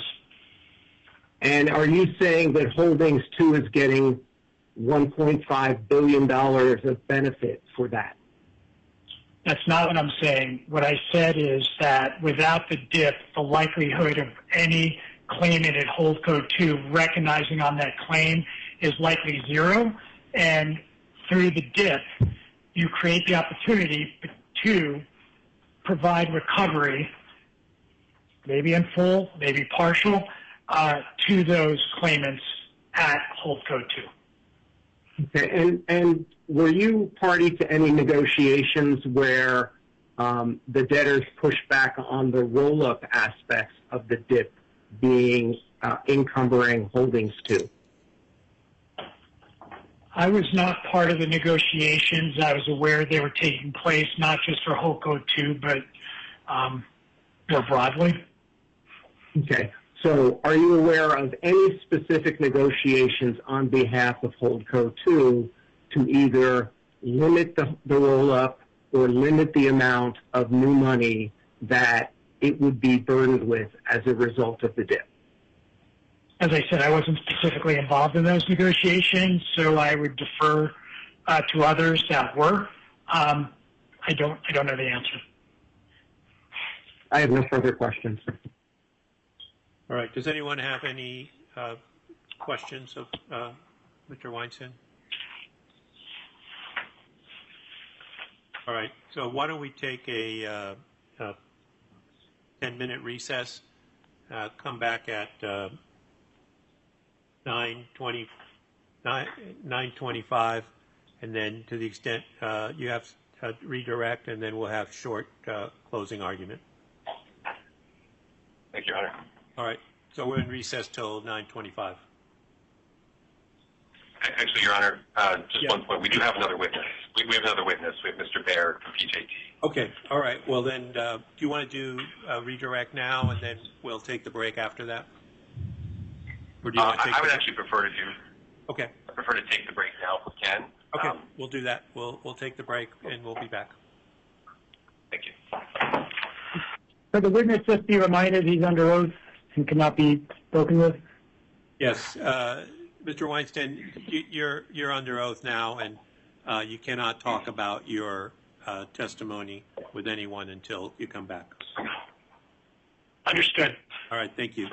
S8: And are you saying that Holdings 2 is getting $1.5 billion of benefit for that?
S4: That's not what I'm saying. What I said is that without the DIP, the likelihood of any claimant at Holdco 2 recognizing on that claim is likely zero. And through the DIP, you create the opportunity to provide recovery, maybe in full, maybe partial, to those claimants at Holdco 2.
S8: Okay, and were you party to any negotiations where the debtors pushed back on the roll-up aspects of the DIP being encumbering Holdings 2?
S4: I was not part of the negotiations. I was aware they were taking place, not just for Holdco 2, but more broadly.
S8: Okay. So are you aware of any specific negotiations on behalf of Holdco 2 to either limit the roll-up or limit the amount of new money that it would be burdened with as a result of the DIP?
S4: As I said, I wasn't specifically involved in those negotiations, so I would defer to others that were. I don't know the answer.
S8: I have no further questions.
S2: All right. Does anyone have any questions of Mr. Weinstein? All right. So why don't we take a 10-minute recess, come back at 9:25, and then to the extent you have redirect, and then we'll have short closing argument.
S1: Thank you, Your Honor.
S2: All right. So we're in recess till 9:25.
S1: Actually, Your Honor, just one point. We do have another witness. We have another witness. We have Mr. Baird from PJT.
S2: Okay. All right. Well, then, do you want to do redirect now, and then we'll take the break after that? Or do you want to take
S1: I would actually prefer to do.
S2: Okay.
S1: I prefer to take the break now if we can.
S2: Okay. We'll do that. We'll take the break, and we'll be back.
S1: Thank you.
S3: Could the witness just be reminded he's under oath and cannot be spoken with?
S2: Yes. Mr. Weinstein, you're under oath now, and you cannot talk about your testimony with anyone until you come back.
S4: Understood.
S2: All right. Thank you.